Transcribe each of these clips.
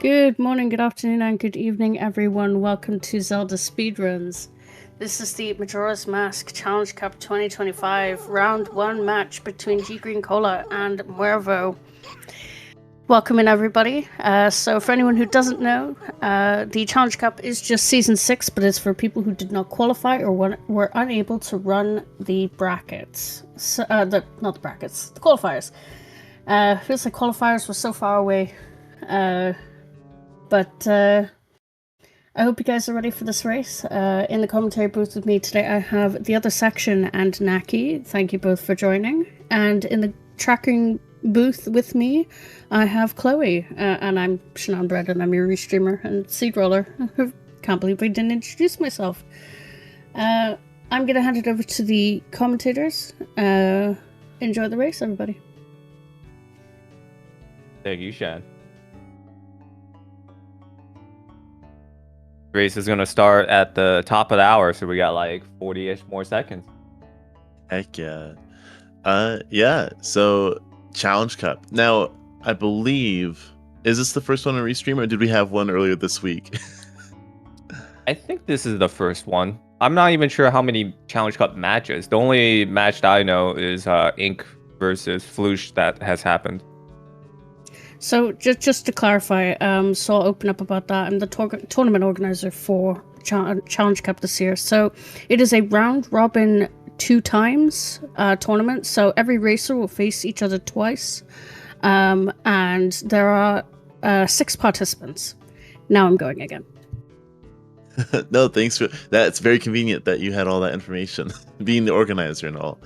Good morning, good afternoon, and good evening, everyone. Welcome to Zelda Speedruns. This is the Majora's Mask Challenge Cup 2025 Round 1 match between ggreencola and Muervo. Welcome in, everybody. So for anyone who doesn't know, the Challenge Cup is just Season 6, but it's for people who did not qualify or were unable to run the brackets. So, not the brackets, the qualifiers. Feels like qualifiers were so far away. But I hope you guys are ready for this race. In the commentary booth with me today, I have the other section and Naki. Thank you both for joining. And in the tracking booth with me, I have Chloe. And I'm Shannon Bread, and I'm your restreamer and seed roller. Can't believe I didn't introduce myself. I'm going to hand it over to the commentators. Enjoy the race, everybody. Thank you, Shan. Race is going to start at the top of the hour, so we got like 40-ish more seconds. Heck yeah. Yeah, so Challenge Cup. Now, I believe, is this the first one in Restream, or did we have one earlier this week? I think this is the first one. I'm not even sure how many Challenge Cup matches. The only match that I know is Ink versus Floosh that has happened. So just to clarify, so I'll open up about that. I'm the tournament organizer for Challenge Cup this year. So it is a round robin 2 times tournament. So every racer will face each other twice, and there are 6 participants. Now I'm going again. No, thanks for that. It's very convenient that you had all that information, being the organizer and all.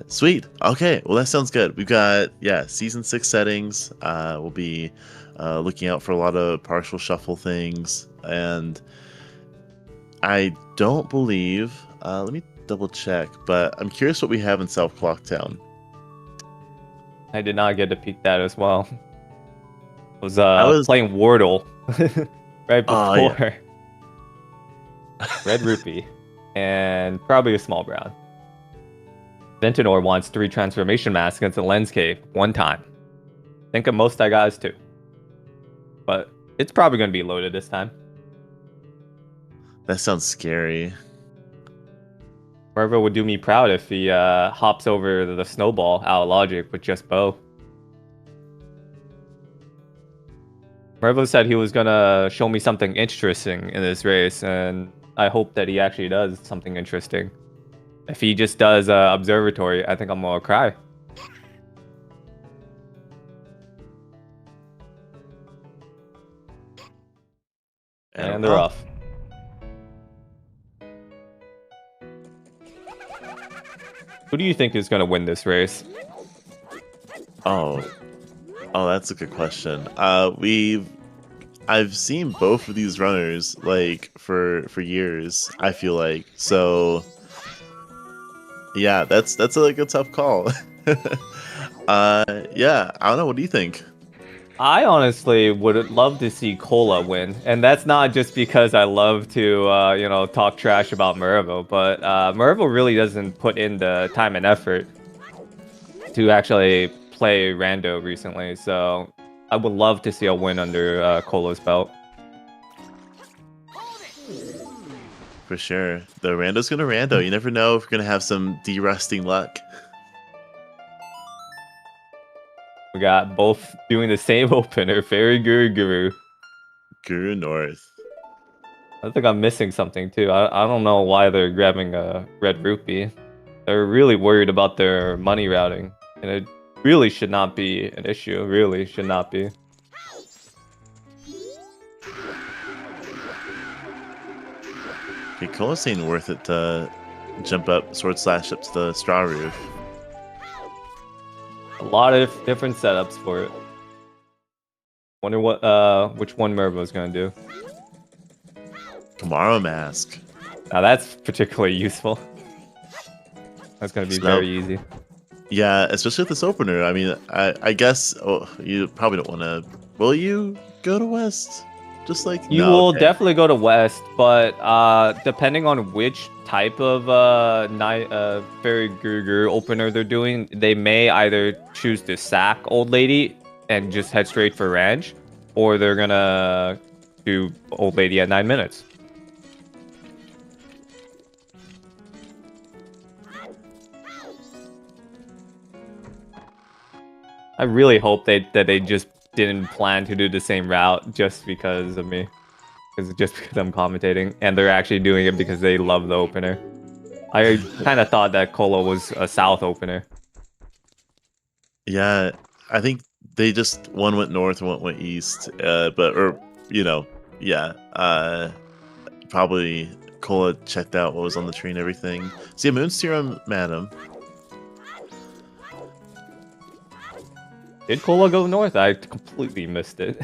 Sweet. Okay, well that sounds good. We've got season 6 settings. We'll be looking out for a lot of partial shuffle things, and I don't believe let me double check, but I'm curious what we have in South Clocktown. I did not get to peek that as well. I was playing Wordle right before. Red Rupee and probably a small brown. Ventinor wants 3 transformation masks against the Lens Cave 1 time. Think of most I got is 2. But it's probably going to be loaded this time. That sounds scary. Mervo would do me proud if he hops over the snowball out of logic with just bow. Mervo said he was going to show me something interesting in this race, and I hope that he actually does something interesting. If he just does observatory, I think I'm gonna cry. And they're off. Who do you think is gonna win this race? Oh, that's a good question. I've seen both of these runners like for years, I feel like. So yeah, that's like a tough call. Yeah, I don't know. What do you think? I honestly would love to see Cola win, and that's not just because I love to talk trash about Mervo, but Mervo really doesn't put in the time and effort to actually play Rando recently, so I would love to see a win under Cola's belt. For sure. The Rando's gonna Rando. You never know if we're gonna have some de-rusting luck. We got both doing the same opener. Fairy Guru. Guru North. I think I'm missing something too. I don't know why they're grabbing a Red Rupee. They're really worried about their money routing. And it really should not be an issue. Really should not be. Okay, Cola's saying worth it to jump up, sword slash up to the straw roof. A lot of different setups for it. Wonder what which one Mervo's gonna do. Tomorrow Mask. Now that's particularly useful. That's gonna be very easy. Yeah, especially with this opener. I mean, I guess you probably don't want to. Will you go to West? Just like you will definitely go to West, but depending on which type of Fairy Guru opener they're doing, they may either choose to sack Old Lady and just head straight for Ranch, or they're gonna do old lady at 9 minutes. I really hope that they just didn't plan to do the same route just because of me. Just because I'm commentating, and they're actually doing it because they love the opener. I kind of thought that Cola was a South opener. Yeah, I think they just one went north and one went east. Probably Cola checked out what was on the tree and everything. See a Moonsteer on Madam. Did Cola go north? I completely missed it.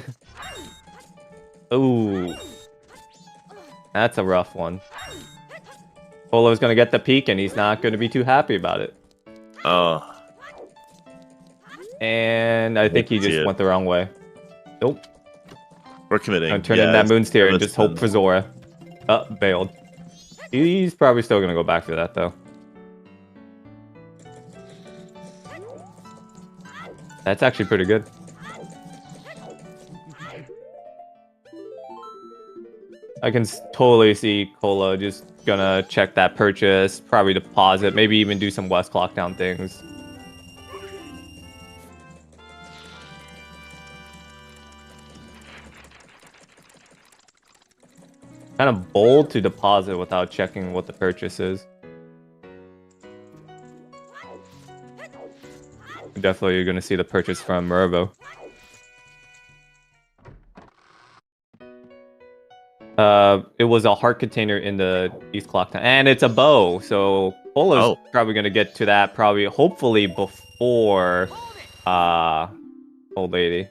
Ooh. That's a rough one. Cola's gonna get the peak and he's not gonna be too happy about it. Oh. And I think he just went the wrong way. Nope. We're committing. I'm turning that Moonsteer and just hope for Zora. Bailed. He's probably still gonna go back for that though. That's actually pretty good. I can totally see Cola just gonna check that purchase, probably deposit, maybe even do some West Clock down things. Kind of bold to deposit without checking what the purchase is. Definitely you're gonna see the purchase from Mervo. It was a heart container in the East Clock Town, and it's a bow, so Polo's probably gonna get to that hopefully before Old Lady.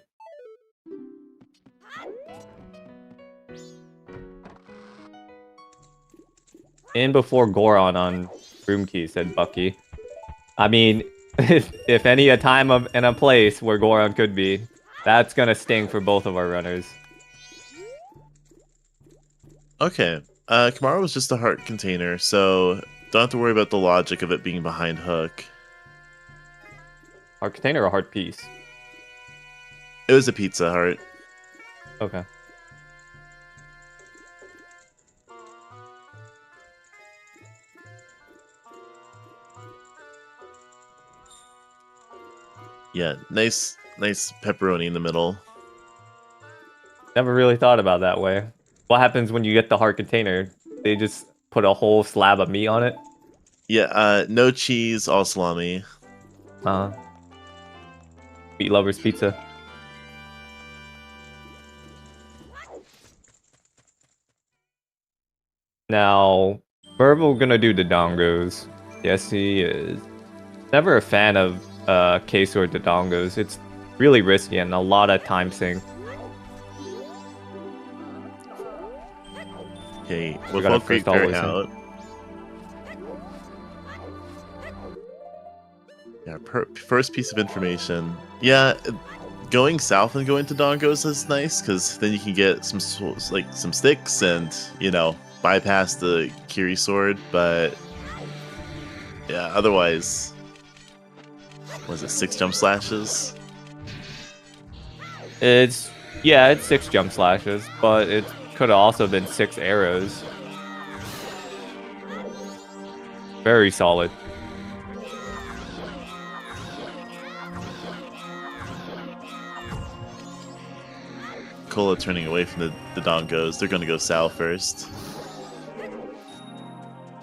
In before Goron on Room Key, said Bucky. I mean, if any a time and a place where Goron could be, that's gonna sting for both of our runners. Okay. Kamara was just a heart container, so don't have to worry about the logic of it being behind Hook. Heart container or heart piece? It was a pizza heart. Okay. Yeah, nice pepperoni in the middle. Never really thought about that way. What happens when you get the heart container? They just put a whole slab of meat on it? Yeah, no cheese, all salami. Meat lovers pizza. Now, Mervo gonna do the dongos. Yes, he is. Never a fan of queso or the dongos. It's really risky and a lot of time sink. Okay, we'll all creep her out. Yeah, first piece of information. Yeah, going south and going to Dongos is nice because then you can get some sticks and bypass the Kiri sword. But yeah, otherwise, was it 6 jump slashes? It's 6 jump slashes, but it could have also been 6 arrows. Very solid. Cola turning away from the Dongos. They're going to go south first.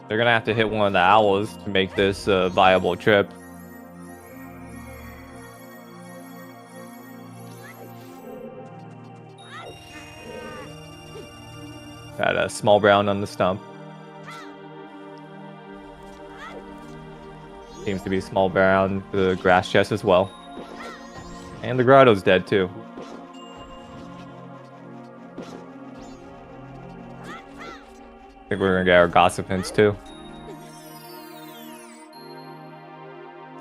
They're going to have to hit one of the owls to make this a viable trip. Got a small brown on the stump. Seems to be small brown, the grass chest as well. And the grotto's dead too. I think we're gonna get our gossipins too.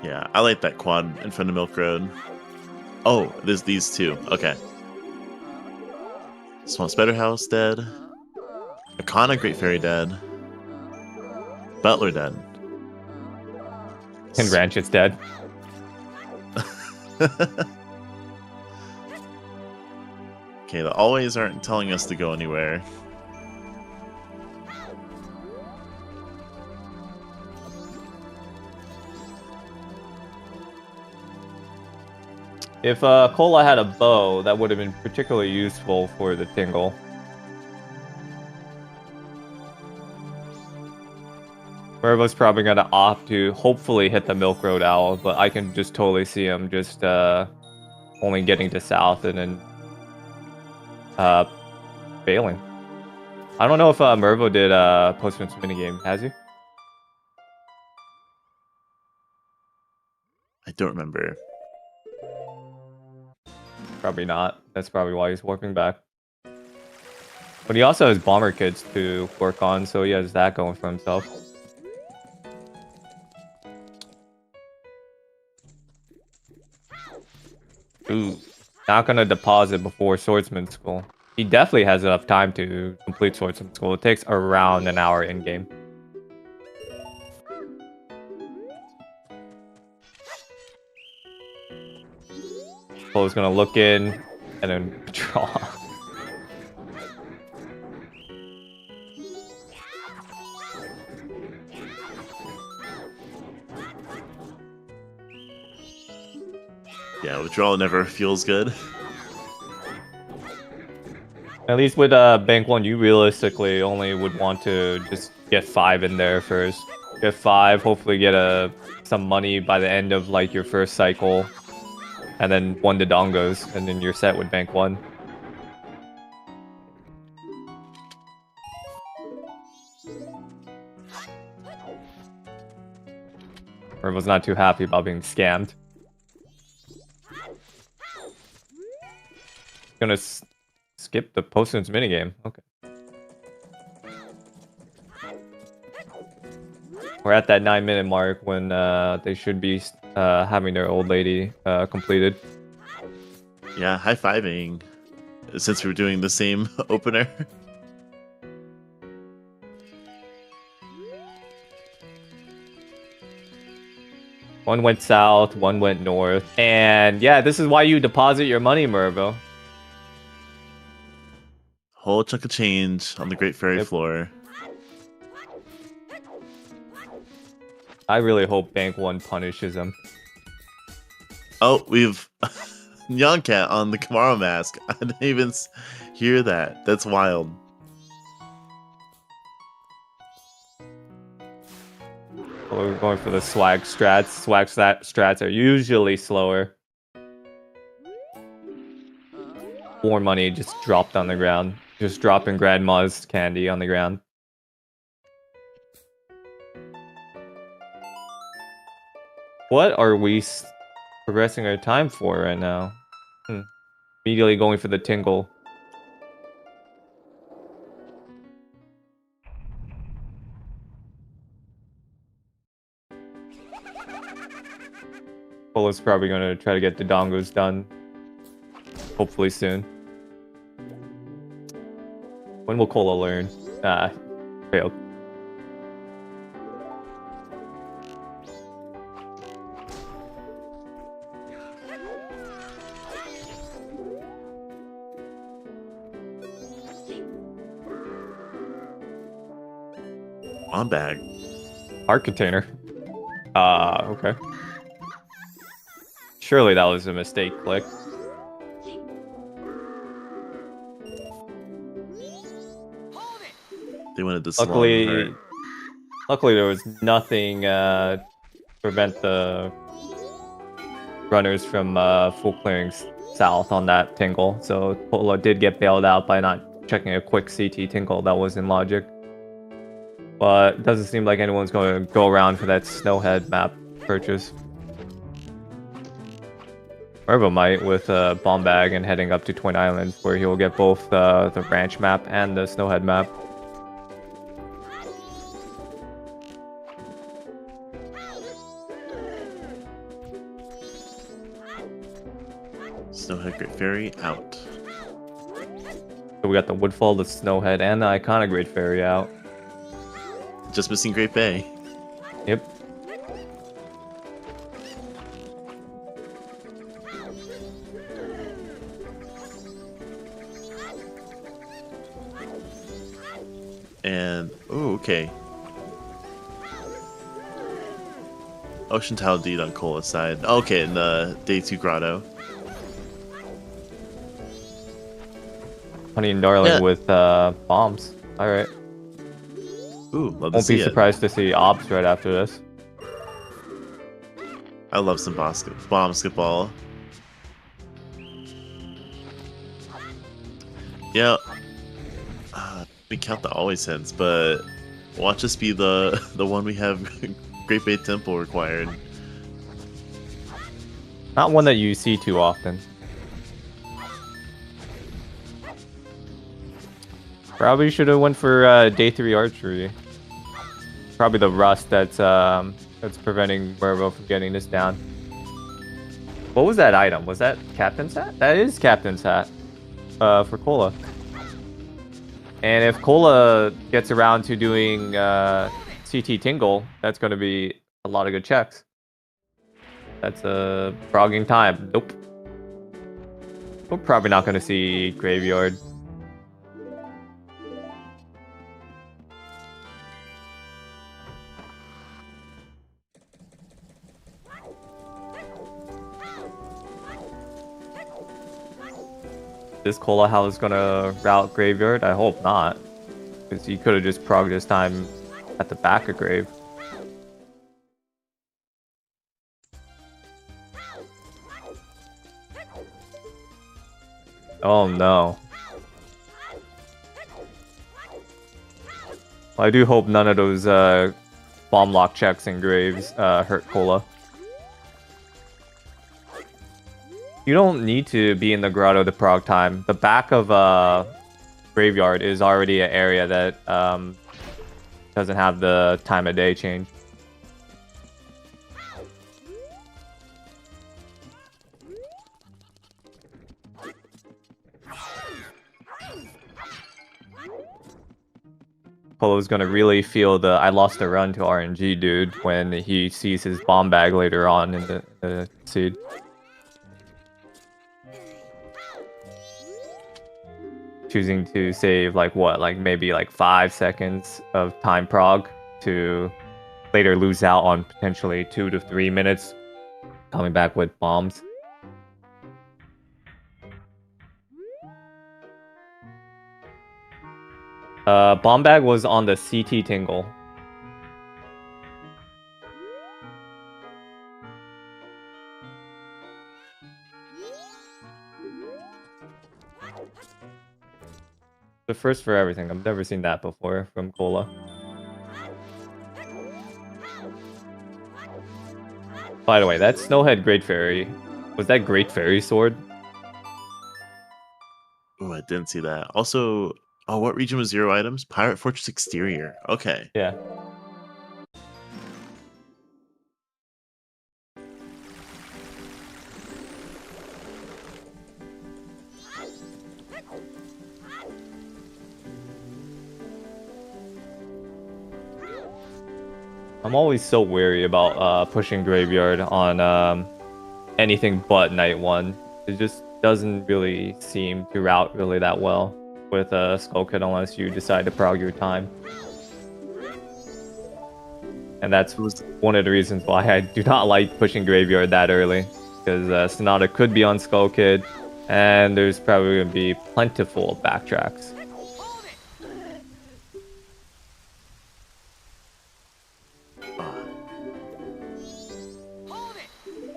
Yeah, I like that quad in front of Milk Road. Oh, there's these two. Okay. Small Spider House dead. Akana Great Fairy dead. Butler dead. And Ranchit's dead. Okay, the always aren't telling us to go anywhere. If Cola had a bow, that would have been particularly useful for the tingle. Mervo's probably gonna opt to hopefully hit the Milk Road Owl, but I can just totally see him just only getting to south and then failing. I don't know if Mervo did Postman's minigame. Has he? I don't remember. Probably not. That's probably why he's warping back. But he also has bomber kits to work on, so he has that going for himself. Ooh, not gonna deposit before Swordsman School. He definitely has enough time to complete Swordsman School. It takes around an hour in-game. Poe's gonna look in and then draw. Yeah, withdrawal never feels good. At least with Bank 1, you realistically only would want to just get 5 in there first. Get 5, hopefully get some money by the end of like your first cycle. And then 1 Dodongos, and then you're set with Bank 1. Or was not too happy about being scammed. Gonna skip the Postman's minigame. Okay. We're at that 9-minute mark when they should be having their old lady completed. Yeah, high-fiving. Since we're doing the same opener. One went south, one went north. And yeah, this is why you deposit your money, Mervo. Whole chunk of change on the Great Fairy floor. I really hope Bank 1 punishes him. Oh, we've Nyancat on the Kamara mask. I didn't even hear that. That's wild. We're going for the swag strats. Swag strats are usually slower. More money just dropped on the ground. Just dropping Grandma's candy on the ground. What are we progressing our time for right now? Immediately going for the tingle. Cola's probably going to try to get the dongos done. Hopefully soon. When will Cola learn? Failed. On bag. Art container. Okay. Surely that was a mistake click. They wanted to Luckily there was nothing to prevent the runners from full clearing south on that tingle. So Polo did get bailed out by not checking a quick CT tingle that was in logic. But it doesn't seem like anyone's going to go around for that Snowhead map purchase. Mervo might with Bomb Bag and heading up to Twin Islands, where he will get both the ranch map and the Snowhead map. Snowhead Great Fairy out. So we got the Woodfall, the Snowhead, and the Iconic Great Fairy out. Just missing Great Bay. Yep. And oh, okay. Ocean Tile Deed on Cola's side. Okay, in the Day 2 Grotto. Honey and Darling Yeah. with bombs. Alright. Ooh, love to Won't see be it. surprised to see Ops right after this. I love some basketball. Yeah. We count the always hits, but watch this be the one we have Great Bay Temple required. Not one that you see too often. Probably should have went for Day 3 archery. Probably the rust that's preventing Mervo from getting this down. What was that item? Was that Captain's Hat? That is Captain's Hat for Cola. And if Cola gets around to doing CT Tingle, that's going to be a lot of good checks. That's a frogging time. Nope. We're probably not going to see Graveyard. This Cola how is gonna route Graveyard? I hope not. Because he could have just progged his time at the back of Grave. Oh no. Well, I do hope none of those bomb lock checks and Graves hurt Cola. You don't need to be in the grotto to prog time. The back of Graveyard is already an area that doesn't have the time of day change. Polo's gonna really feel the I lost a run to RNG dude when he sees his bomb bag later on in the seed. Choosing to save like what, like maybe like 5 seconds of time prog to later lose out on potentially 2 to 3 minutes coming back with bombs. Bomb bag was on the CT Tingle. The first for everything. I've never seen that before from Cola. By the way, that Snowhead Great Fairy, was that Great Fairy sword? Oh, I didn't see that. Also, oh, what region was 0 items? Pirate Fortress Exterior. Okay. Yeah. I'm always so wary about pushing Graveyard on anything but Night 1. It just doesn't really seem to route really that well with Skull Kid unless you decide to prog your time. And that's one of the reasons why I do not like pushing Graveyard that early. Because Sonata could be on Skull Kid, and there's probably going to be plentiful backtracks.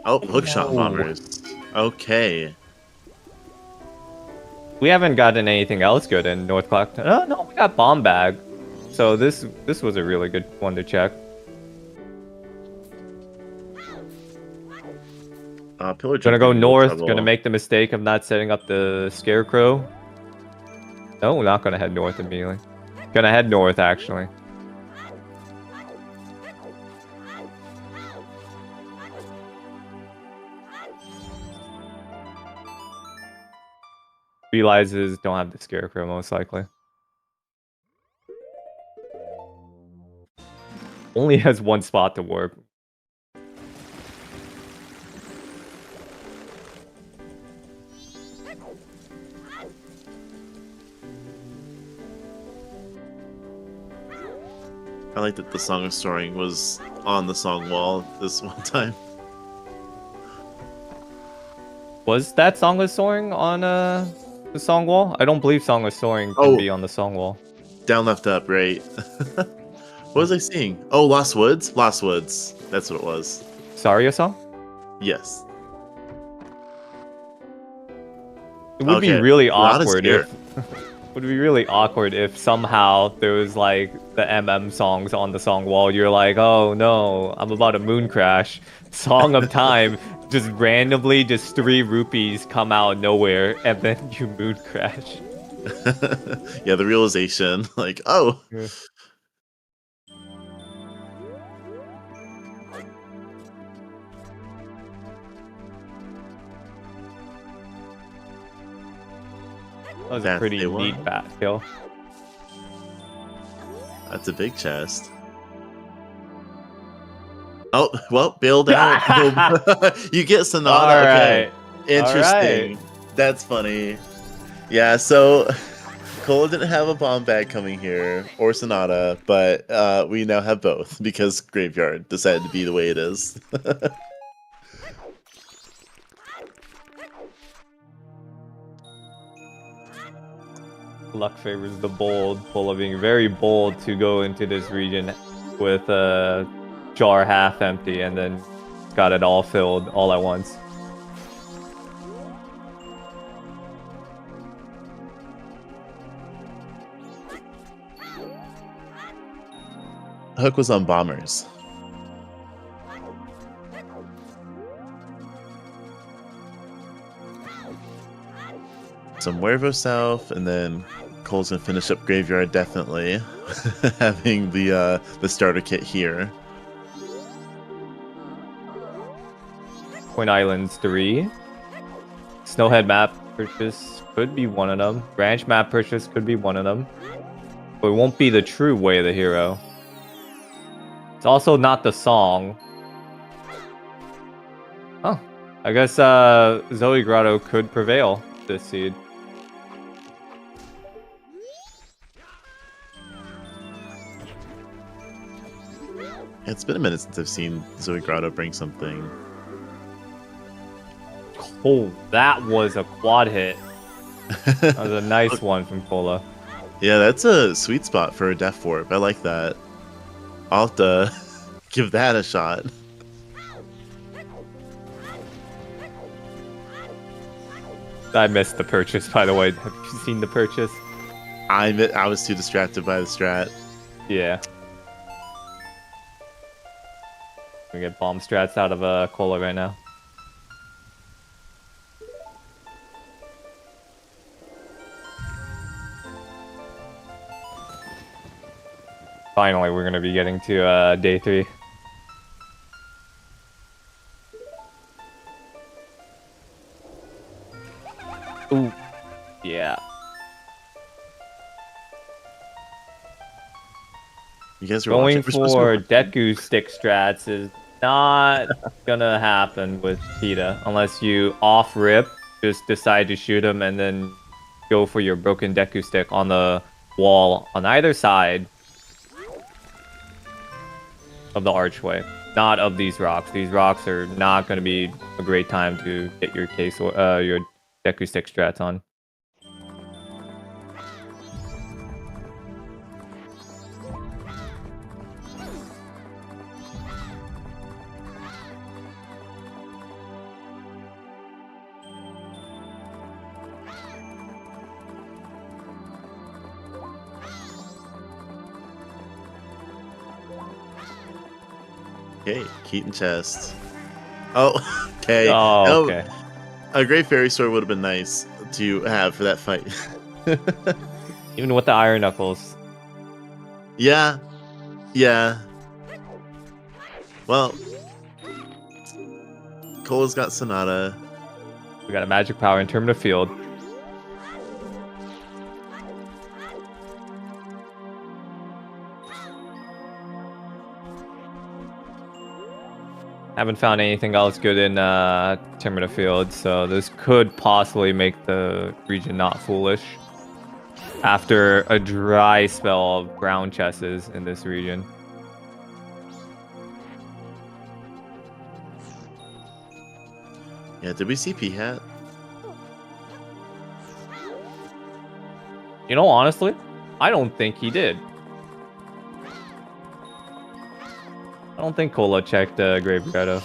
Oh, hookshot bombers. Okay. We haven't gotten anything else good in North Clock. No, we got Bomb Bag. So this was a really good one to check. Pillar Gonna go jumping, north, trouble. gonna make the mistake of not setting up the Scarecrow. No, we're not gonna head north immediately. Gonna head north, actually. Realizes don't have the Scarecrow, most likely. Only has one spot to warp. I like that the Song of Soaring was on the song wall this one time. Was that Song of Soaring on the song wall? I don't believe Song of Soaring can Oh. be on the song wall. Down, left, up, right. What was I seeing? Oh, Lost Woods? Lost Woods. That's what it was. Saria song? Yes. It would be Okay, really not as awkward if would be really awkward if somehow there was like the songs on the song wall. You're like, oh no, I'm about to moon crash. Song of Time, just randomly, just 3 rupees come out of nowhere, and then you moon crash. Yeah, the realization, like, oh. Yeah. That was a That's pretty the neat one. bat kill. That's a big chest. Oh, well, bailed out. You get Sonata. All Okay. right. Interesting. That's funny. Yeah, so Cola didn't have a bomb bag coming here, or Sonata, but we now have both because Graveyard decided to be the way it is. Luck favors the bold. Cola being very bold to go into this region with a jar half empty and then got it all filled all at once. Hook was on bombers. Some Muervo South, and then Cole's gonna finish up Graveyard definitely, having the starter kit here. Point Islands 3. Snowhead map purchase could be one of them. Branch map purchase could be one of them. But it won't be the true way of the hero. It's also not the song. Oh, I guess Zoe Grotto could prevail this seed. It's been a minute since I've seen Zoe Grotto bring something. Oh, that was a quad hit. That was a nice one from Cola. Yeah, that's a sweet spot for a Death Warp. I like that. I'll have to give that a shot. I missed the purchase, by the way. Have you seen the purchase? I was too distracted by the strat. Yeah. We get bomb strats out of Cola right now. Finally, we're gonna be getting to day 3. Ooh, yeah. You guys are Going watching. We're supposed to for be- Deku stick strats is not gonna happen with PETA unless you off rip just decide to shoot him and then go for your broken Deku stick on the wall on either side of the archway, not of these rocks. These rocks are not going to be a great time to get your your Deku stick strats on. Okay, Keaton chest. Oh, okay. Oh, okay. A Great Fairy Sword would have been nice to have for that fight. Even with the Iron Knuckles. Yeah. Yeah. Well, Cola's got Sonata. We got a magic power in terms of field. Haven't found anything else good in Timber Field, so this could possibly make the region not foolish. After a dry spell of ground chesses in this region. Yeah, did we see P-Hat? You know, honestly, I don't think he did. I don't think Cola checked Grave Grotto.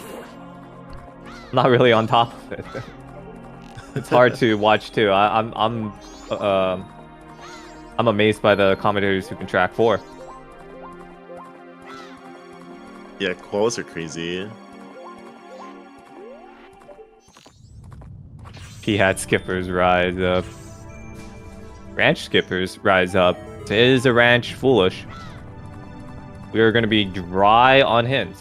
Not really on top of it. It's hard to watch too. I'm amazed by the commentators who can track 4. Yeah, quals are crazy. P-Hat skippers rise up. Ranch skippers rise up. Is a ranch foolish? We are going to be dry on hints.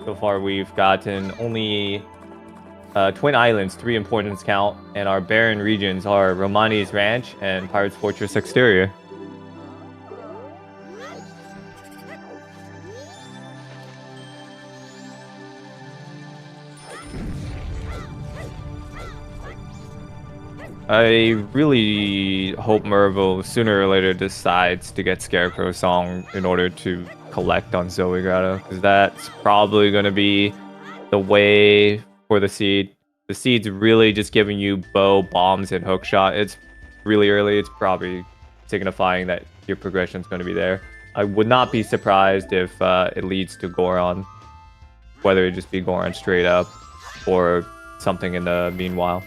So far, we've gotten only Twin Islands, 3 importance count, and our barren regions are Romani's Ranch and Pirate's Fortress Exterior. I really hope Mervo sooner or later decides to get Scarecrow Song in order to collect on Zoe Grotto, because that's probably going to be the way for the seed. The seed's really just giving you bow, bombs, and hookshot. It's really early. It's probably signifying that your progression's going to be there. I would not be surprised if it leads to Goron, whether it just be Goron straight up or something in the meanwhile.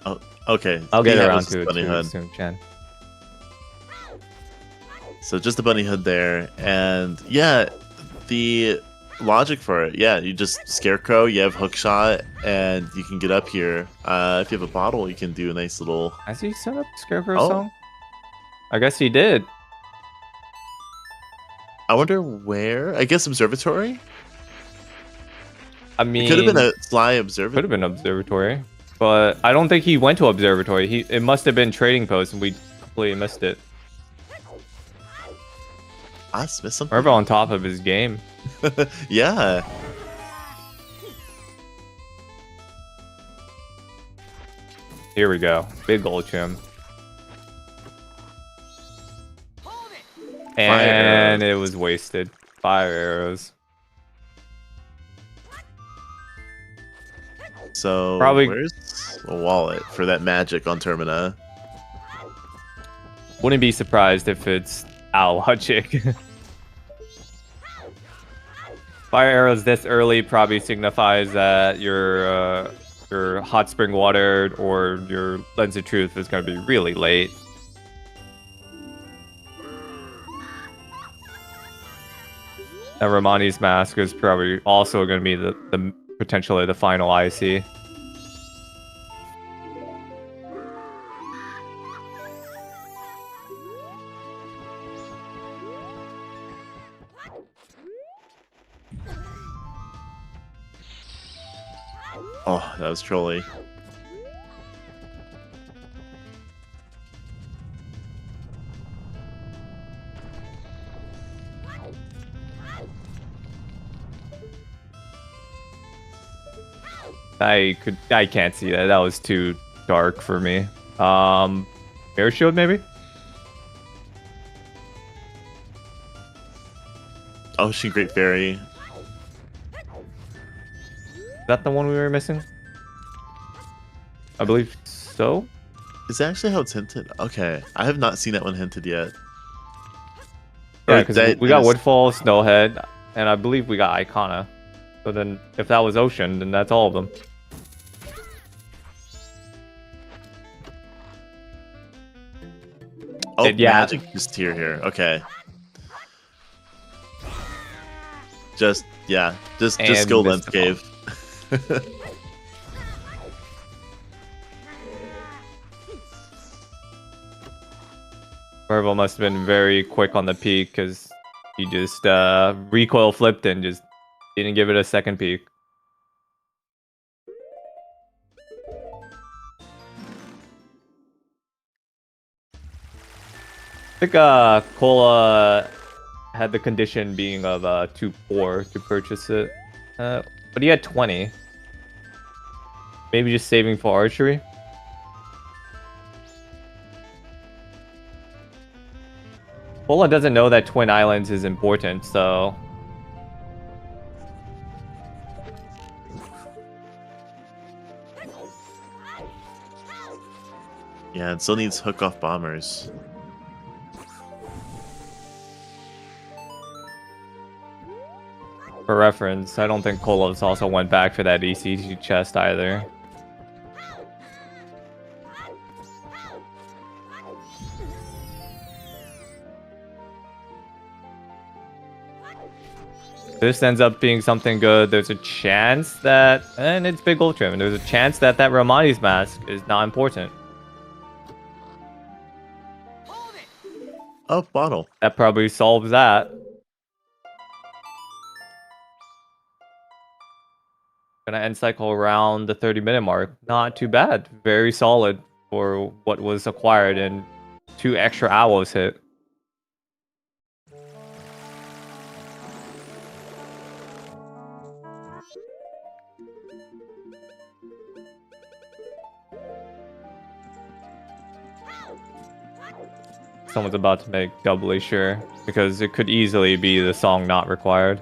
Oh, okay. I'll get P-Hat around was to it bunny too, hood. soon, Chen. So just the bunny hood there, and yeah, the logic for it. Yeah, you just Scarecrow, you have hookshot, and you can get up here. If you have a bottle, you can do a nice little. Has he set up Scarecrow Oh. Song? I guess he did. I wonder where. I guess observatory. I mean, It could have been a fly observatory. could have been observatory, but I don't think he went to observatory. It must have been trading post, and we completely missed it. I missed something. Mervo on top of his game. Yeah. Here we go. Big old chim. And it was wasted. Fire arrows. So Probably- where's a wallet for that magic on Termina? Wouldn't be surprised if it's Owl Logic. Fire arrows this early probably signifies that your hot spring water or your lens of truth is going to be really late. And Romani's mask is probably also going to be the potentially the final IC. Oh, that was trolly. I can't see that. That was too dark for me. Air shield maybe? Ocean Great Fairy. Is that the one we were missing? I believe so. Is that actually how it's hinted? Okay, I have not seen that one hinted yet. Yeah, Or because that we got is- Woodfall, Snowhead, and I believe we got Icona. So then, if that was Ocean, then that's all of them. Oh, yeah. magic just here. Okay. Just And go missed lens the cave. Mervo must have been very quick on the peak because he just recoil flipped and just didn't give it a second peek. I think Cola had the condition being of too poor to purchase it. But he had 20. Maybe just saving for archery? Pola doesn't know that Twin Islands is important, so... Yeah, it still needs hook-off bombers. For reference, I don't think Kolos also went back for that ECT chest either. This ends up being something good. There's a chance that... And it's Big Ultra, and there's a chance that that Romani's mask is not important. Oh, bottle. That probably solves that. Gonna end cycle around the 30-minute mark. Not too bad. Very solid for what was acquired, and 2 extra hours hit. Someone's about to make doubly sure, because it could easily be the song not required.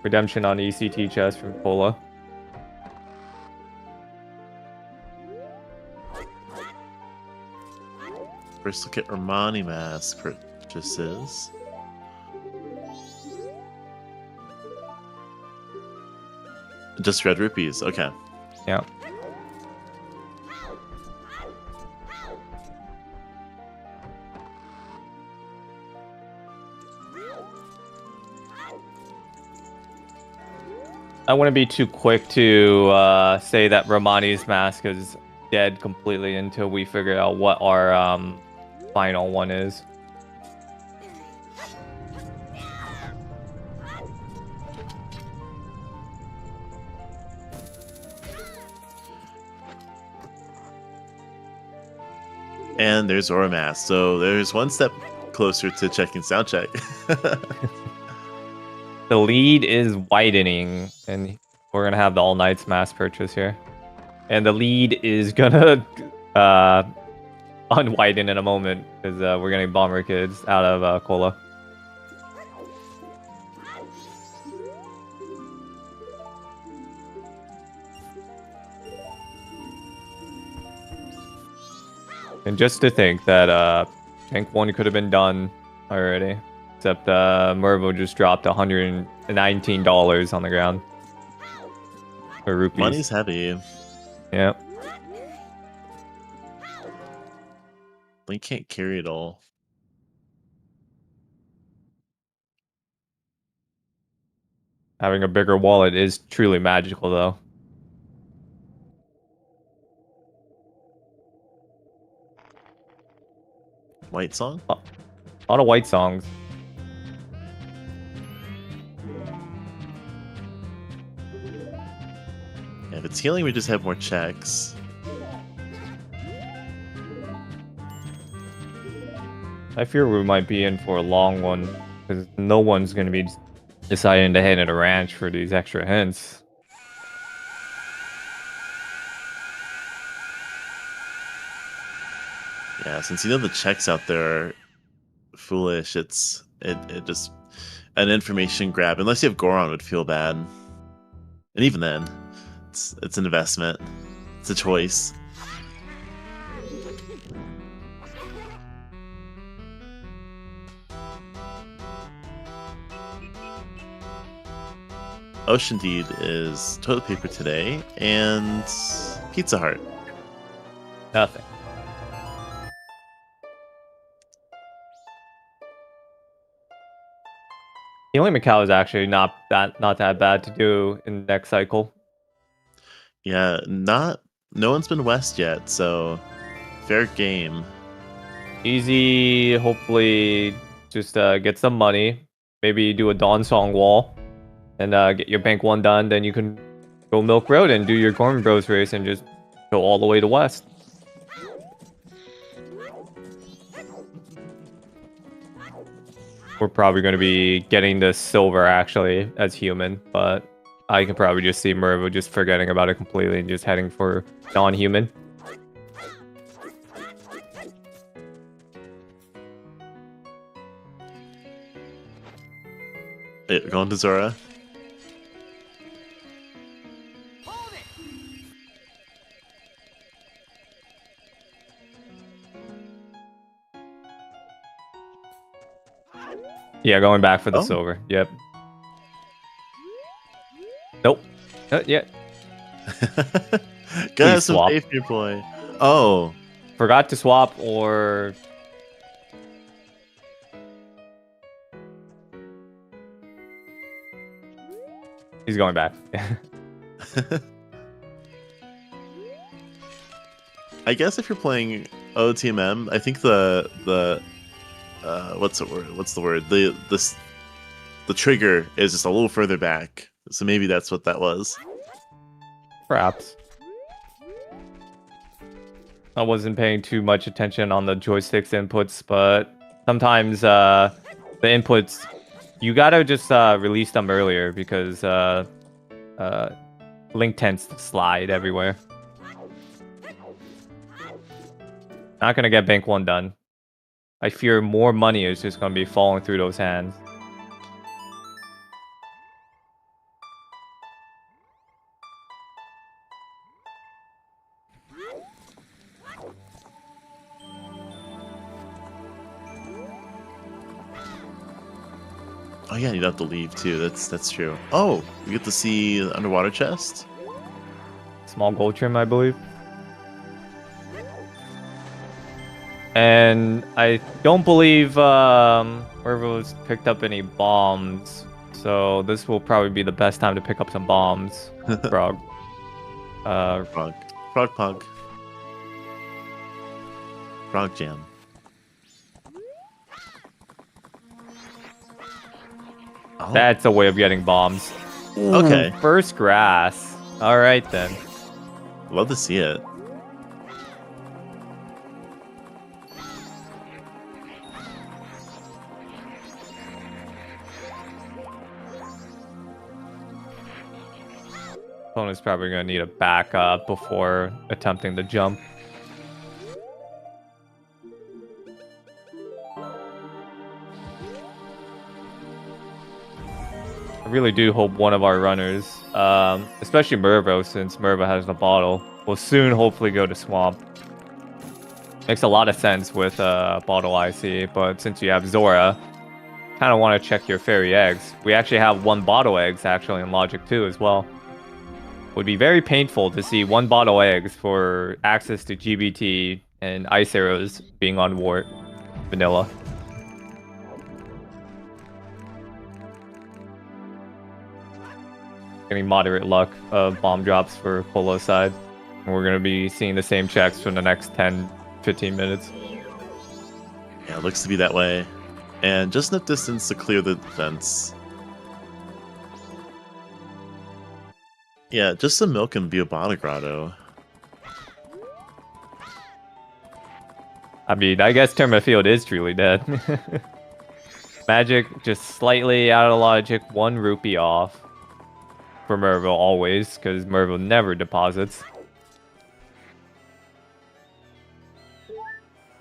Redemption on ECT chest from Pola. First look at Romani mask purchases. Just red rupees, okay. Yeah. I wouldn't be too quick to say that Romani's mask is dead completely until we figure out what our final one is. And there's Aura mask, so there's one step closer to checking sound check. The lead is widening, and we're gonna have the All Knights mass purchase here. And the lead is gonna unwiden in a moment, because we're getting Bomber Kids out of Cola. And just to think that Tank 1 could have been done already. Except Mervo just dropped $119 on the ground. Or rupees. Money's heavy. Yeah. Link can't carry it all. Having a bigger wallet is truly magical, though. White song? A lot of white songs. Yeah, if it's healing, we just have more checks. I fear we might be in for a long one, because no one's going to be deciding to head into ranch for these extra hints. Yeah, since you know the checks out there are foolish, it just an information grab. Unless you have Goron, would feel bad. And even then, it's an investment. It's a choice. Ocean Deed is toilet paper today and Pizza Hut. Nothing. Healing Macau is actually not that bad to do in the next cycle. Yeah, no one's been west yet, so fair game. Easy, hopefully just get some money. Maybe do a Dawn Song wall. And get your bank 1 done, then you can go Milk Road and do your Gorman Bros race and just go all the way to west. we're probably going to be getting the silver actually as human, but I can probably just see Mervo just forgetting about it completely and just heading for non-human. Going to Zora. Yeah, going back for the Oh. silver. Yep. Nope. Yeah. Gotta have some swap. faith in your boy. Oh. Forgot to swap or... He's going back. I guess if you're playing OTMM, I think the what's the word? What's the word? The trigger is just a little further back. So maybe that's what that was. Perhaps. I wasn't paying too much attention on the joystick's inputs, but sometimes the inputs, you gotta just release them earlier because Link tends to slide everywhere. Not gonna get Bank 1 done. I fear more money is just gonna be falling through those hands. Oh yeah, you'd have to leave too. That's true. Oh, we get to see the underwater chest. Small gold trim, I believe. And I don't believe Mervo's picked up any bombs, so this will probably be the best time to pick up some bombs. Frog. Frog Pug. Frog Jam. Oh. That's a way of getting bombs. Okay. First grass. All right then. Love to see it. Opponent's probably going to need a backup before attempting the jump. I really do hope one of our runners, especially Mervo, since Mervo has the bottle, will soon hopefully go to Swamp. Makes a lot of sense with Bottle IC, but since you have Zora, kind of want to check your fairy eggs. We actually have 1 bottle eggs actually in Logic 2 as well. Would be very painful to see 1 bottle eggs for access to GBT and Ice Arrows being on Wart Vanilla. Getting moderate luck of bomb drops for Polo's side. And we're going to be seeing the same checks for the next 10-15 minutes. Yeah, it looks to be that way. And just enough distance to clear the defense. Yeah, just some milk and Biobata Grotto. I mean, I guess Termafield is truly dead. Magic just slightly out of logic, 1 rupee off for Mervo always, because Mervo never deposits.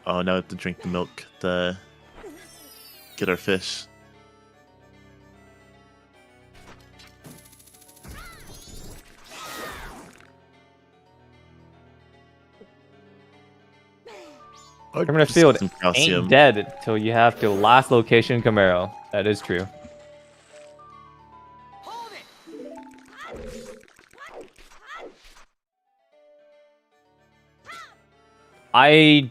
Oh, now we have to drink the milk to get our fish. Termafield Some calcium. ain't dead until you have to last location Camaro. That is true. I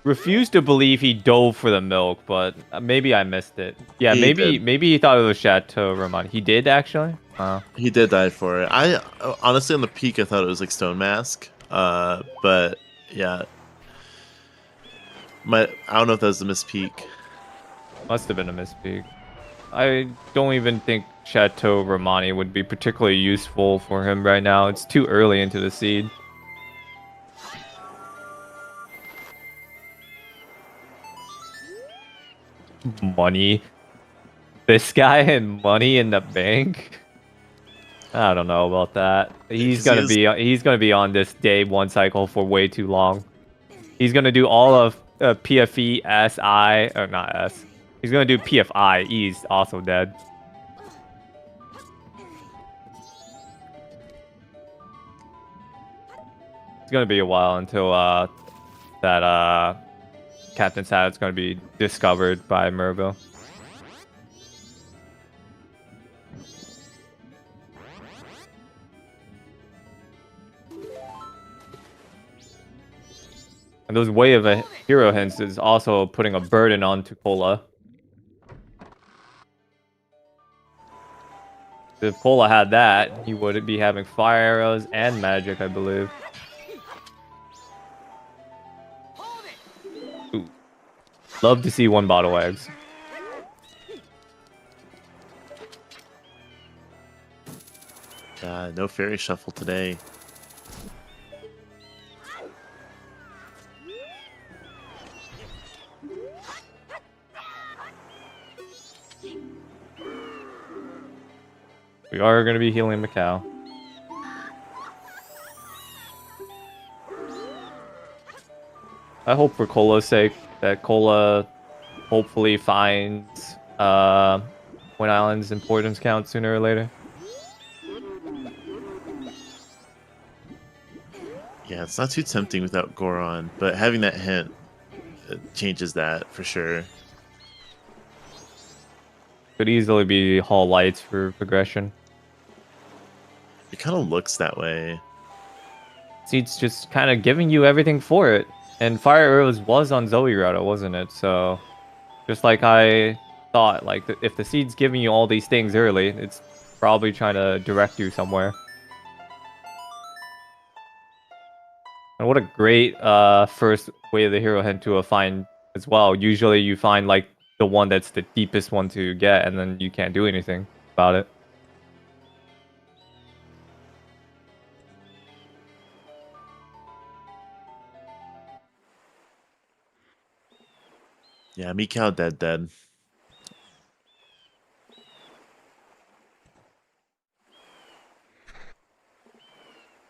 refuse to believe he dove for the milk, but maybe I missed it. Yeah, He did. maybe he thought it was Chateau Roman. He did actually. He did die for it. I honestly on the peak I thought it was like Stone Mask. But yeah. I don't know if that was a mispeak. Must have been a misspeak. I don't even think Chateau Romani would be particularly useful for him right now. It's too early into the seed. Money. This guy and money in the bank. I don't know about that. He's gonna be on this day 1 cycle for way too long. He's gonna do all of PFE SI or not S. He's gonna do PFI. He's also dead. It's gonna be a while until that Captain's Hat is gonna be discovered by Mervo. And those Way of a Hero hints is also putting a burden onto Cola. If Cola had that, he would be having fire arrows and magic, I believe. Ooh. Love to see 1 bottle eggs. No fairy shuffle today. We are going to be healing Macau. I hope for Cola's sake that Cola hopefully finds Twin Island's importance count sooner or later. Yeah, it's not too tempting without Goron, but having that hint changes that for sure. Could easily be Hall Lights for progression. It kind of looks that way. It's just kind of giving you everything for it. And Fire Arrows was on Zoe Grotto, wasn't it? So, just like I thought, like, if the seed's giving you all these things early, it's probably trying to direct you somewhere. And what a great first Way of the Hero hint to find as well. Usually you find, like, the one that's the deepest one to get, and then you can't do anything about it. Yeah, Mikau dead.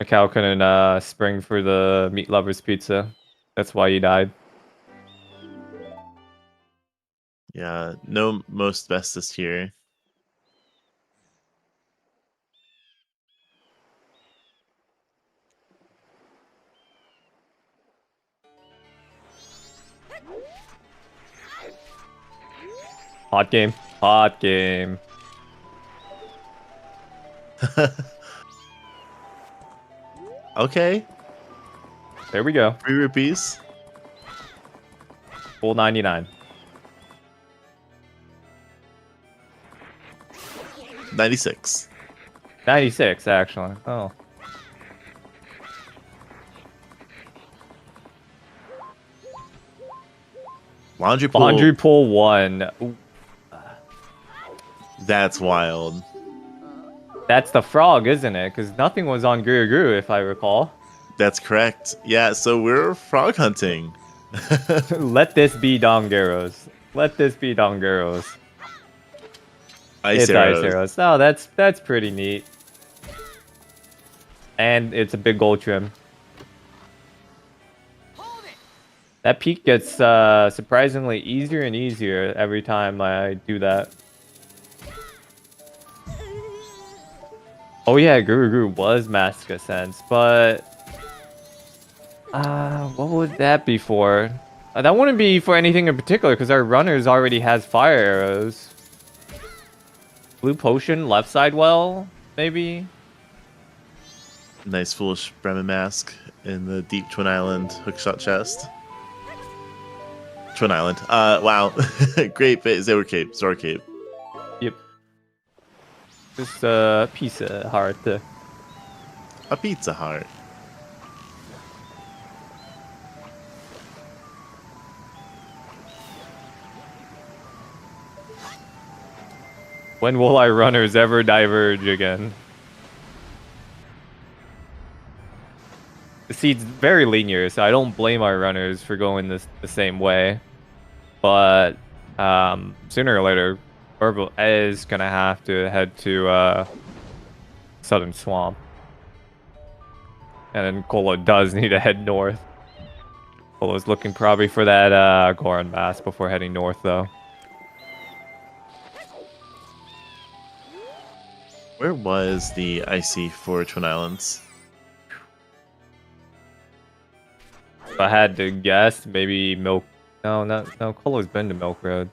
Macau couldn't spring for the Meat Lover's Pizza. That's why he died. Yeah, no most bestest here. Hot game. Hot game. Okay. There we go. 3 rupees. Full 99. 96. 96, actually. Oh. Laundry pool. Laundry pool 1. Ooh. That's wild. That's the frog, isn't it? Because nothing was on Guru, if I recall. That's correct. Yeah, so we're frog hunting. Let this be Dongeros. Let this be Dongeros. Ice It's arrows. ice arrows. Oh, that's pretty neat. And it's a big gold trim. That peak gets surprisingly easier and easier every time I do that. Oh yeah, Guru was Mask Sense, but what would that be for? That wouldn't be for anything in particular because our runners already has fire arrows. Blue potion, left side well, maybe. Nice foolish Bremen mask in the deep Twin Island hookshot chest. Twin Island. Wow. Great bit. Zora Cape. Zora Cape. Yep. Just a piece of heart. A Pizza Heart. When will our runners ever diverge again? The seed's very linear, so I don't blame our runners for going the same way. But sooner or later, Merville is gonna have to head to Southern Swamp. And then Cola does need to head north. Cola's looking probably for that Goron Bass before heading north, though. Where was the IC for Twin Islands? If I had to guess, maybe Milk... No, Cola's been to Milk Road.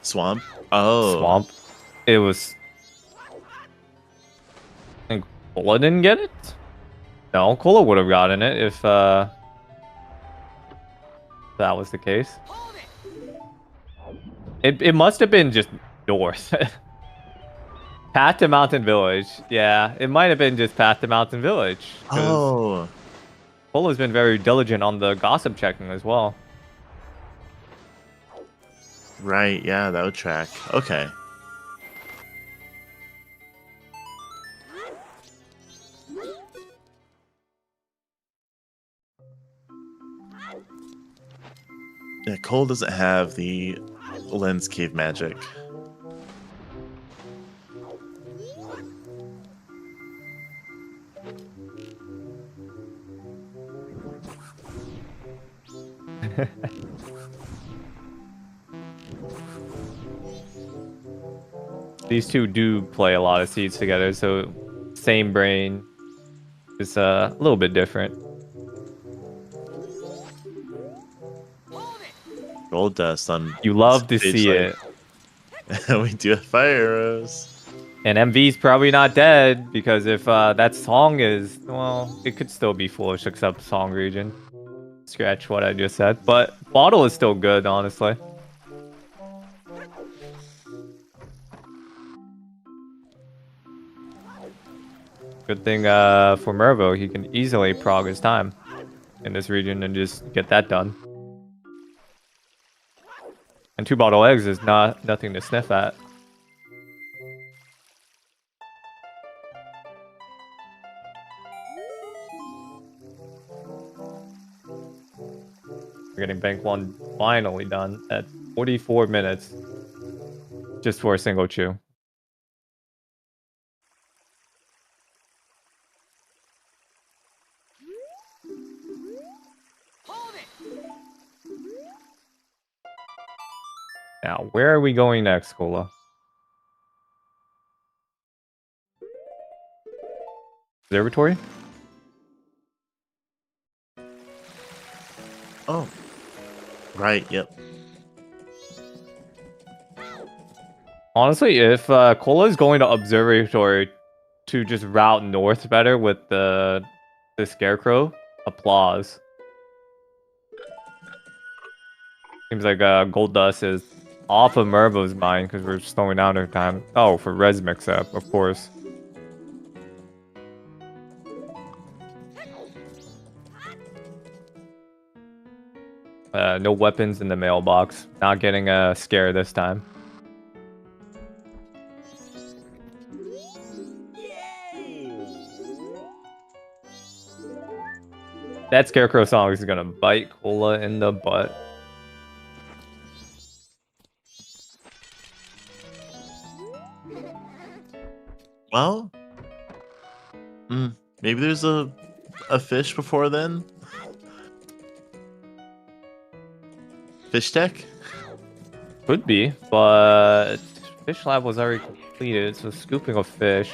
Swamp? Oh. Swamp. It was... I think Cola didn't get it? No, Cola would have gotten it if that was the case. It must have been just north. Path to Mountain Village. Yeah, it might have been just Path to Mountain Village. Oh. Cola's been very diligent on the gossip checking as well. Right, yeah, that would track. Okay. Yeah, Cole doesn't have the lens cave magic. These two do play a lot of seeds together, so same brain is a little bit different. Gold dust on. You love to stage see light. it. We do have fire arrows. And MV's probably not dead, because if that song is, well, it could still be foolish except song region. Scratch what I just said. But bottle is still good, honestly. Good thing for Mervo, he can easily prog his time in this region and just get that done. And 2 bottle eggs is nothing to sniff at. We're getting bank 1 finally done at 44 minutes. Just for a single chew. Now, where are we going next, Cola? Observatory? Oh. Right, yep. Honestly, if Cola is going to Observatory to just route north better with the Scarecrow, applause. Seems like Gold Dust is off of Mervo's mind because we're slowing down our time. Oh, for Res Mix-Up, of course. No weapons in the mailbox. Not getting a scare this time. That Scarecrow song is gonna bite Cola in the butt. Well, maybe there's a fish before then. Fish deck? Could be, but Fish Lab was already completed, so scooping of fish.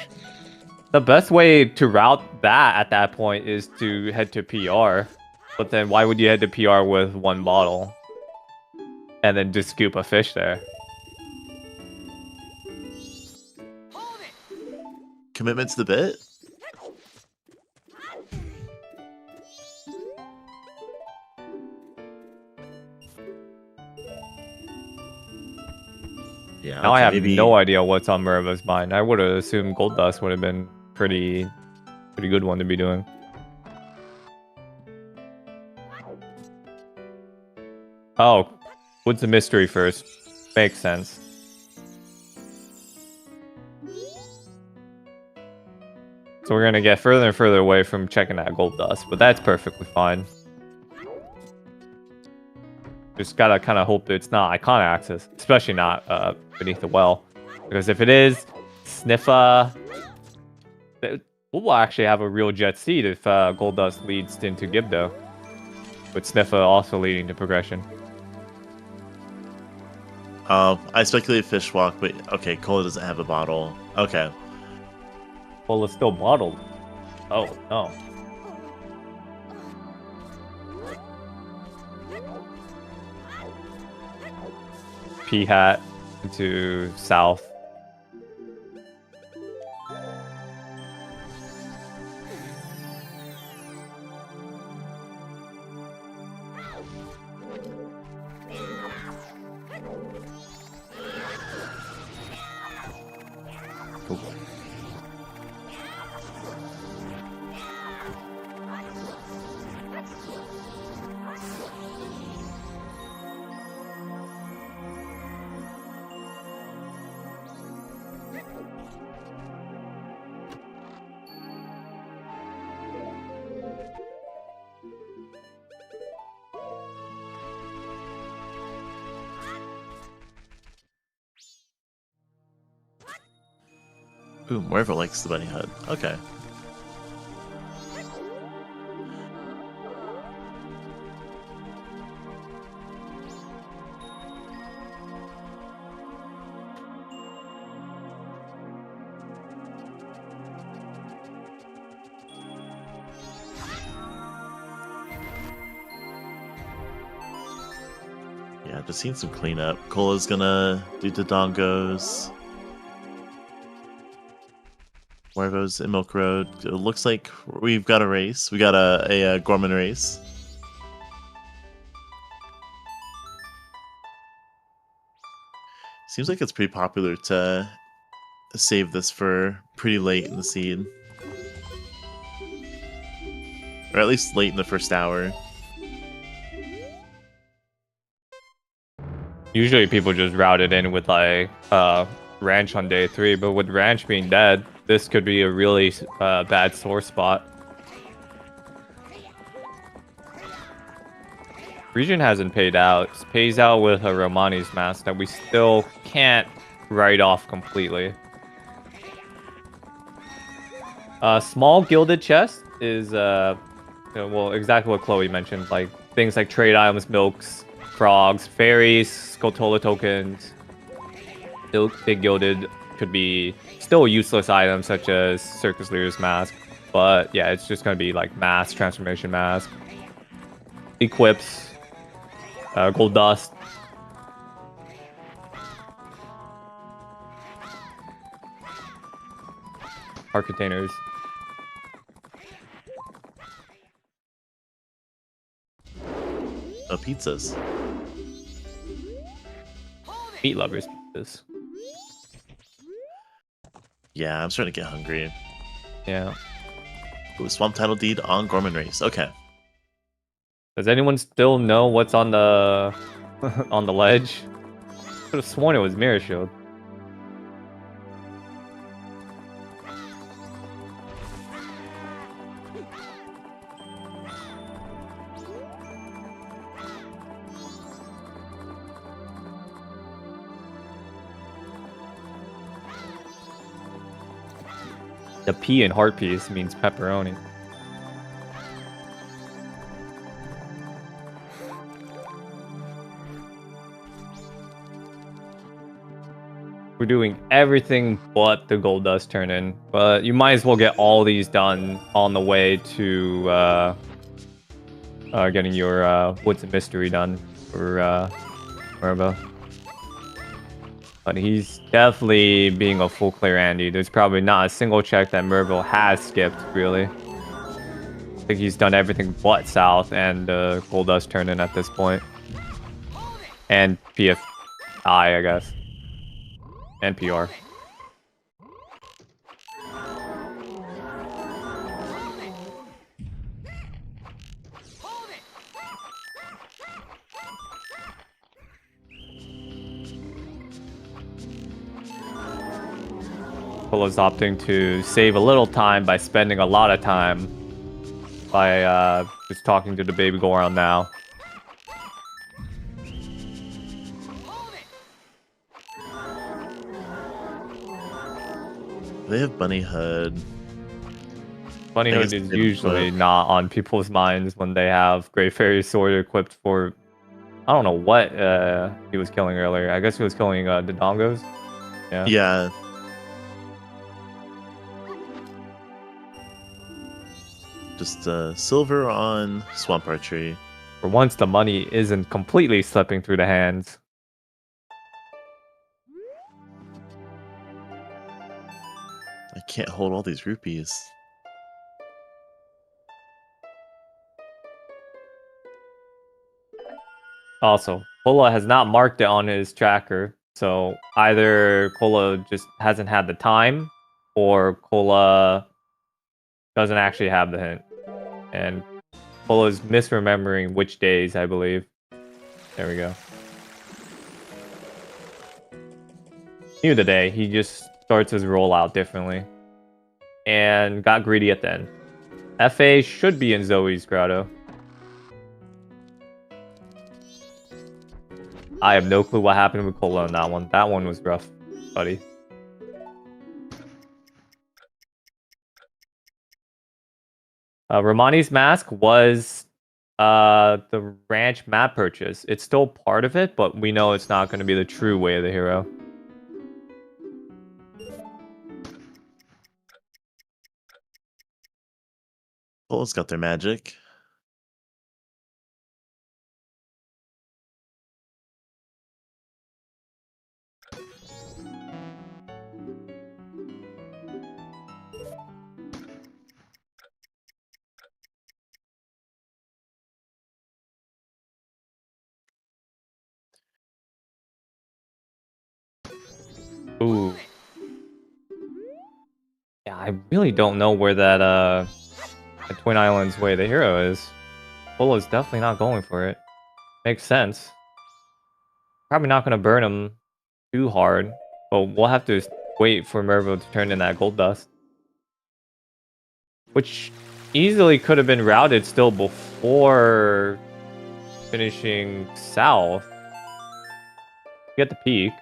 The best way to route that at that point is to head to PR. But then why would you head to PR with 1 bottle? And then just scoop a fish there? Commitment to the bit? Yeah. Now okay, I have maybe... no idea what's on Merva's mind. I would have assumed Gold Dust would have been pretty good one to be doing. Oh, what's the mystery first? Makes sense. So we're gonna get further and further away from checking that Gold Dust, but that's perfectly fine. Just gotta kind of hope that it's not Iconic Access, especially not beneath the well. Because if it is, Sniffa... We'll actually have a real jet seed if Gold Dust leads into Gibdo. With Sniffa also leading to progression. I speculated Fishwalk, but okay, Cola doesn't have a bottle. Okay. Well, it's still bottled. Oh, no. P-Hat into South. Ooh, Moivo likes the bunny hut. Okay. Yeah, just seen some cleanup. Cola's gonna do Dodongos. Moivo's in Milk Road. It looks like we've got a race. We got a Gorman race. Seems like it's pretty popular to save this for pretty late in the seed. Or at least late in the first hour. Usually people just route it in with like Ranch on day 3, but with Ranch being dead, this could be a really bad sore spot. Region hasn't paid out. It pays out with a Romani's mask that we still can't write off completely. Small gilded chest is well, exactly what Chloe mentioned, like things like trade items, milks, frogs, fairies, Skulltula tokens. Big gilded could be still useless items such as Circus Leader's mask, but yeah, it's just gonna be like mask, transformation mask, equips, gold dust. Heart containers. Pizzas. Meat lovers pizzas. Yeah, I'm starting to get hungry. Yeah. Ooh, Swamp Title Deed on Gorman Race. Okay. Does anyone still know what's on the on the ledge? Could have sworn it was Mirror Shield. The P in heart piece means pepperoni. We're doing everything but the gold dust turn in, but you might as well get all these done on the way to getting your Woods of Mystery done for Merva. But he's definitely being a full clear Andy. There's probably not a single check that Merville has skipped, really. I think he's done everything but South and Gold Dust turn in at this point. And PFI, I guess. And PR. Is opting to save a little time by spending a lot of time by just talking to the baby Goron now. They have Bunny Hood. Bunny I Hood guess is they don't usually put- not on people's minds when they have Great Fairy Sword equipped for... I don't know what he was killing earlier. I guess he was killing the Dongos. Yeah. Yeah. Just silver on Swamp Archery. For once, the money isn't completely slipping through the hands. I can't hold all these rupees. Also, Kola has not marked it on his tracker, so either Kola just hasn't had the time, or Kola doesn't actually have the hint. And Kola's misremembering which days, I believe. There we go. Knew the day, he just starts his rollout differently. And got greedy at the end. FA should be in Zoe's grotto. I have no clue what happened with Kola on that one. That one was rough, buddy. Romani's mask was the ranch map purchase. It's still part of it, but we know it's not going to be the true way of the hero. Cole's got their magic. Ooh. Yeah, I really don't know where that the Twin Islands way of the hero is. Kola's definitely not going for it. Makes sense. Probably not going to burn him too hard, but we'll have to wait for Mervo to turn in that gold dust. Which easily could have been routed still before finishing south. Get the peak.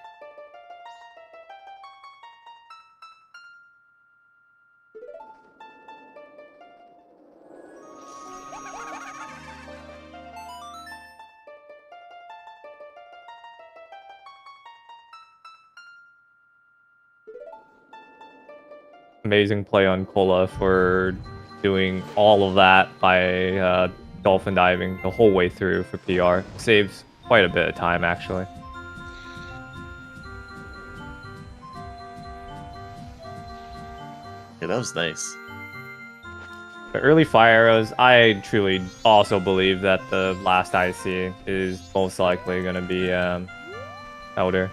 Amazing play on Kola for doing all of that by dolphin diving the whole way through for PR. Saves quite a bit of time, actually. Yeah, that was nice. The early fire arrows, I truly also believe that the last IC is most likely going to be Elder.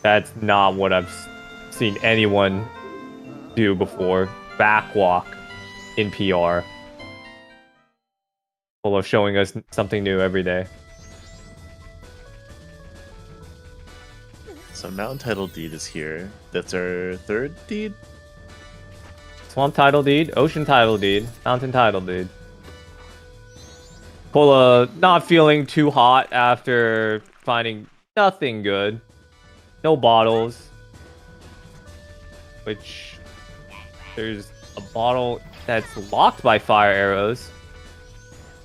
That's not what I've seen anyone do before. Backwalk in PR. Full of showing us something new every day. So Mountain Title Deed is here. That's our third deed. Swamp Title Deed, Ocean Title Deed, Mountain Title Deed. Kola not feeling too hot after finding nothing good. No bottles. Which, there's a bottle that's locked by fire arrows.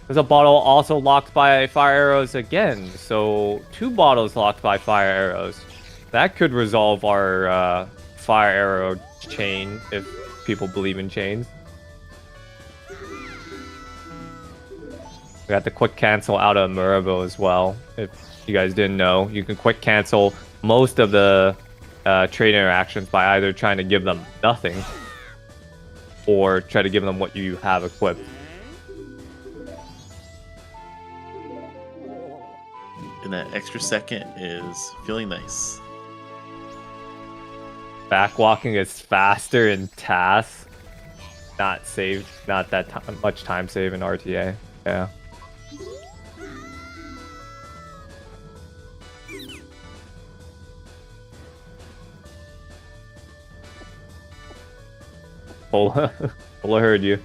There's a bottle also locked by fire arrows again. So 2 bottles locked by fire arrows. That could resolve our fire arrow chain if people believe in chains. We got the quick cancel out of Murabo as well. If you guys didn't know, you can quick cancel most of the trade interactions by either trying to give them nothing or try to give them what you have equipped. And that extra second is feeling nice. Backwalking is faster in tasks. Not saved, not that much time save in RTA. Yeah. Pola heard you.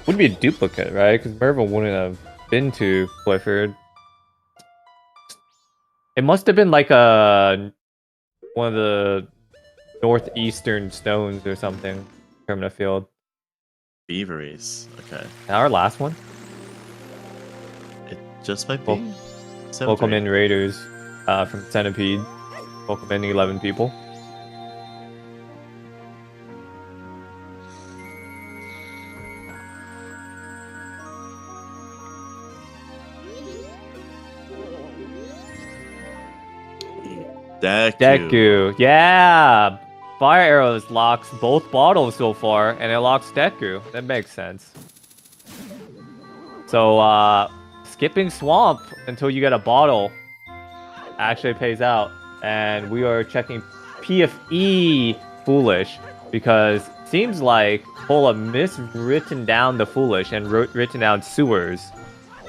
What Would be a duplicate, right? Because Merville wouldn't have been to Clifford. It must have been like one of the northeastern stones or something. Permanent field. Beaveries. Okay. Our last one. It just might be. Welcome in Raiders from Centipede. Welcome in 11 people. Deku. Yeah! Fire arrows locks both bottles so far, and it locks Deku. That makes sense. So, skipping Swamp until you get a bottle actually pays out. And we are checking PFE Foolish, because it seems like Cola miswritten down the Foolish and written down Sewers.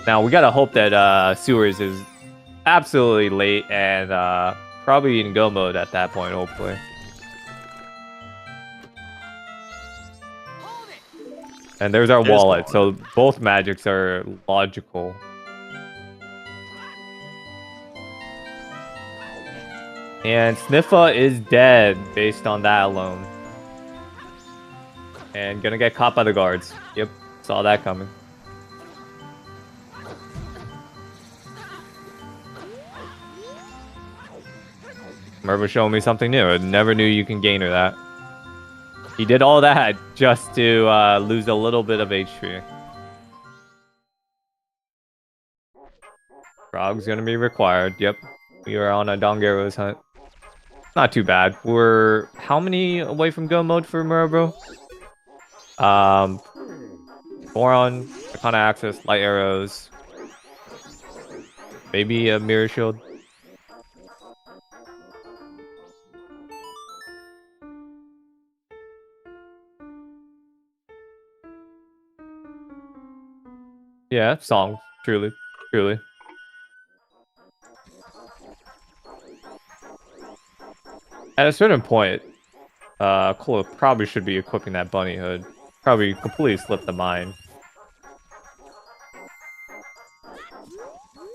Now, we gotta hope that Sewers is absolutely late and probably in go mode at that point, hopefully. And there's our wallet, so both magics are logical. And Sniffa is dead based on that alone. And gonna get caught by the guards. Yep, saw that coming. Merva showing me something new. I never knew you can gainer that. He did all that just to lose a little bit of HP. Frog's gonna be required. Yep, we are on a Dongero's hunt. Not too bad. We're how many away from go mode for Murabro? Boron, Arcana Access, Light Arrows. Maybe a Mirror Shield. Yeah, song. Truly. Truly. At a certain point, Cola probably should be equipping that bunny hood. Probably completely slipped the mind.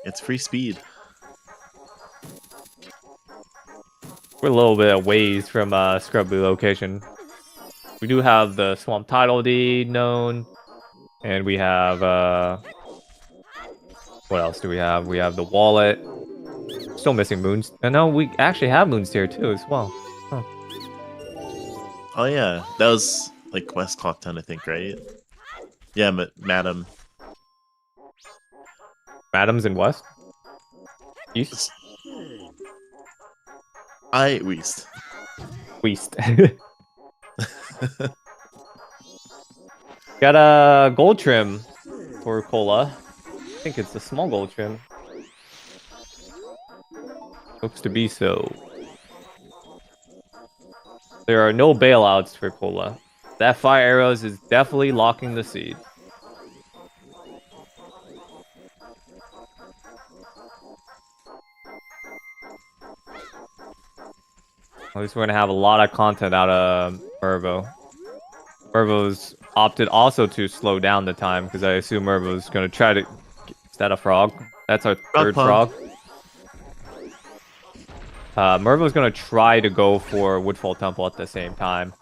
It's free speed. We're a little bit of ways from Scrubby location. We do have the Swamp Title Deed known. And we have, what else do we have? We have the wallet. Still missing moons. And no, we actually have moons here too as well. Huh. Oh yeah, that was like West Clock 10, I think, right? Yeah, Madam. Madam's in West? East? West. West. Got a gold trim for Cola. I think it's a small gold trim. Looks to be so. There are no bailouts for Cola. That fire arrows is definitely locking the seed. At least we're gonna have a lot of content out of Mervo. Mervo's opted also to slow down the time because I assume Mervo's gonna try to. Is that a frog? That's our third frog. Mervo's gonna try to go for Woodfall Temple at the same time.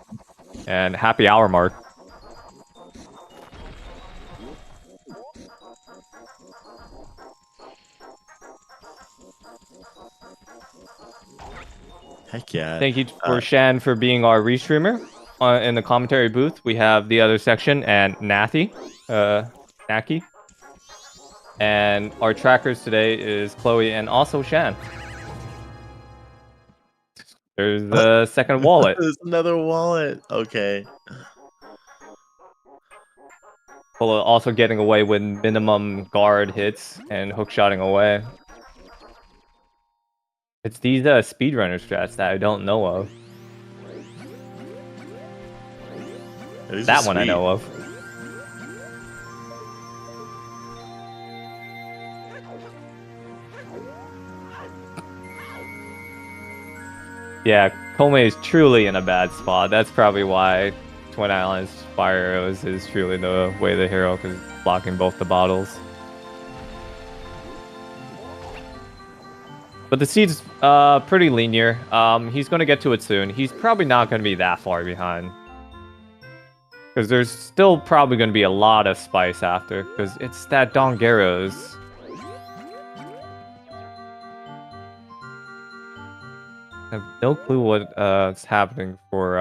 And happy hour mark. Heck yeah. Thank you for Shan for being our restreamer. In the commentary booth, we have the other section and Nathy. Naki. And our trackers today is Chloe and also Shan. There's the second wallet. There's another wallet. Okay. Also getting away with minimum guard hits and hookshotting away. It's these speedrunner strats that I don't know of. That one I know of. Yeah, Kome is truly in a bad spot. That's probably why Twin Islands fire arrows is truly the way of the hero because it's blocking both the bottles. But the seed's pretty linear. He's going to get to it soon. He's probably not going to be that far behind. Because there's still probably going to be a lot of spice after. Because it's that Dongeros. I have no clue what's happening for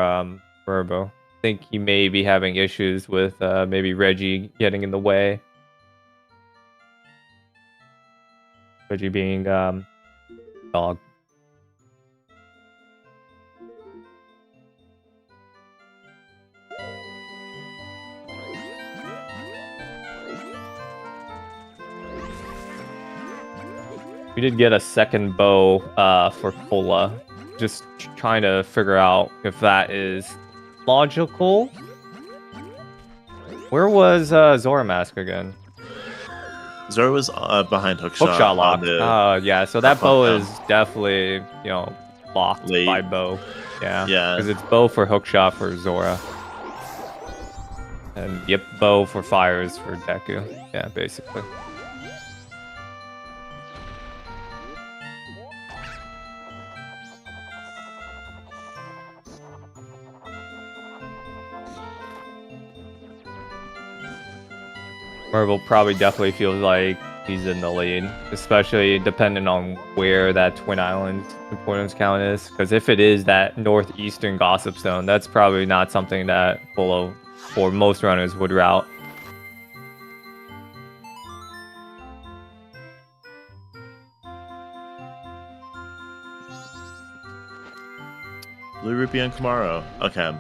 Burbo. I think he may be having issues with maybe Reggie getting in the way. Reggie being dog. We did get a second bow for Cola. Just trying to figure out if that is logical. Where was Zora Mask again? Zora was behind Hookshot. Hookshot lock. Yeah, so that bow is definitely, you know, locked late. by bow. Yeah. Yeah. Because it's bow for Hookshot for Zora. And yep, bow for fires for Deku. Yeah, basically. Marvel probably definitely feels like he's in the lead, especially depending on where that Twin Island importance count is. Because if it is that northeastern Gossip Zone, that's probably not something that Polo or most runners would route. Blue Rupee on Kamaro. Okay.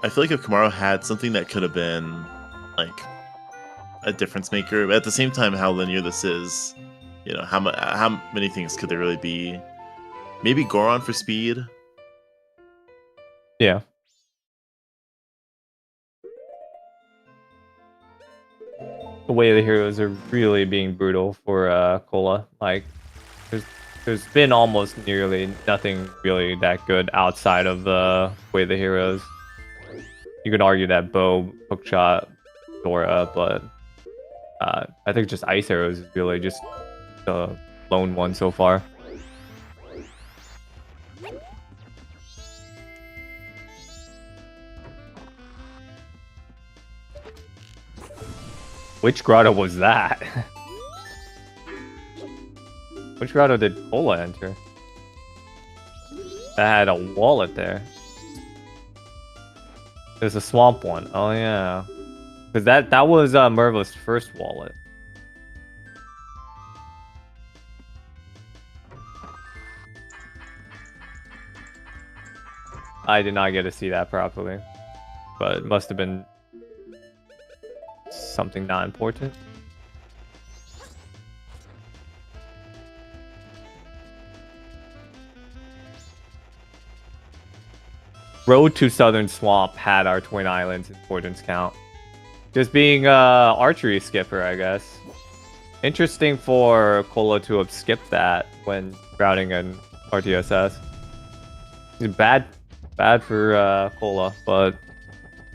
I feel like if Kamaro had something that could have been like a difference maker, but at the same time, how linear this is, you know, how many things could there really be? Maybe Goron for speed. Yeah. The way the heroes are really being brutal for Cola. Like, there's been almost nearly nothing really that good outside of the way the heroes. You could argue that Bow, Hookshot, Dora, but I think just Ice Arrows is really just the lone one so far. Which grotto was that? Which grotto did Cola enter? That had a wallet there. There's a swamp one. Oh yeah. Because that was Merva's first wallet. I did not get to see that properly. But it must have been something not important. Road to Southern Swamp had our Twin Islands importance count. Just being archery skipper, I guess. Interesting for Cola to have skipped that when routing an RTSS. Bad for Cola, but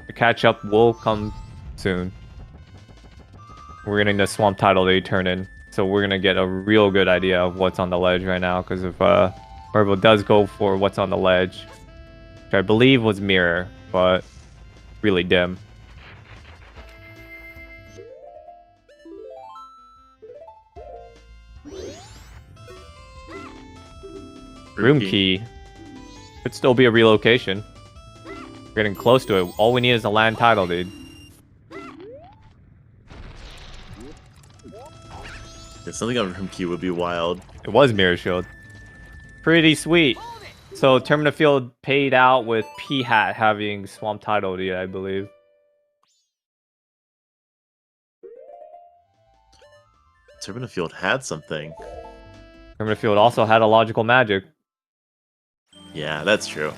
the catch up will come soon. We're getting the swamp title they turn in, so we're gonna get a real good idea of what's on the ledge right now. Because if Marvel does go for what's on the ledge, which I believe was mirror, but really dim. Room key could still be a relocation. We're getting close to it. All we need is a land title, dude. Yeah, something on Room Key would be wild. It was Mirror Shield. Pretty sweet. So Termina Field paid out with P-Hat having Swamp title, yeah, I believe. Termina Field had something. Termina Field also had a logical magic. Yeah, that's true.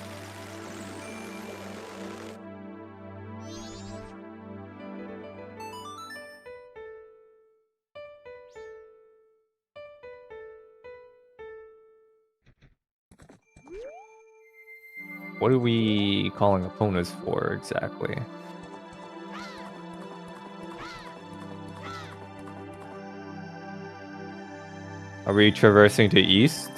What are we calling opponents for exactly? Are we traversing to east?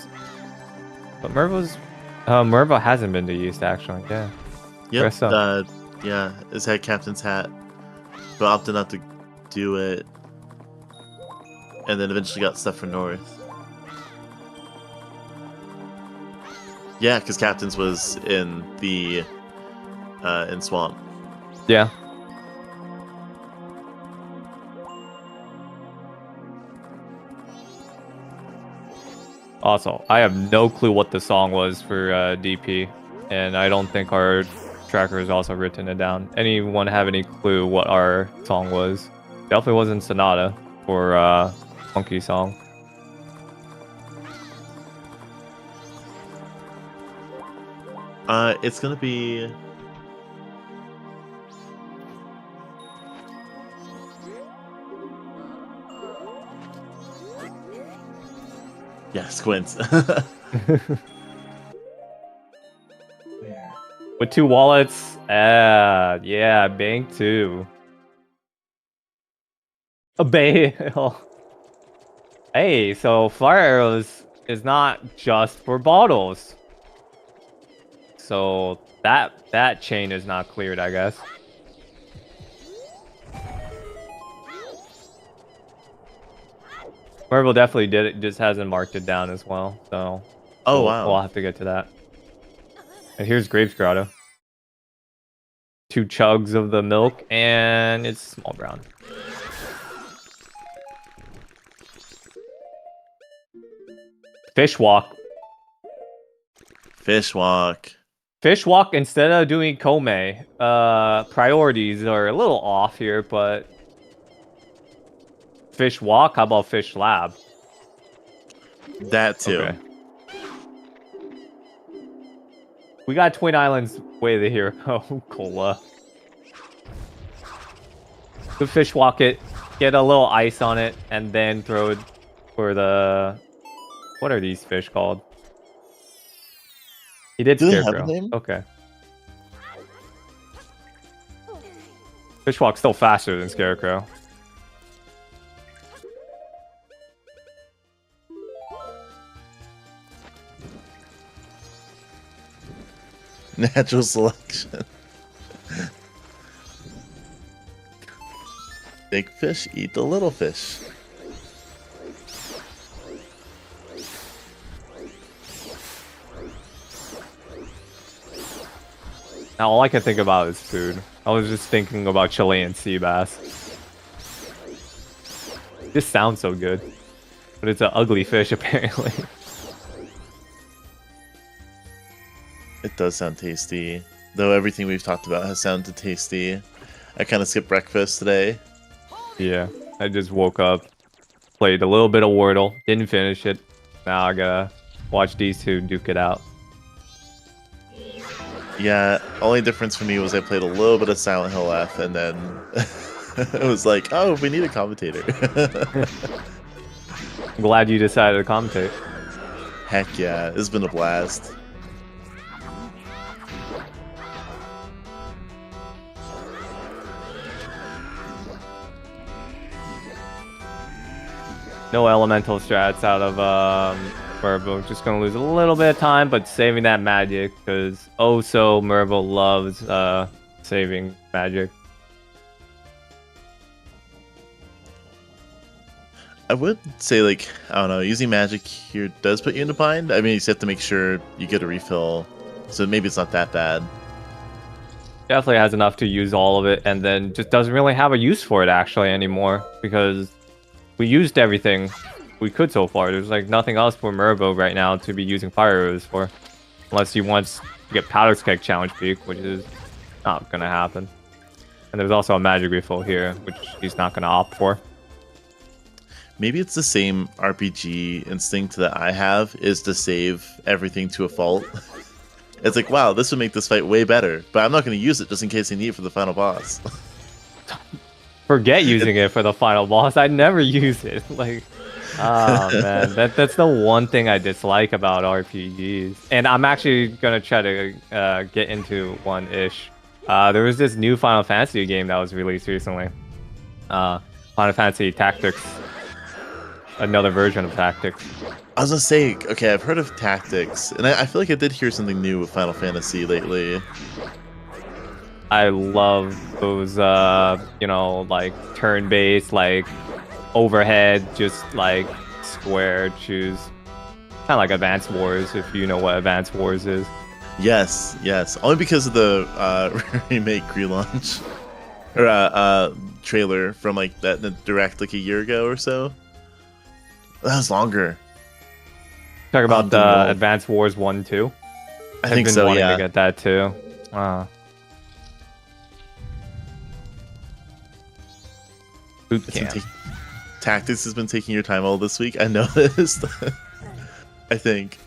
But Mervo hasn't been to east actually. Yeah. Yep. Guess so. Yeah, it's had Captain's Hat, but opted not to do it, and then eventually got stuff for North. Yeah, because Captain's was in the in Swamp. Yeah. Also, I have no clue what the song was for DP, and I don't think our tracker has also written it down. Anyone have any clue what our song was? Definitely wasn't Sonata or Funky Song. It's gonna be. Yeah, Squints. With 2 wallets, yeah, bank 2. A bail. Hey, so fire arrows is not just for bottles. So that chain is not cleared, I guess. Marvel definitely did it, just hasn't marked it down as well. So wow. We'll have to get to that. And here's Graves Grotto. 2 chugs of the milk, and it's small brown. Fish walk. Fish walk. Fish walk instead of doing Kome. Priorities are a little off here, but fish walk. How about fish lab? That too. Okay. We got Twin Islands way the hero. Cola. The fish walk it, get a little ice on it, and then throw it for the. What are these fish called? He did Do they have Scarecrow. a name? Okay. Fish walk's still faster than Scarecrow. Natural selection. Big fish eat the little fish. Now all I can think about is food. I was just thinking about Chilean sea bass. This sounds so good. But it's an ugly fish apparently. It does sound tasty. Though everything we've talked about has sounded tasty. I kind of skipped breakfast today. Yeah, I just woke up, played a little bit of Wordle, didn't finish it. Now I gotta watch these two duke it out. Yeah, only difference for me was I played a little bit of Silent Hill F, and then it was like, oh, we need a commentator. I'm glad you decided to commentate. Heck yeah, it's been a blast. No elemental strats out of Mervo. Just gonna lose a little bit of time, but saving that magic because Mervo loves saving magic. I would say, like, I don't know, using magic here does put you in a bind. I mean, you just have to make sure you get a refill, so maybe it's not that bad. Definitely has enough to use all of it, and then just doesn't really have a use for it actually anymore because we used everything we could so far. There's like nothing else for Mervo right now to be using fire arrows for, unless he wants to get Powder's Keg challenge peak, which is not gonna happen. And there's also a magic refill here, which he's not gonna opt for. Maybe it's the same RPG instinct that I have, is to save everything to a fault. It's like, wow, this would make this fight way better, but I'm not going to use it just in case I need it for the final boss. Forget using it for the final boss. I never use it. Like, oh man, that's the one thing I dislike about RPGs. And I'm actually gonna try to get into one-ish. There was this new Final Fantasy game that was released recently. Final Fantasy Tactics. another version of tactics. I was gonna say, okay, I've heard of tactics, and I feel like I did hear something new with Final Fantasy lately. I love those, you know, like turn-based, like overhead, just like square choose. Kind of like Advance Wars, if you know what Advance Wars is. Yes, yes. Only because of the remake relaunch or trailer from like the direct like a year ago or so. That was longer. Talk about the world. Advance Wars 1 2. I think so. Wanting Yeah. to get that too. Boot It's been camp. Tactics has been taking your time all this week. I noticed. I think.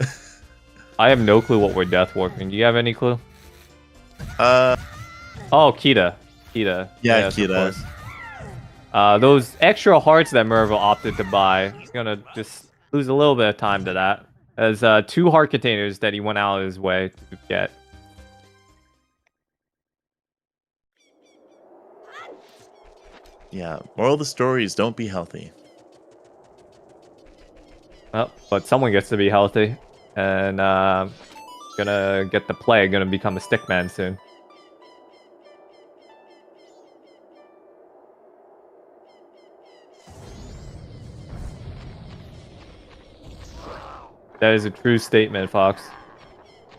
I have no clue what we're death warping. Do you have any clue? Uh, Oh, Kita. yeah, Yes, of Kita. course. Those extra hearts that Mervo opted to buy, he's gonna just lose a little bit of time to that. As 2 heart containers that he went out of his way to get. Yeah. Moral of the story is don't be healthy. Well, but someone gets to be healthy, and gonna get the plague, gonna become a stickman soon. That is a true statement, Fox.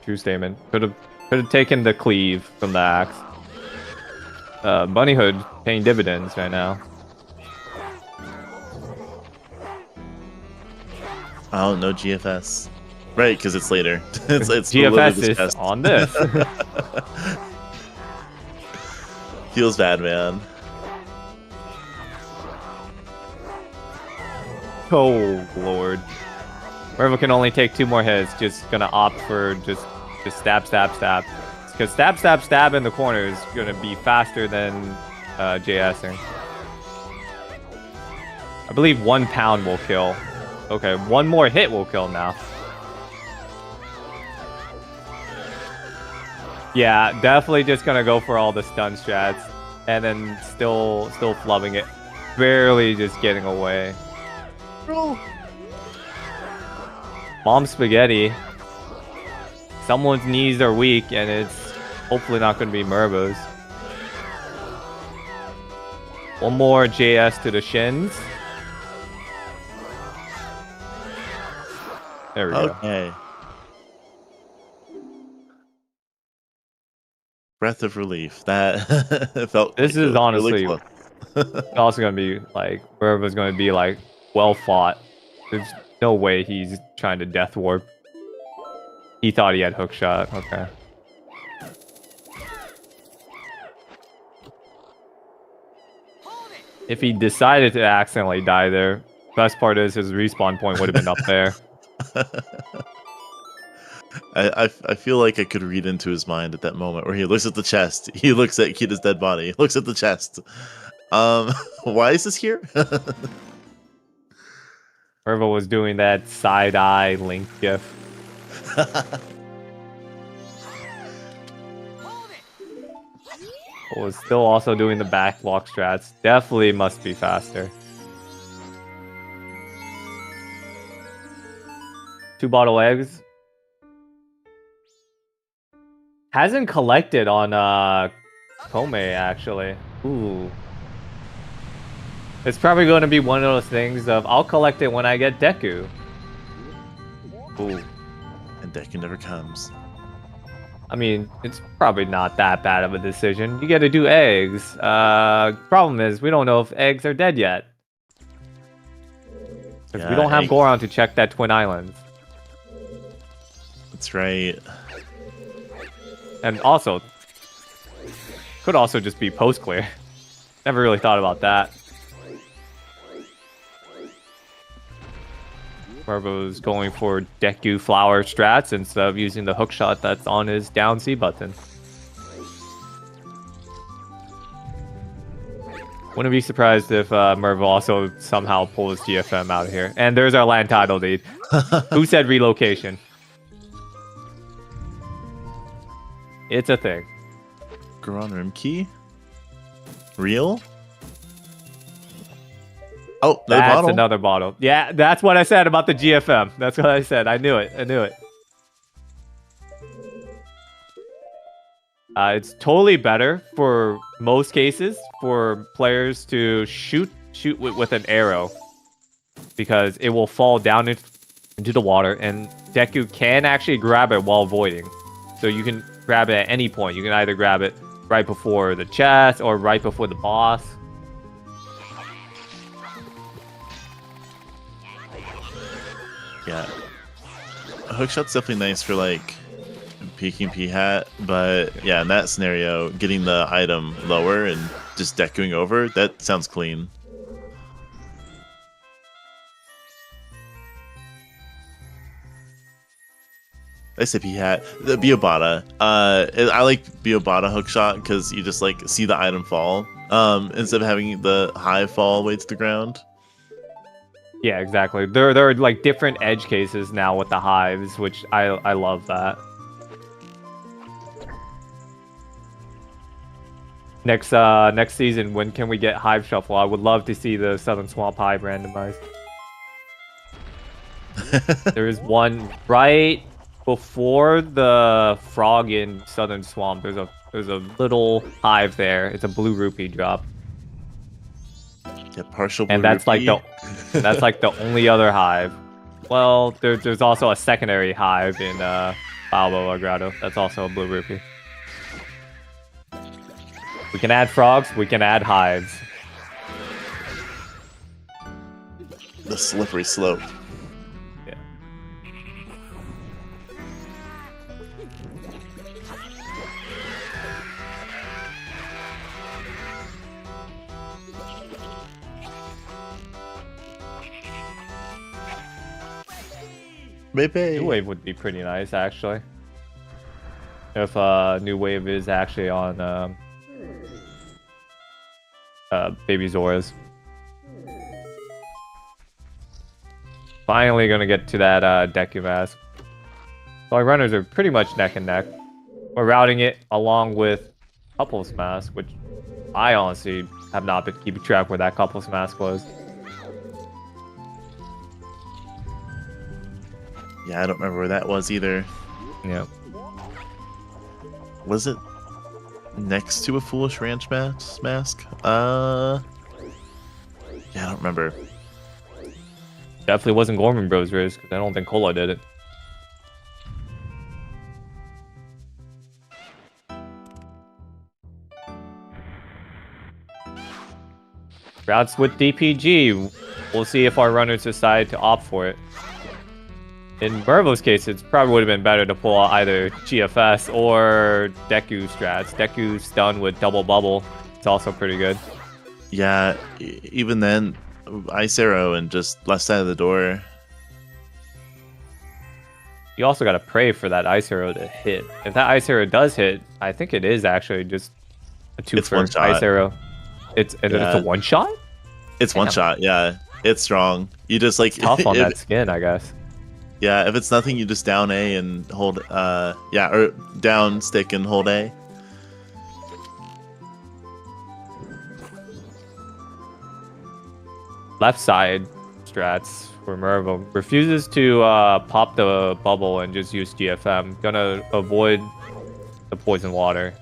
True statement. Could have taken the cleave from the axe. Bunny Hood paying dividends right now. Oh, no GFS. Right, because it's later. it's literally GFS is discussed. on this. Feels bad, man. Oh lord. Mervo can only take 2 more hits. Just gonna opt for just stab, stab, stab. Because stab, stab, stab in the corner is gonna be faster than JSing. I believe 1 pound will kill. Okay, 1 more hit will kill now. Yeah, definitely just gonna go for all the stun strats, and then still flubbing it, barely just getting away. Bro. Mom spaghetti. Someone's knees are weak, and it's hopefully not gonna be Mervo's. 1 more JS to the shins. There we go. Okay. Breath of relief. That felt. This like it is was honestly really close. also gonna be like Mervo's gonna be like well fought. There's no way he's trying to death warp. He thought he had hook shot. Okay. If he decided to accidentally die there, best part is his respawn point would have been up there. I feel like I could read into his mind at that moment where he looks at the chest. He looks at Kita's dead body. He looks at the chest. Why is this here? Mervo was doing that side eye Link gif. Was still also doing the back block strats. Definitely must be faster. 2 bottle eggs. Hasn't collected on Kome actually. Ooh. It's probably going to be one of those things of I'll collect it when I get Deku. Ooh. And Deku never comes. I mean, it's probably not that bad of a decision. You get to do eggs. Problem is, we don't know if eggs are dead yet. Because we don't have Goron to check that Twin Islands. That's right. And also, could also just be post clear. Never really thought about that. Mervo's going for Deku flower strats instead of using the hookshot that's on his down C button. Wouldn't be surprised if Mervo also somehow pulls GFM out of here. And there's our land title lead. Who said relocation? It's a thing. Goron Rimkey? Real? Oh, another That's bottle. another bottle. Yeah, that's what I said about the GFM. That's what I said. I knew it. I knew it. It's totally better for most cases for players to shoot with an arrow, because it will fall down into the water, and Deku can actually grab it while avoiding. So you can grab it at any point. You can either grab it right before the chest or right before the boss. Yeah. A hookshot's definitely nice for like peeking P-hat, but yeah, in that scenario, getting the item lower and just Dekuing over, that sounds clean. I say P-hat. The Biobata. I like Biobata hookshot because you just like see the item fall. Instead of having the hive fall all the way to the ground. Yeah, exactly. There are like different edge cases now with the hives, which I love that. Next season, when can we get Hive Shuffle? I would love to see the Southern Swamp Hive randomized. There is one right before the frog in Southern Swamp. There's a little hive there. It's a blue rupee drop. Yeah, partial blue And that's rupee. like the only other hive. Well, there's also a secondary hive in Balboa Grotto. That's also a blue rupee. We can add frogs, we can add hives. The slippery slope. Yeah. Maybe. New Wave would be pretty nice, actually. If New Wave is actually on Baby Zora's. Finally gonna get to that Deku mask. So our runners are pretty much neck and neck. We're routing it along with Couples Mask, which I honestly have not been keeping track where that Couples Mask was. Yeah, I don't remember where that was either. Yeah. Was it next to a Foolish Ranch mask? Yeah, I don't remember. Definitely wasn't Gorman Bros. Riz, because I don't think Cola did it. Routes with DPG. We'll see if our runners decide to opt for it. In Mervo's case, it probably would have been better to pull out either GFS or Deku strats. Deku stun with double bubble. It's also pretty good. Yeah, even then, Ice Arrow and just left side of the door. You also got to pray for that Ice Arrow to hit. If that Ice Arrow does hit, I think it is actually just a two It's for one shot. Ice Arrow. It's a one shot? It's one Damn. shot, yeah. It's strong. You just like Tough on if- that skin, I guess. Yeah, if it's nothing, you just down A and hold or down stick and hold A. Left side strats for Mervo refuses to pop the bubble and just use GFM. Gonna avoid the poison water.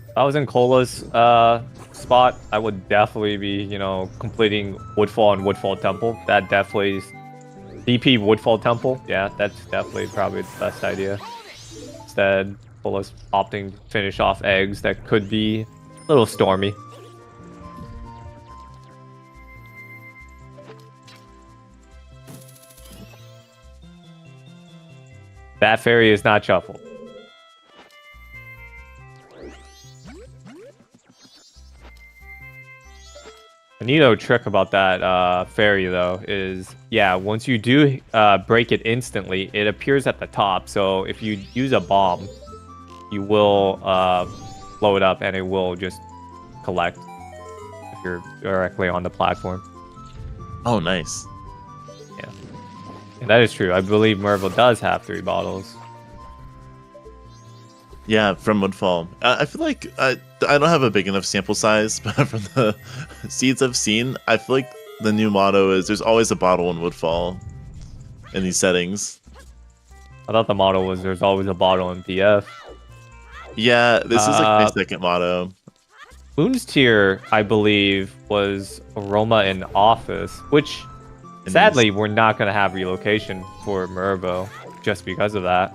If I was in Cola's spot, I would definitely be, completing Woodfall and Woodfall Temple. That definitely is DP Woodfall Temple. Yeah, that's definitely probably the best idea. Instead, Cola's opting to finish off eggs that could be a little stormy. That fairy is not shuffled. A neato trick about that fairy, though, is, yeah, once you do break it instantly, it appears at the top. So if you use a bomb, you will blow it up, and it will just collect if you're directly on the platform. Oh, nice. And that is true. I believe Merville does have 3 bottles. Yeah, from Woodfall. I feel like I don't have a big enough sample size, but from the seeds I've seen, I feel like the new motto is there's always a bottle in Woodfall in these settings. I thought the motto was there's always a bottle in PF. Yeah, this is like my second motto. Moon's tier, I believe, was Aroma in Office, which sadly we're not going to have relocation for Mervo just because of that.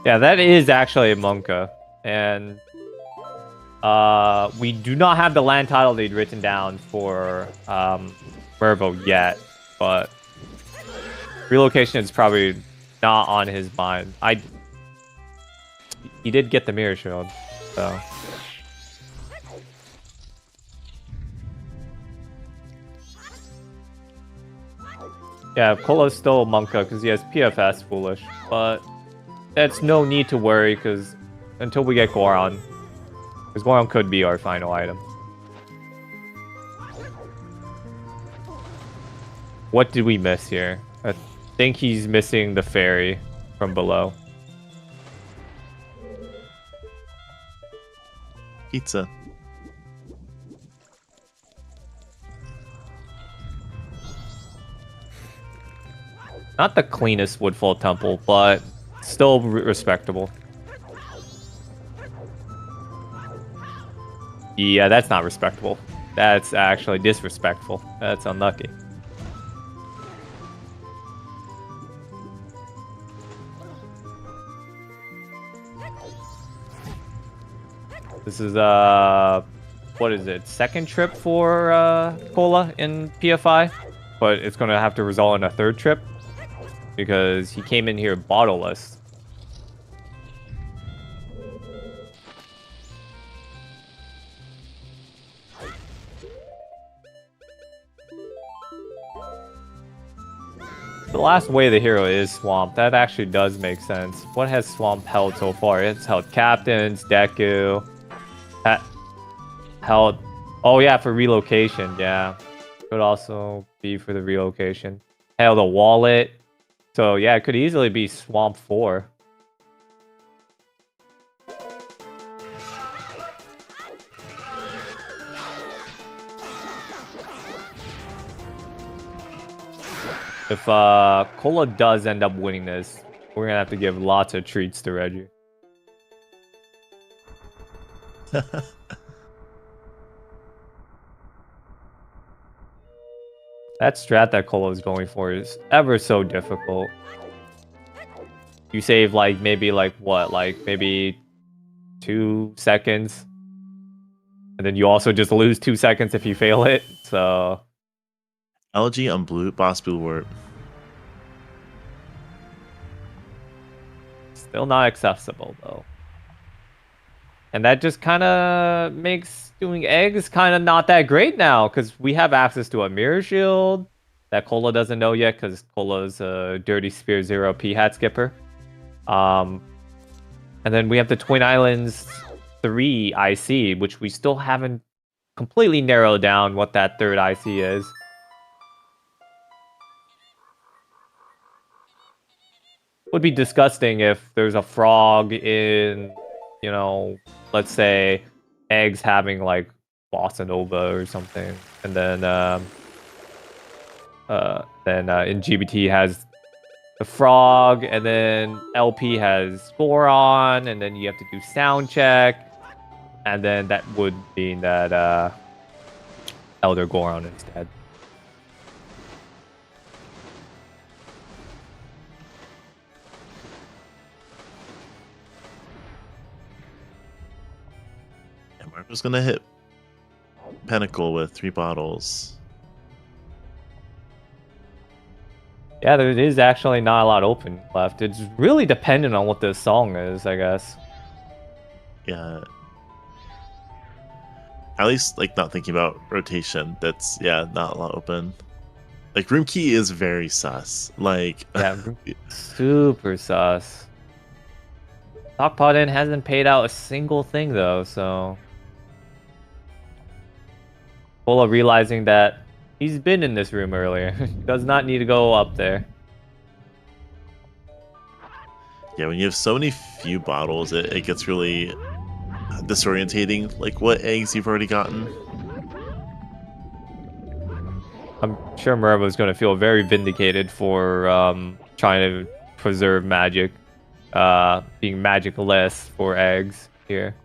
Yeah, that is actually a Monka, and we do not have the land title deed written down for Mervo yet, but relocation is probably not on his mind. He did get the mirror shield, so. Yeah, Cola's still a Monka because he has PFS Foolish, but that's no need to worry because until we get Goron, because Goron could be our final item. What did we miss here? I think he's missing the fairy from below. Pizza. Not the cleanest Woodfall temple, but still respectable. Yeah, that's not respectable. That's actually disrespectful. That's unlucky. This is what is it? Second trip for Cola in PFI, but it's gonna have to result in a third trip because he came in here bottleless. The last way of the hero is Swamp. That actually does make sense. What has Swamp held so far? It's held Captains, Deku. Held... Oh yeah, for relocation, yeah. Could also be for the relocation. Held a wallet. So yeah, it could easily be Swamp 4. If Cola does end up winning this, we're gonna have to give lots of treats to Reggie. That strat that Cola is going for is ever so difficult. You save like maybe like what, like maybe 2 seconds, and then you also just lose 2 seconds if you fail it. So. Elegy on Blue Boss Blue Word. Still not accessible though. And that just kind of makes doing eggs kind of not that great now because we have access to a mirror shield that Cola doesn't know yet because Cola's a Dirty Spear 0p hat skipper. And then we have the Twin Islands 3 IC, which we still haven't completely narrowed down what that third IC is. Would be disgusting if there's a frog in, you know, let's say eggs having like Bossa Nova or something, and then in GBT has the frog, and then LP has Goron, and then you have to do sound check, and then that would mean that Elder Goron instead. Marco's gonna hit Pinnacle with 3 bottles. Yeah, there is actually not a lot open left. It's really dependent on what the song is, I guess. Yeah. At least, like, not thinking about rotation. That's, yeah, not a lot open. Like, Room Key is very sus. Like, yeah, super sus. Stockpot in hasn't paid out a single thing though, so Cola realizing that he's been in this room earlier. Does not need to go up there. Yeah, when you have so many few bottles, it gets really disorientating. Like what eggs you've already gotten. I'm sure Mervo's going to feel very vindicated for trying to preserve magic, being magic-less for eggs here.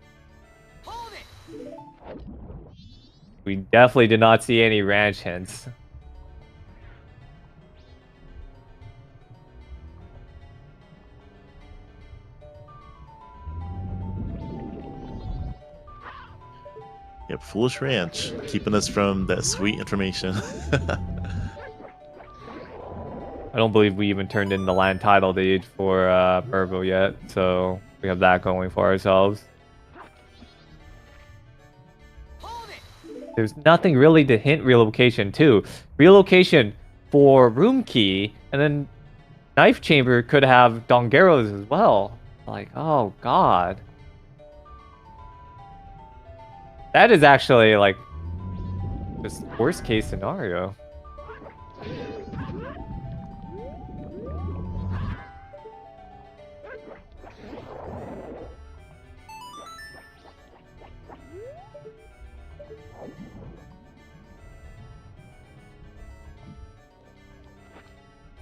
We definitely did not see any ranch hints. Yep, Foolish Ranch, keeping us from that sweet information. I don't believe we even turned in the land title deed for Mervo yet, so we have that going for ourselves. There's nothing really to hint relocation too. Relocation for room key, and then knife chamber could have Dongeros as well. Like, oh god. That is actually like just worst case scenario.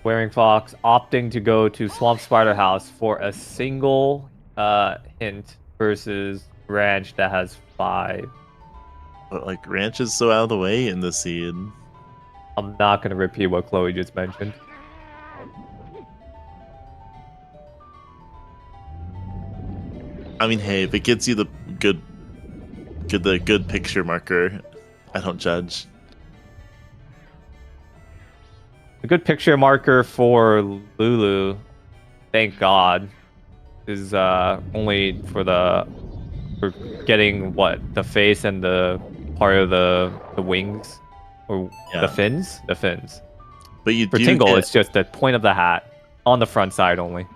Wearing Fox opting to go to Swamp Spider House for a single hint versus Ranch that has 5. But like Ranch is so out of the way in this scene. I'm not gonna repeat what Chloe just mentioned. I mean, hey, if it gets you the good picture marker, I don't judge. A good picture marker for Lulu, thank God, is only for getting what, the face and the part of the wings, or the fins. But you for do Tingle, get... it's just the point of the hat on the front side only.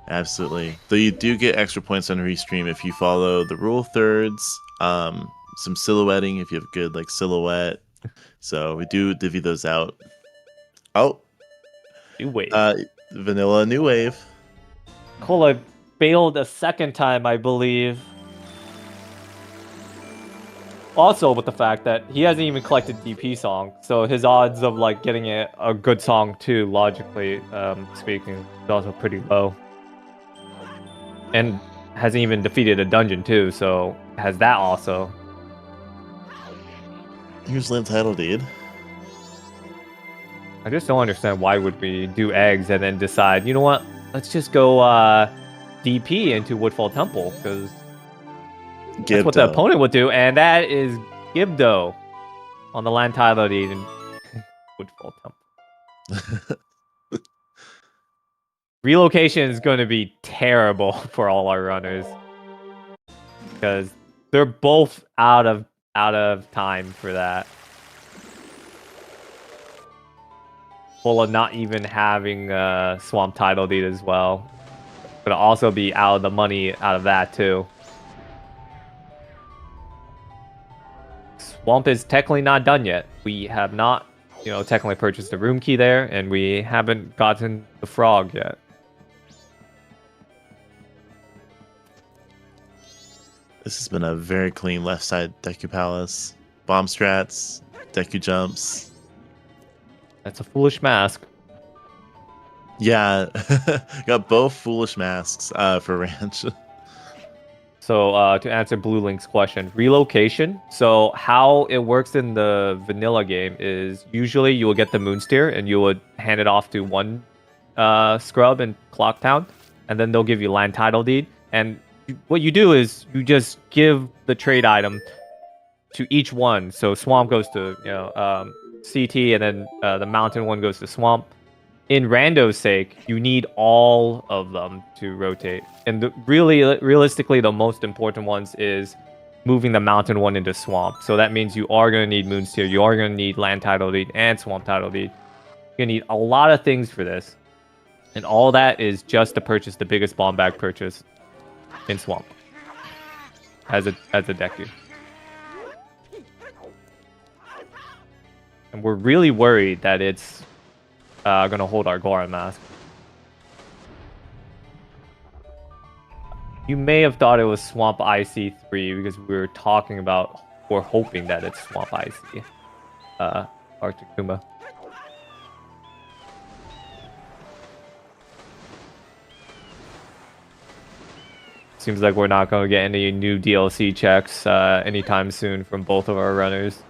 Absolutely. Though you do get extra points on restream if you follow the rule of thirds, some silhouetting if you have good like silhouette. So we do divvy those out. Oh, New wave. Vanilla new wave. Cola bailed a second time, I believe. Also, with the fact that he hasn't even collected DP song, so his odds of like getting a good song too, logically speaking, is also pretty low. And hasn't even defeated a dungeon too, so has that also. Here's land title deed. I just don't understand why would we do eggs and then decide, you know what, let's just go DP into Woodfall Temple, because that's what the opponent would do, and that is Gibdo on the land title deed in Woodfall Temple. Relocation is going to be terrible for all our runners, because they're both out of time for that. Full of not even having Swamp title deed as well. Gonna also be out of the money out of that too. Swamp is technically not done yet. We have not, technically purchased the room key there, and we haven't gotten the frog yet. This has been a very clean left side Deku Palace. Bomb strats, Deku jumps. That's a foolish mask. Yeah, got both foolish masks for Ranch. So to answer Blue Link's question, relocation. So how it works in the vanilla game is usually you will get the Moonsteer and you would hand it off to one scrub in Clocktown, and then they'll give you land title deed. And what you do is you just give the trade item to each one. So Swamp goes to CT, and then the mountain one goes to Swamp. In Rando's sake, you need all of them to rotate. And realistically, the most important ones is moving the mountain one into Swamp. So that means you are going to need Moonsteer, you are going to need land title deed, and Swamp title deed. You're going to need a lot of things for this. And all that is just to purchase the biggest bomb bag purchase in Swamp. As a Deku. And we're really worried that it's gonna hold our Goron mask. You may have thought it was Swamp IC3 because we were talking about, or hoping that it's Swamp IC. Arcticuma. Seems like we're not going to get any new DLC checks anytime soon from both of our runners.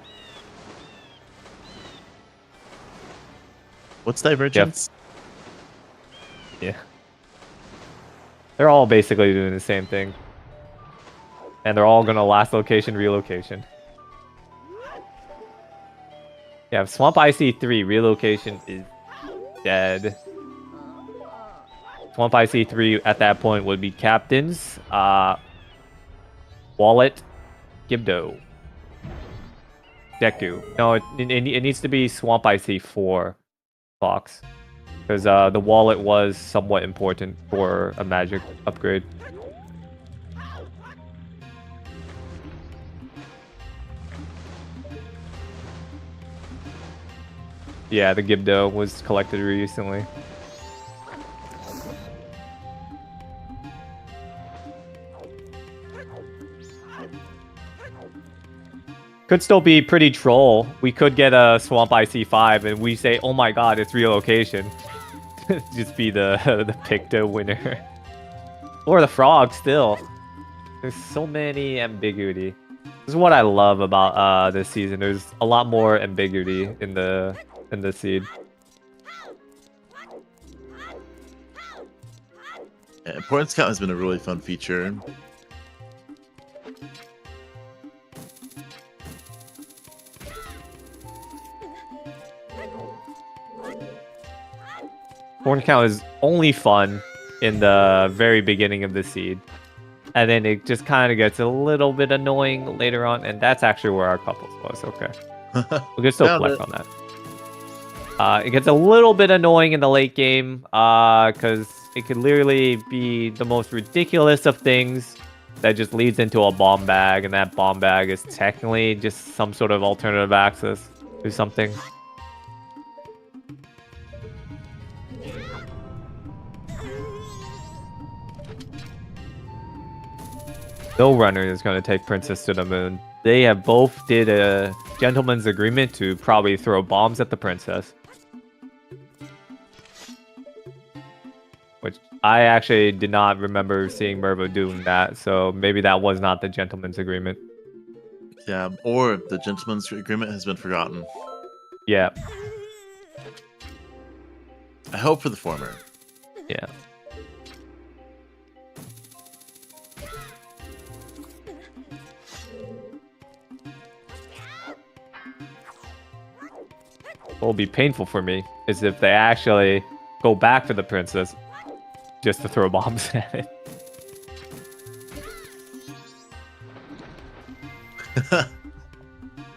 What's Divergence? Yeah. They're all basically doing the same thing. And they're all going to last location, relocation. Yeah, Swamp IC3 relocation is dead. Swamp IC3 at that point would be captains, Wallet, Gibdo, Deku. No, it needs to be Swamp IC4 Fox. Because the wallet was somewhat important for a magic upgrade. Yeah, the Gibdo was collected recently. Could still be pretty troll. We could get a Swamp IC5 and we say, oh my god, it's relocation. Just be the Picto winner. Or the Frog still. There's so many ambiguity. This is what I love about this season. There's a lot more ambiguity in the seed. Yeah, Important Scout has been a really fun feature. Horn count is only fun in the very beginning of the seed. And then it just kind of gets a little bit annoying later on. And that's actually where our couples was. Okay. We can still collect on that. It gets a little bit annoying in the late game. Because it could literally be the most ridiculous of things that just leads into a bomb bag. And that bomb bag is technically just some sort of alternative access to something. No runner is going to take Princess to the moon. They have both did a gentleman's agreement to probably throw bombs at the princess. Which I actually did not remember seeing Mervo doing that, so maybe that was not the gentleman's agreement. Yeah, or the gentleman's agreement has been forgotten. Yeah. I hope for the former. Yeah. What will be painful for me is if they actually go back to the princess just to throw bombs at it.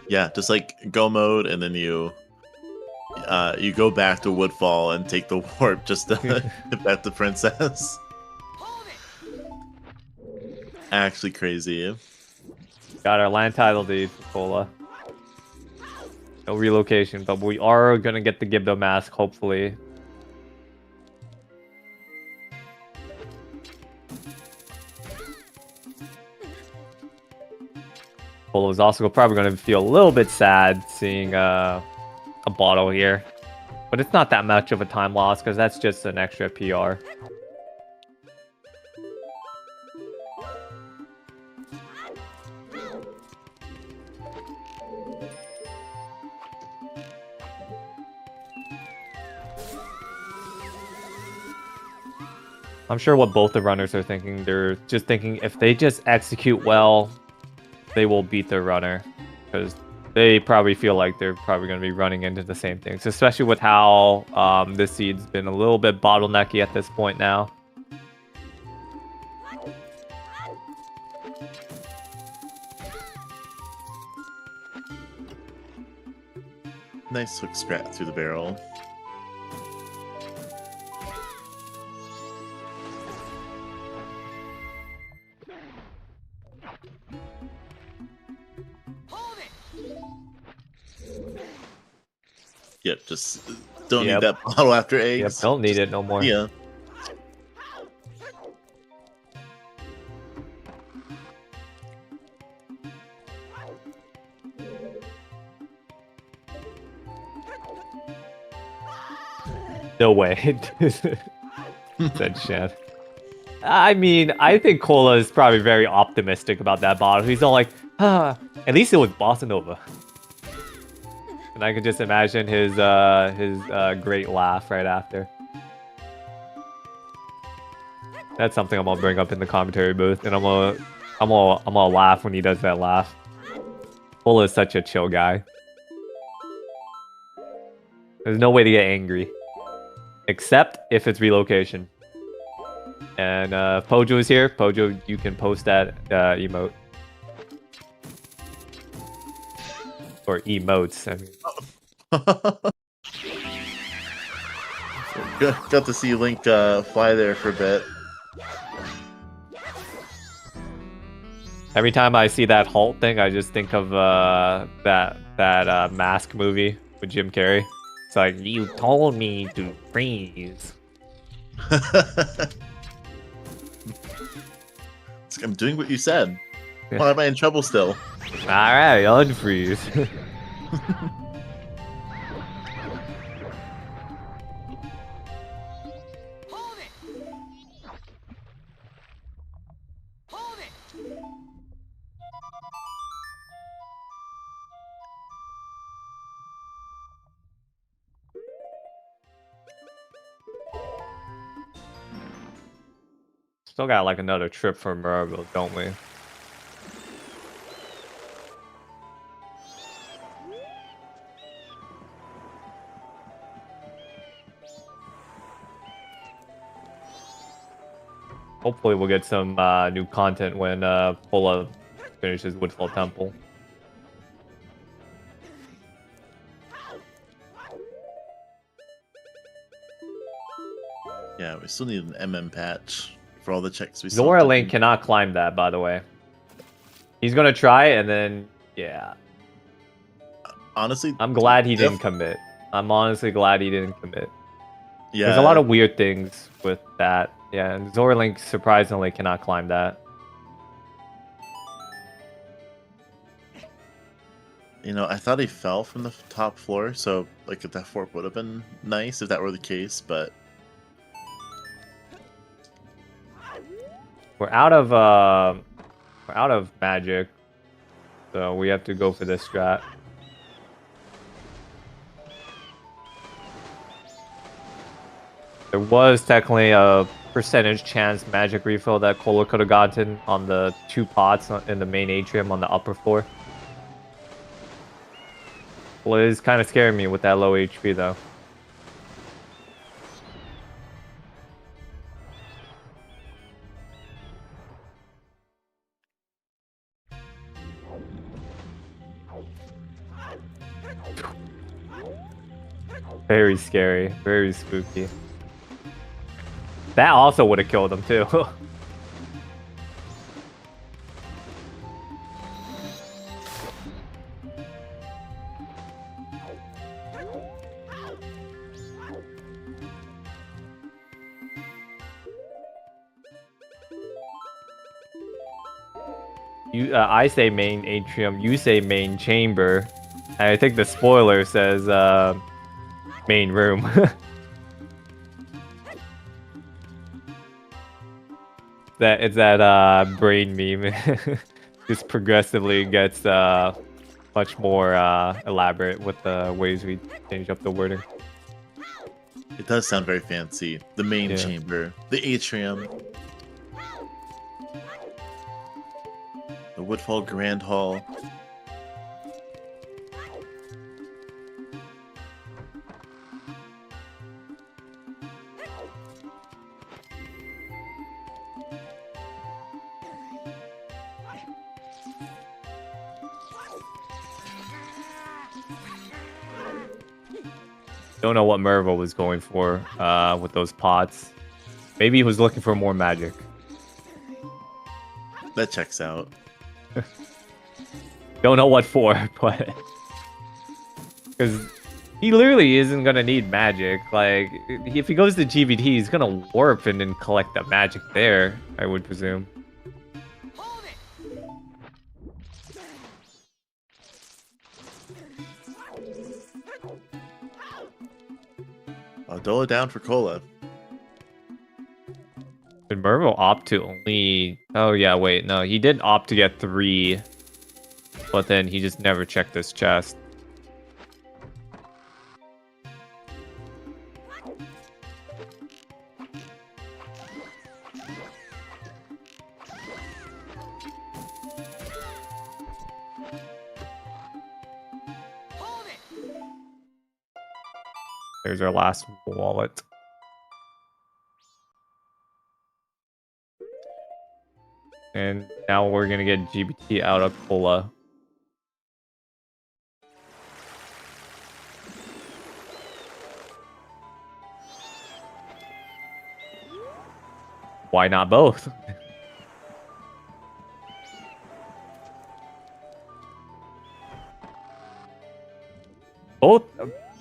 Yeah, just like go mode and then you go back to Woodfall and take the warp just to hit back the princess. Actually crazy. Got our land title deed for Cola. No relocation, but we are gonna get the Gibdo mask, hopefully. Cola is also probably gonna feel a little bit sad seeing a bottle here. But it's not that much of a time loss, because that's just an extra PR. I'm sure what both the runners are thinking. They're just thinking if they just execute well, they will beat their runner. Because they probably feel like they're probably going to be running into the same things. Especially with how this seed's been a little bit bottlenecky at this point now. Nice hook scrap through the barrel. Yep, just don't Yep. need that bottle after Yep, eggs. don't need it no more. Yeah. No way. Said Shan. I mean, I think Cola is probably very optimistic about that bottle. He's all like, at least it was Bossa Nova. And I can just imagine his great laugh right after. That's something I'm gonna bring up in the commentary booth, and I'm gonna laugh when he does that laugh. Cola is such a chill guy. There's no way to get angry, except if it's relocation. And Pojo is here. Pojo, you can post that emote. Or emotes, I mean. Got to see Link fly there for a bit. Every time I see that Halt thing, I just think of that Mask movie with Jim Carrey. It's like, you told me to freeze. It's like, I'm doing what you said. Why am I in trouble still? Alright, unfreeze. Still got like another trip for Merville, don't we? Hopefully we'll get some new content when Pola finishes Woodfall Temple. Yeah, we still need an MM patch for all the checks we saw. Zora Link cannot climb that, by the way. He's gonna try, and then, yeah. Honestly, I'm glad he didn't commit. I'm honestly glad he didn't commit. Yeah, There's a lot of weird things with that. Yeah, and Zora Link surprisingly cannot climb that. You know, I thought he fell from the top floor, so like that fork would have been nice if that were the case, but We're out of magic, so we have to go for this strat. There was technically a percentage chance magic refill that Cola could have gotten on the 2 pots in the main atrium on the upper floor. Well, it is kind of scaring me with that low HP though. Very scary, very spooky. That also would have killed him too. I say main atrium, you say main chamber. And I think the spoiler says main room. It's that brain meme. Just progressively gets much more elaborate with the ways we change up the wording. it does sound very fancy. The main Yeah. chamber, the atrium, the Woodfall Grand Hall. Don't know what Mervo was going for with those pots. Maybe he was looking for more magic. That checks out. Don't know what for, but because He literally isn't gonna need magic. Like, if he goes to GBT, he's gonna warp and then collect the magic there, I would presume. I'll dole it down for Cola. Did Mervo opt to only... Oh, yeah, wait. No, he did opt to get 3. But then he just never checked this chest. There's our last wallet. And now we're gonna get GBT out of Cola. Why not both?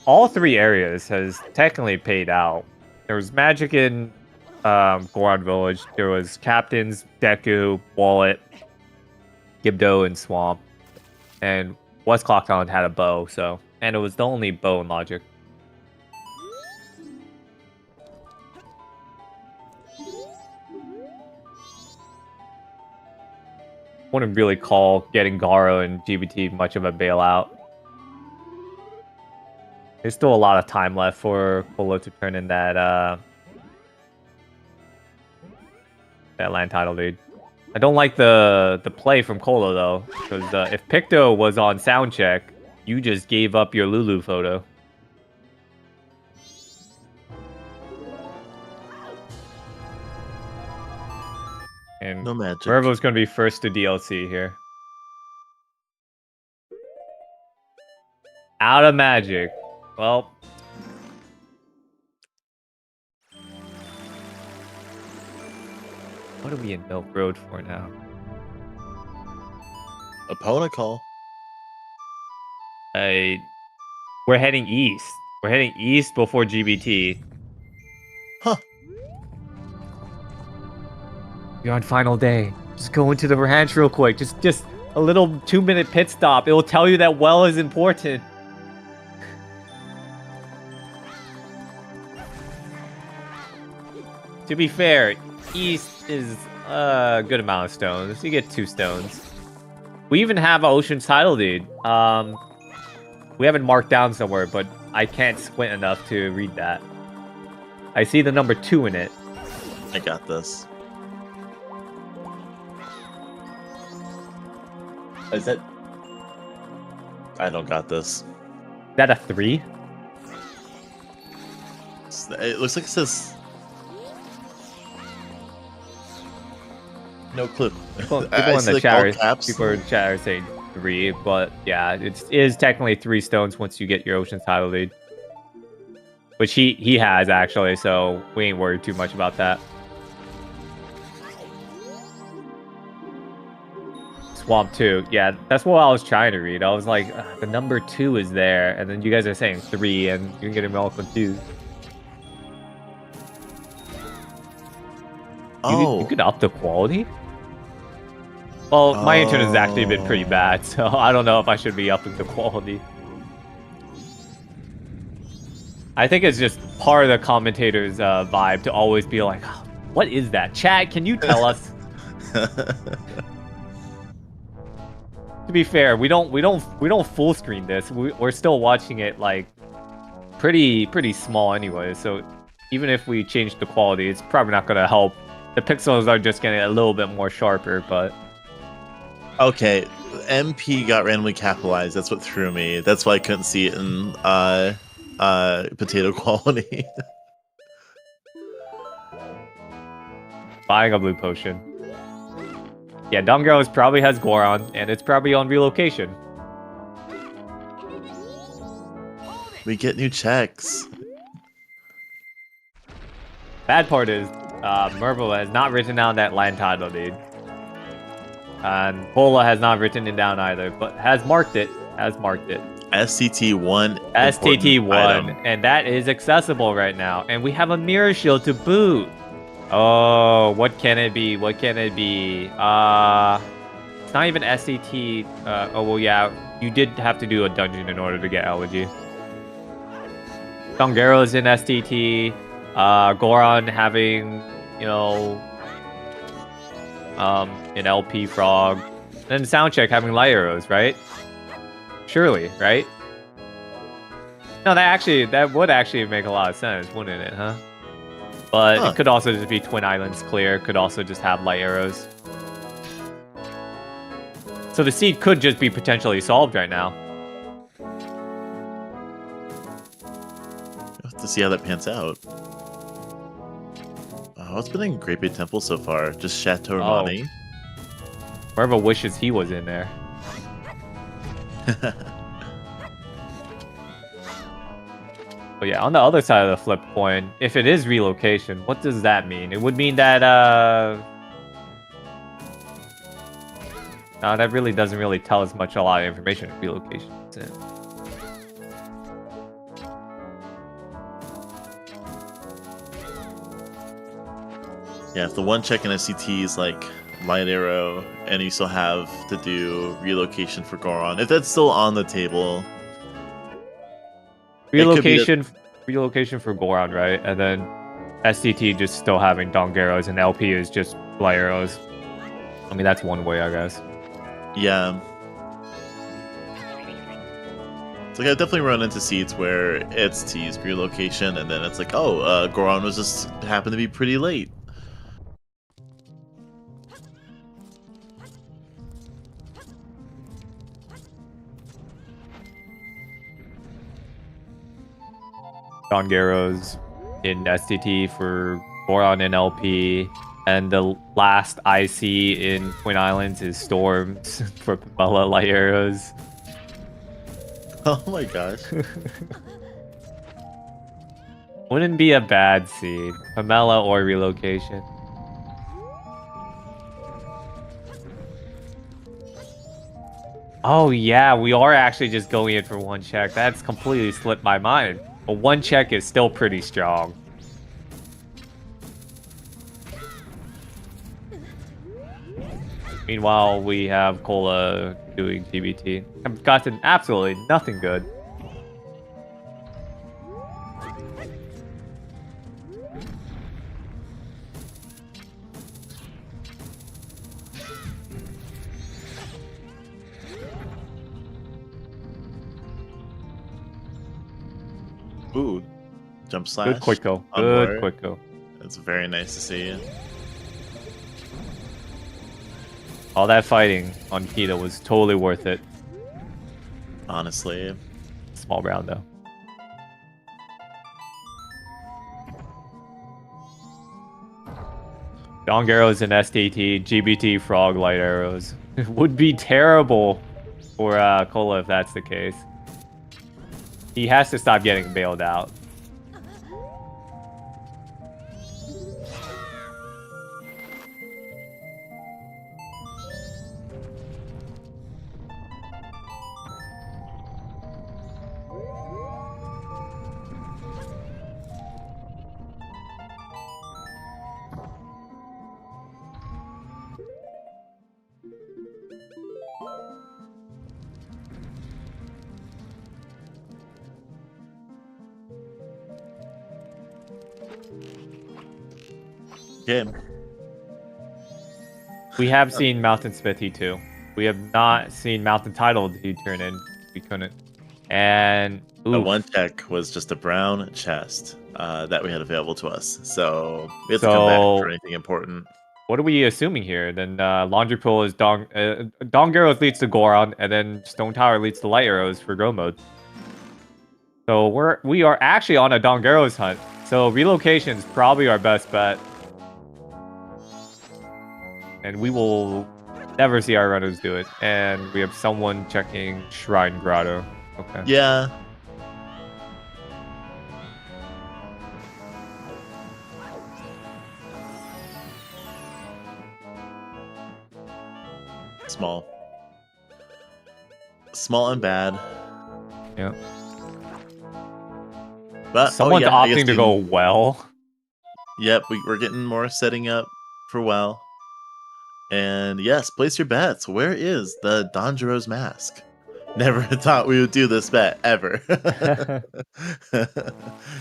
All 3 areas has technically paid out. There was magic in Goron Village. There was Captains, Deku, Wallet, Gibdo, and Swamp. And West Clock Island had a bow, so... And it was the only bow in Logic. Wouldn't really call getting Garo and GBT much of a bailout. There's still a lot of time left for Cola to turn in that land title lead. I don't like the play from Cola though, because if Picto was on sound check, you just gave up your Lulu photo. And no magic. Mervo's gonna be first to DLC here. Out of magic. Well, what are we in Milk Road for now? Opponent call. We're heading east. We're heading east before GBT. Huh. You're on final day. Just go into the ranch real quick. Just a little 2-minute pit stop. It will tell you that well is important. To be fair, east is a good amount of stones. You get 2 stones. We even have an Ocean's Title deed. We haven't marked down somewhere, but I can't squint enough to read that. I see the number 2 in it. I got this. Is that... I don't got this. Is that a 3? It looks like it says... No clue. People in the chat are saying 3, but yeah, it is technically 3 stones once you get your Ocean's Title lead. Which he has, actually, so we ain't worried too much about that. Swamp 2. Yeah, that's what I was trying to read. I was like, the number 2 is there, and then you guys are saying 3, and you're getting me all confused. You could up the quality? Well, my internet has actually been pretty bad, so I don't know if I should be upping the quality. I think it's just part of the commentator's vibe to always be like, what is that? Chat, can you tell us? To be fair, we don't full screen this. We're still watching it like pretty small anyway, so even if we change the quality, it's probably not gonna help. The pixels are just getting a little bit more sharper, but... Okay, MP got randomly capitalized. That's what threw me. That's why I couldn't see it in potato quality. Buying a blue potion. Yeah, Dungirls probably has Goron, and it's probably on relocation. We get new checks. Bad part is, Mervo has not written down that land title deed. And Cola has not written it down either, but has marked it. STT1. STT1, and that is accessible right now. And we have a mirror shield to boot. Oh, what can it be? What can it be? It's not even STT. Oh, well, yeah. You did have to do a dungeon in order to get Elegy. Dongero's in STT. Goron having, you know, an LP frog. And then Soundcheck having light arrows, right? Surely, right? No, that would actually make a lot of sense, wouldn't it, huh? But it could also just be Twin Islands clear. Could also just have light arrows. So the seed could just be potentially solved right now. We'll have to see how that pans out. What's been in Great Bay Temple so far? Just Chateau Romani? Wherever wishes he was in there. But yeah, on the other side of the flip coin, if it is relocation, what does that mean? It would mean that, no, that really doesn't really tell us a lot of information if relocation is in. Yeah, if the one check in SCT is like light arrow, and you still have to do relocation for Goron, if that's still on the table. Relocation for Goron, right? And then SCT just still having Dongeros, and LP is just light arrows. I mean, that's one way, I guess. Yeah. It's like I've definitely run into seeds where it's teased relocation, and then it's like, oh, Goron was just happened to be pretty late. Dongeros in STT for Goron and LP, and the last I see in Twin Islands is Storms for Pamela light arrows. Oh my gosh. Wouldn't be a bad seed. Pamela or relocation. Oh yeah, we are actually just going in for one check. That's completely slipped my mind. But one check is still pretty strong. Meanwhile, we have Cola doing TBT. I've gotten absolutely nothing good. Ooh, jump slash. Good quick go. Good quick go. It's very nice to see. All that fighting on Kita was totally worth it. Honestly. Small round though. Dongeros and STT, GBT, Frog, light arrows. It would be terrible for Cola if that's the case. He has to stop getting bailed out. Okay. We have seen Mountain Smithy too. We have not seen Mountain Title he turn in. We couldn't. And the one check was just a brown chest that we had available to us. So we have to come back for anything important. What are we assuming here? Then Laundry Pool is Dongeros leads to Goron, and then Stone Tower leads to Light Arrows for Go Mode. So we are actually on a Dongeros hunt. So relocation is probably our best bet. And we will never see our runners do it. And we have someone checking Shrine Grotto. Okay. Yeah. Small and bad. Yeah. But Someone's I guess opting to go well. Yep, we're getting more setting up for well. And yes, place your bets. Where is the Danjiro's mask? Never thought we would do this bet ever.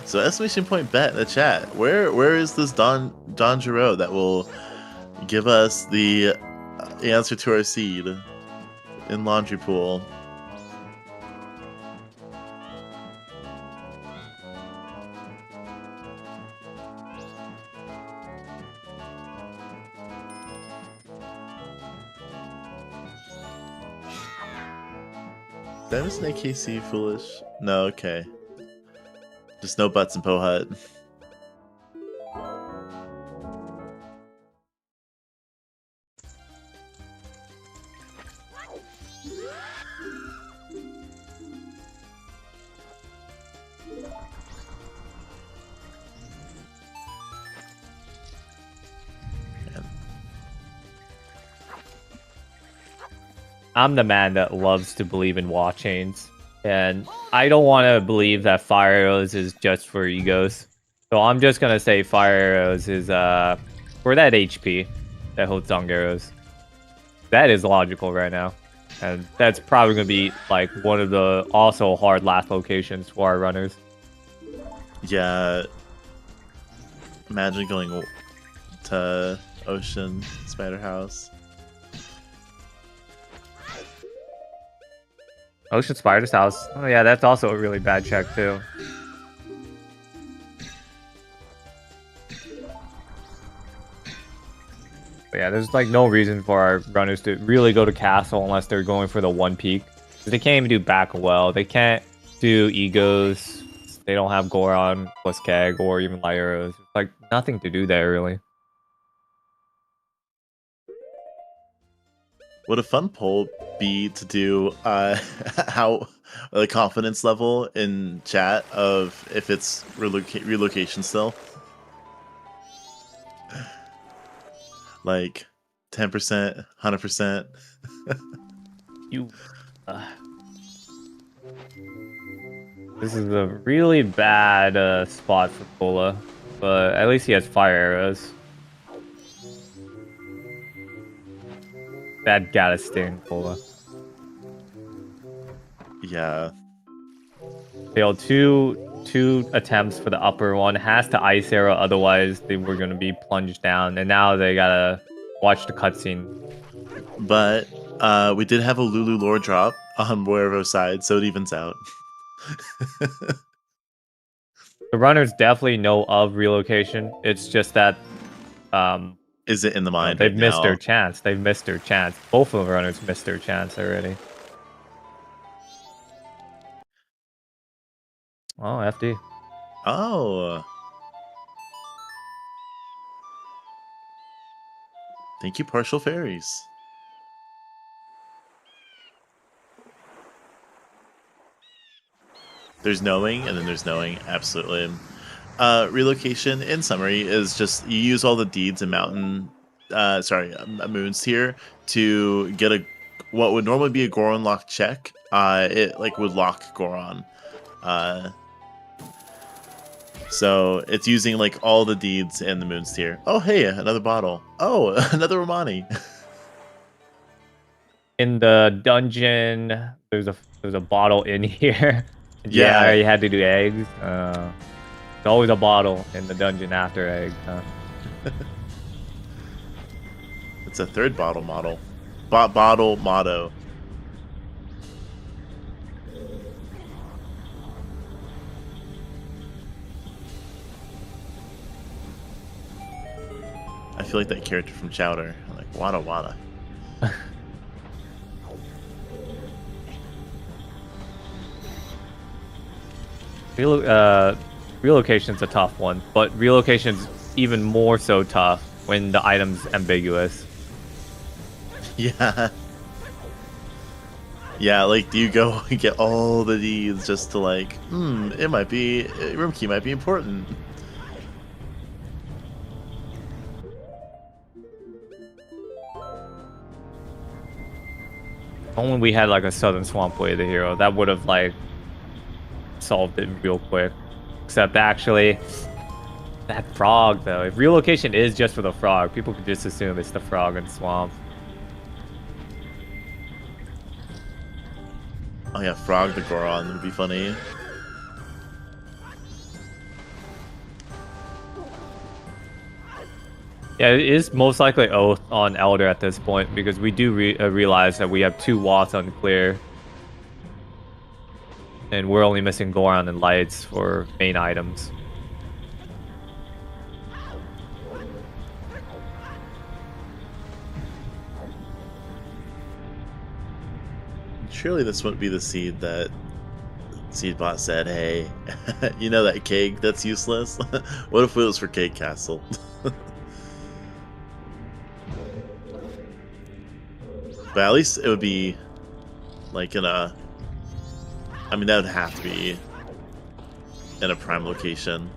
So exclamation point bet in the chat. Where is this Danjiro that will give us the answer to our seed in Laundry Pool? Did I miss an AKC foolish? No, okay. Just no butts in Pohut. I'm the man that loves to believe in wall chains, and I don't want to believe that fire arrows is just for egos. So I'm just gonna say fire arrows is for that HP that holds Zong arrows. That is logical right now, and that's probably gonna be like one of the also hard last locations for our runners. Yeah. Imagine going to Ocean Spider House. Ocean Spider's house. Oh yeah, that's also a really bad check too. But yeah, there's like no reason for our runners to really go to castle unless they're going for the one peak. They can't even do back well. They can't do egos. They don't have Goron plus Keg or even light arrows. Like nothing to do there really. Would a fun poll be to do how the confidence level in chat of if it's relocation still? Like 10%, 100%. You. This is a really bad spot for Cola, but at least he has fire arrows. That gotta sting, Cola. Yeah. Failed two attempts for the upper one. Has to ice arrow, otherwise they were gonna be plunged down. And now they gotta watch the cutscene. But we did have a Lulu lore drop on Moero's side, so it evens out. The runners definitely know of relocation. It's just that is it in the mind? They've right missed now? their chance. They've missed their chance. Both of the runners missed their chance already. Oh, FD. Oh. Thank you, Partial Fairies. There's knowing, and then there's knowing. Absolutely. Relocation, in summary, is just you use all the deeds and moons here to get a what would normally be a Goron lock check. It like would lock Goron. So it's using like all the deeds and the moons tier. Oh hey, another bottle. Oh, another Romani. In the dungeon, there's a bottle in here. Yeah, you had to do eggs. There's always a bottle in the dungeon after eggs. Huh? It's a third bottle model. Bottle motto. I feel like that character from Chowder. Like Wada Wada. Relocation's a tough one, but relocation's even more so tough when the item's ambiguous. Yeah. Yeah, like do you go and get all the deeds just to like, it might be room key might be important. Only we had like a Southern Swamp Way the hero, that would have like solved it real quick. Except actually, that frog though. If relocation is just for the frog, people could just assume it's the frog in swamp. Oh yeah, frog the Goron would be funny. Yeah, it is most likely Oath on Elder at this point because we do realize that we have 2 Watts unclear. And we're only missing Goron and Lights for main items. Surely this wouldn't be the seed that Seedbot said, hey, you know that cake that's useless? What if it was for Cake Castle? But at least it would be like in a... I mean, that would have to be in a prime location.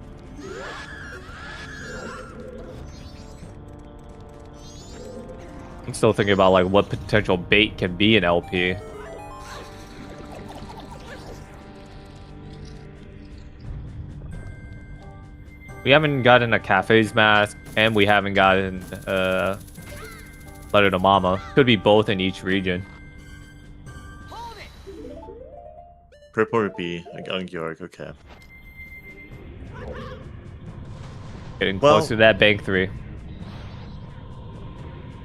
I'm still thinking about like what potential bait can be in LP. We haven't gotten a Cafe's mask, and we haven't gotten Letter to Mama. Could be both in each region. Purple would be on Georg, okay. Getting close to that bank 3.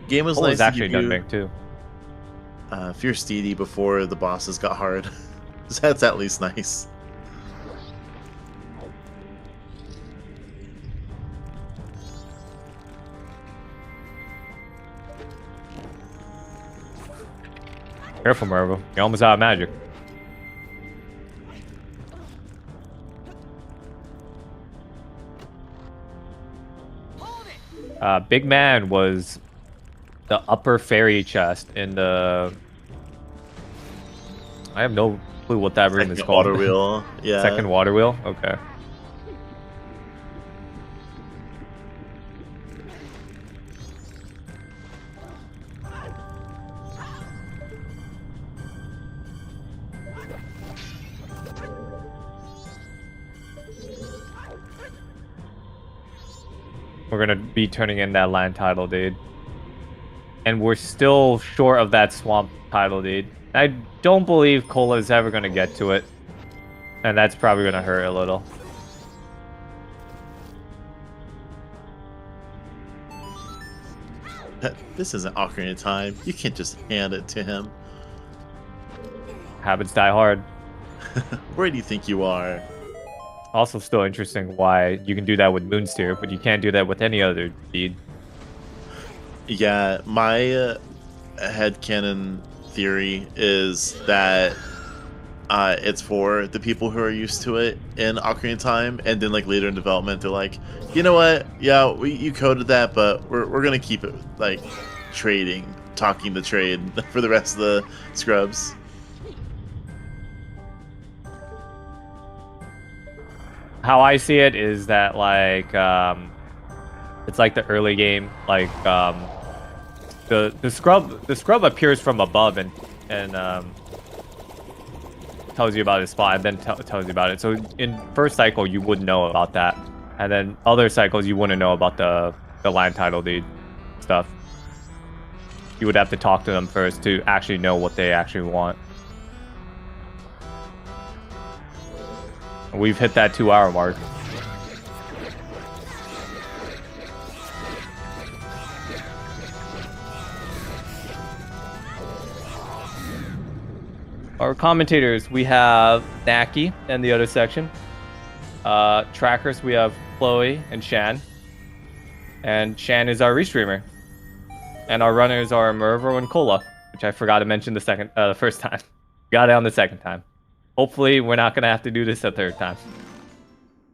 Game was Cole's nice to actually give done you bank 2. Fierce DD before the bosses got hard. So that's at least nice. Careful, Mervo. You're almost out of magic. Big Man was the upper fairy chest in the... I have no clue what that room is called. Water wheel, yeah. Second water wheel? Okay. We're gonna be turning in that land title deed. And we're still short of that swamp title deed. I don't believe Cola is ever gonna get to it. And that's probably gonna hurt a little. This isn't Ocarina of Time. You can't just hand it to him. Habits die hard. Where do you think you are? Also still interesting why you can do that with Moonsteer, but you can't do that with any other deed. Yeah, my headcanon theory is that it's for the people who are used to it in Ocarina of Time, and then like later in development they're like, you know what, yeah, you coded that, but we're gonna keep it like talking to trade for the rest of the scrubs. How I see it is that like it's like the early game, like the scrub appears from above and tells you about his spot, and then tells you about it. So in first cycle you wouldn't know about that, and then other cycles you wouldn't know about the land title deed stuff. You would have to talk to them first to actually know what they actually want. We've hit that 2-hour mark. Our commentators, we have Naki and the other section. Trackers, we have Chloe and Shan. And Shan is our restreamer. And our runners are Mervo and Cola, which I forgot to mention the first time. Got it on the second time. Hopefully, we're not going to have to do this a third time.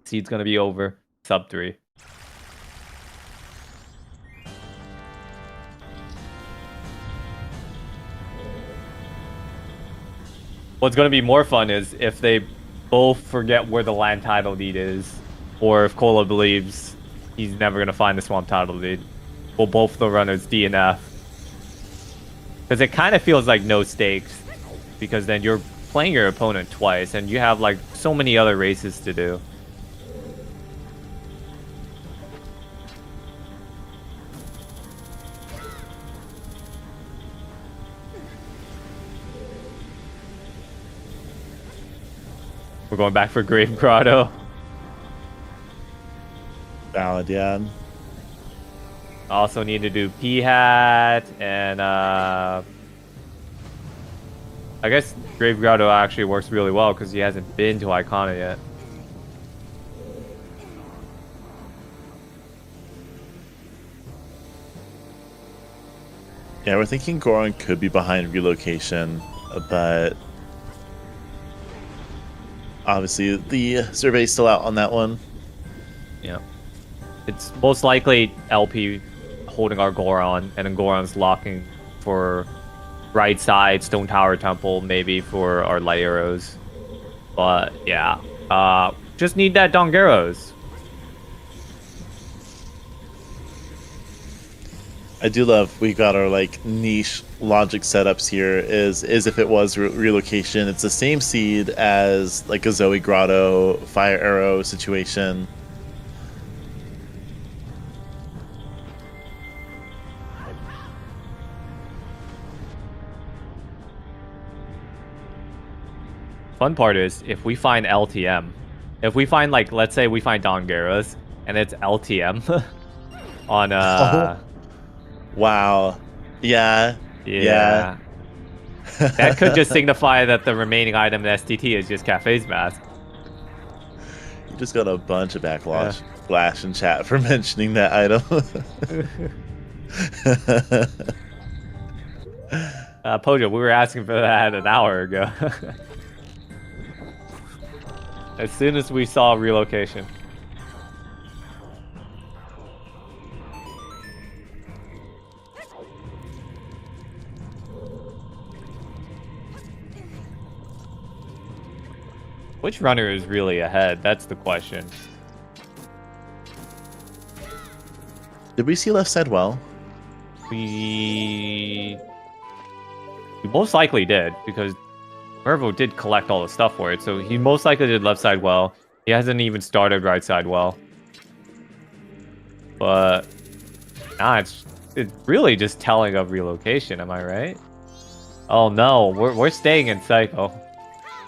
Seed's going to be over. Sub 3. What's going to be more fun is if they both forget where the land title deed is, or if Cola believes he's never going to find the swamp title deed. Well, both the runners D and F. Because it kind of feels like no stakes. Because then you're playing your opponent twice, and you have like so many other races to do. We're going back for Grave Grotto. Valid, yeah. Also need to do P-Hat, and I guess Grave Grotto actually works really well because he hasn't been to Icona yet. Yeah, we're thinking Goron could be behind relocation, but obviously the survey's still out on that one. Yeah. It's most likely LP holding our Goron, and then Goron's locking for right side, Stone Tower Temple, maybe for our light arrows. But yeah, just need that Dongeros. I do love we got our like niche logic setups here. Is if it was relocation, it's the same seed as like a Zoe Grotto fire arrow situation. Fun part is if we find LTM, if we find like let's say we find Dongeros and it's LTM on Oh. Wow. Yeah. That could just signify that the remaining item in STT is just Cafe's mask. You just got a bunch of backlash flash in chat for mentioning that item. Pojo, we were asking for that an hour ago. As soon as we saw relocation. Which runner is really ahead? That's the question. Did we see left side well? We most likely did, because Mervo did collect all the stuff for it, so he most likely did left side well. He hasn't even started right side well. But nah, it's really just telling of relocation, am I right? Oh no, we're staying in Psycho.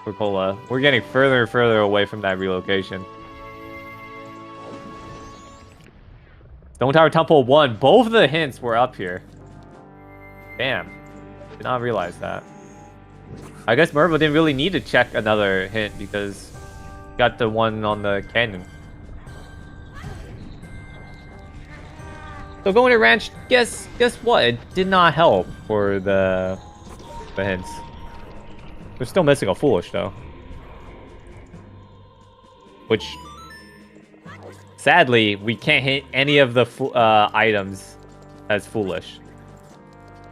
For Cola. We're getting further and further away from that relocation. Stone Tower Temple 1. Both of the hints were up here. Damn. Did not realize that. I guess Mervo didn't really need to check another hint because he got the one on the canyon. So going to ranch, guess what? It did not help for the hints. We're still missing a foolish though. Which sadly we can't hit any of the items as foolish.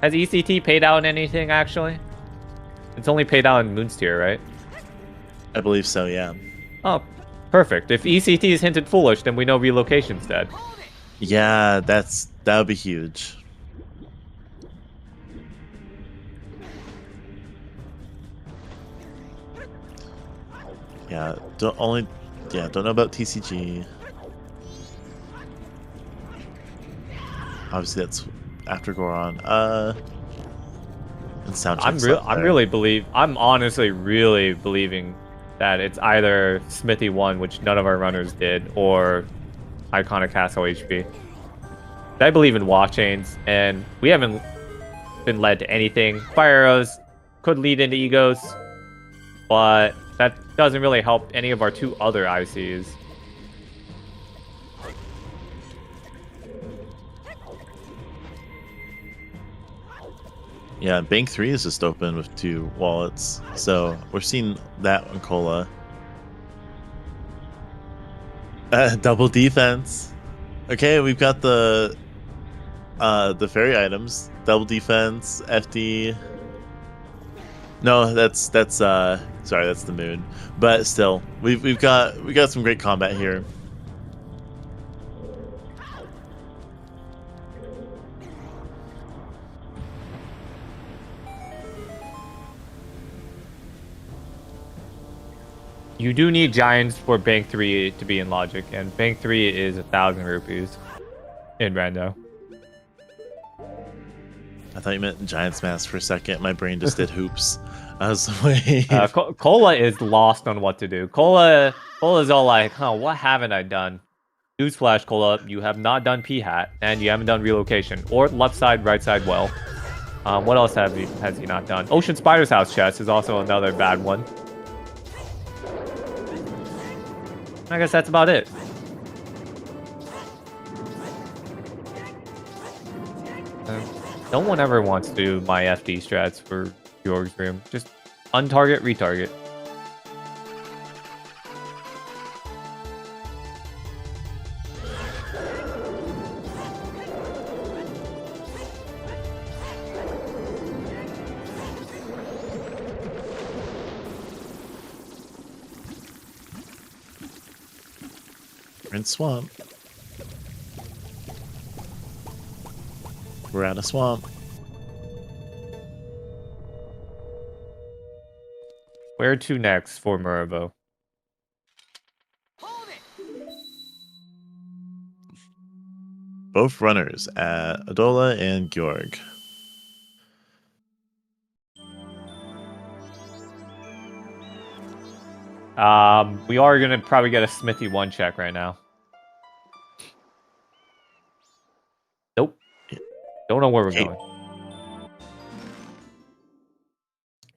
Has ECT paid out anything actually? It's only paid out in Moon's tier, right? I believe so, yeah. Oh, perfect. If ECT is hinted foolish, then we know relocation's dead. Yeah, that would be huge. Yeah, don't know about TCG. Obviously, that's after Goron. And soundtrack. I'm honestly really believing that it's either Smithy 1, which none of our runners did, or Iconic Castle HP. I believe in Walk Chains, and we haven't been led to anything. Fire arrows could lead into egos, but that doesn't really help any of our two other ICs. Yeah, Bank 3 is just open with 2 wallets, so we're seeing that on Cola. Double defense. Okay, we've got the fairy items. Double defense, FD. No, that's sorry, that's the moon. But still, we got some great combat here. You do need giants for Bank 3 to be in logic, and Bank 3 is 1,000 rupees in rando. I thought you meant Giants Mask for a second. My brain just did hoops. I was waiting. Cola is lost on what to do. Cola is all like, huh, what haven't I done? Newsflash, Cola, you have not done P-Hat, and you haven't done Relocation, or left side, right side well. What else has he not done? Ocean Spider's House Chest is also another bad one. I guess that's about it. No one ever wants to do my FD strats for Georg's room. Just untarget, retarget. We're in swamp. We're at a swamp. Where to next for Murabo? Both runners at Adola and Georg. We are gonna probably get a Smithy 1 check right now. Nope. Don't know where we're going.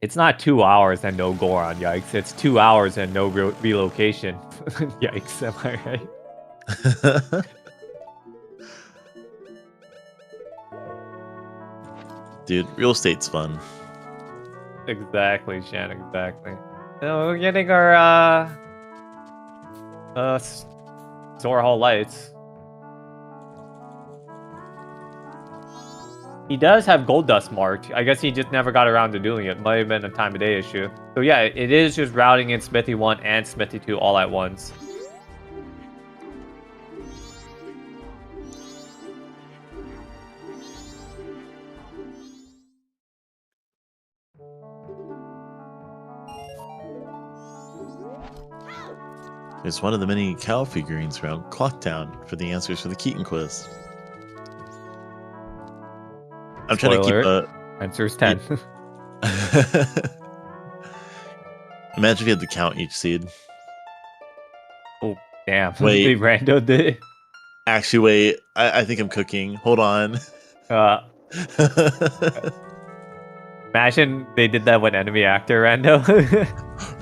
It's not 2 hours and no Goron, yikes. It's 2 hours and no relocation. Yikes, am I right? Dude, real estate's fun. Exactly, Shan, exactly. So we're getting our Zora Hall lights. He does have gold dust marked. I guess he just never got around to doing it. Might have been a time of day issue. So yeah, it is just routing in Smithy 1 and Smithy 2 all at once. There's one of the many cow figurines around Clocktown for the answers for the Keaton quiz. I'm trying to keep a... Answer's 10. Imagine if you had to count each seed. Oh, damn. Wait. They randoed it. Actually, wait. I think I'm cooking. Hold on. Imagine they did that with enemy actor rando.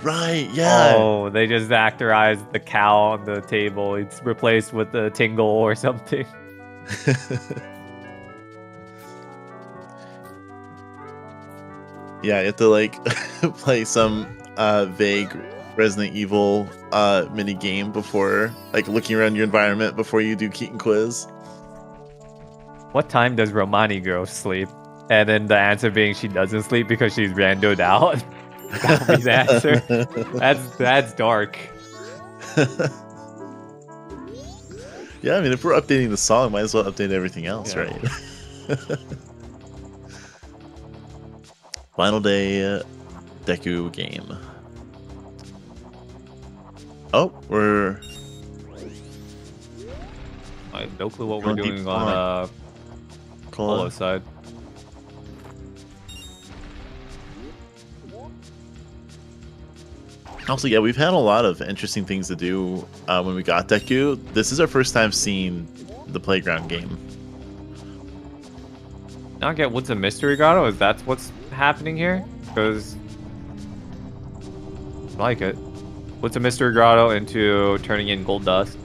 Right, yeah. Oh, they just actorized the cow on the table. It's replaced with the tingle or something. Yeah, you have to like play some vague Resident Evil mini game before, like looking around your environment before you do Keaton quiz. What time does Romani girl sleep? And then the answer being she doesn't sleep because she's randoed out. That'll be the answer. That's dark. Yeah, I mean, if we're updating the song, might as well update everything else, Yeah. right? Final day Deku game. Oh, we're... I have no clue what we're doing on Cola side. Also, yeah, we've had a lot of interesting things to do when we got Deku. This is our first time seeing the playground game. Not get what's a mystery grotto? Is that what's happening here? Because I like it. What's a mystery grotto into turning in gold dust?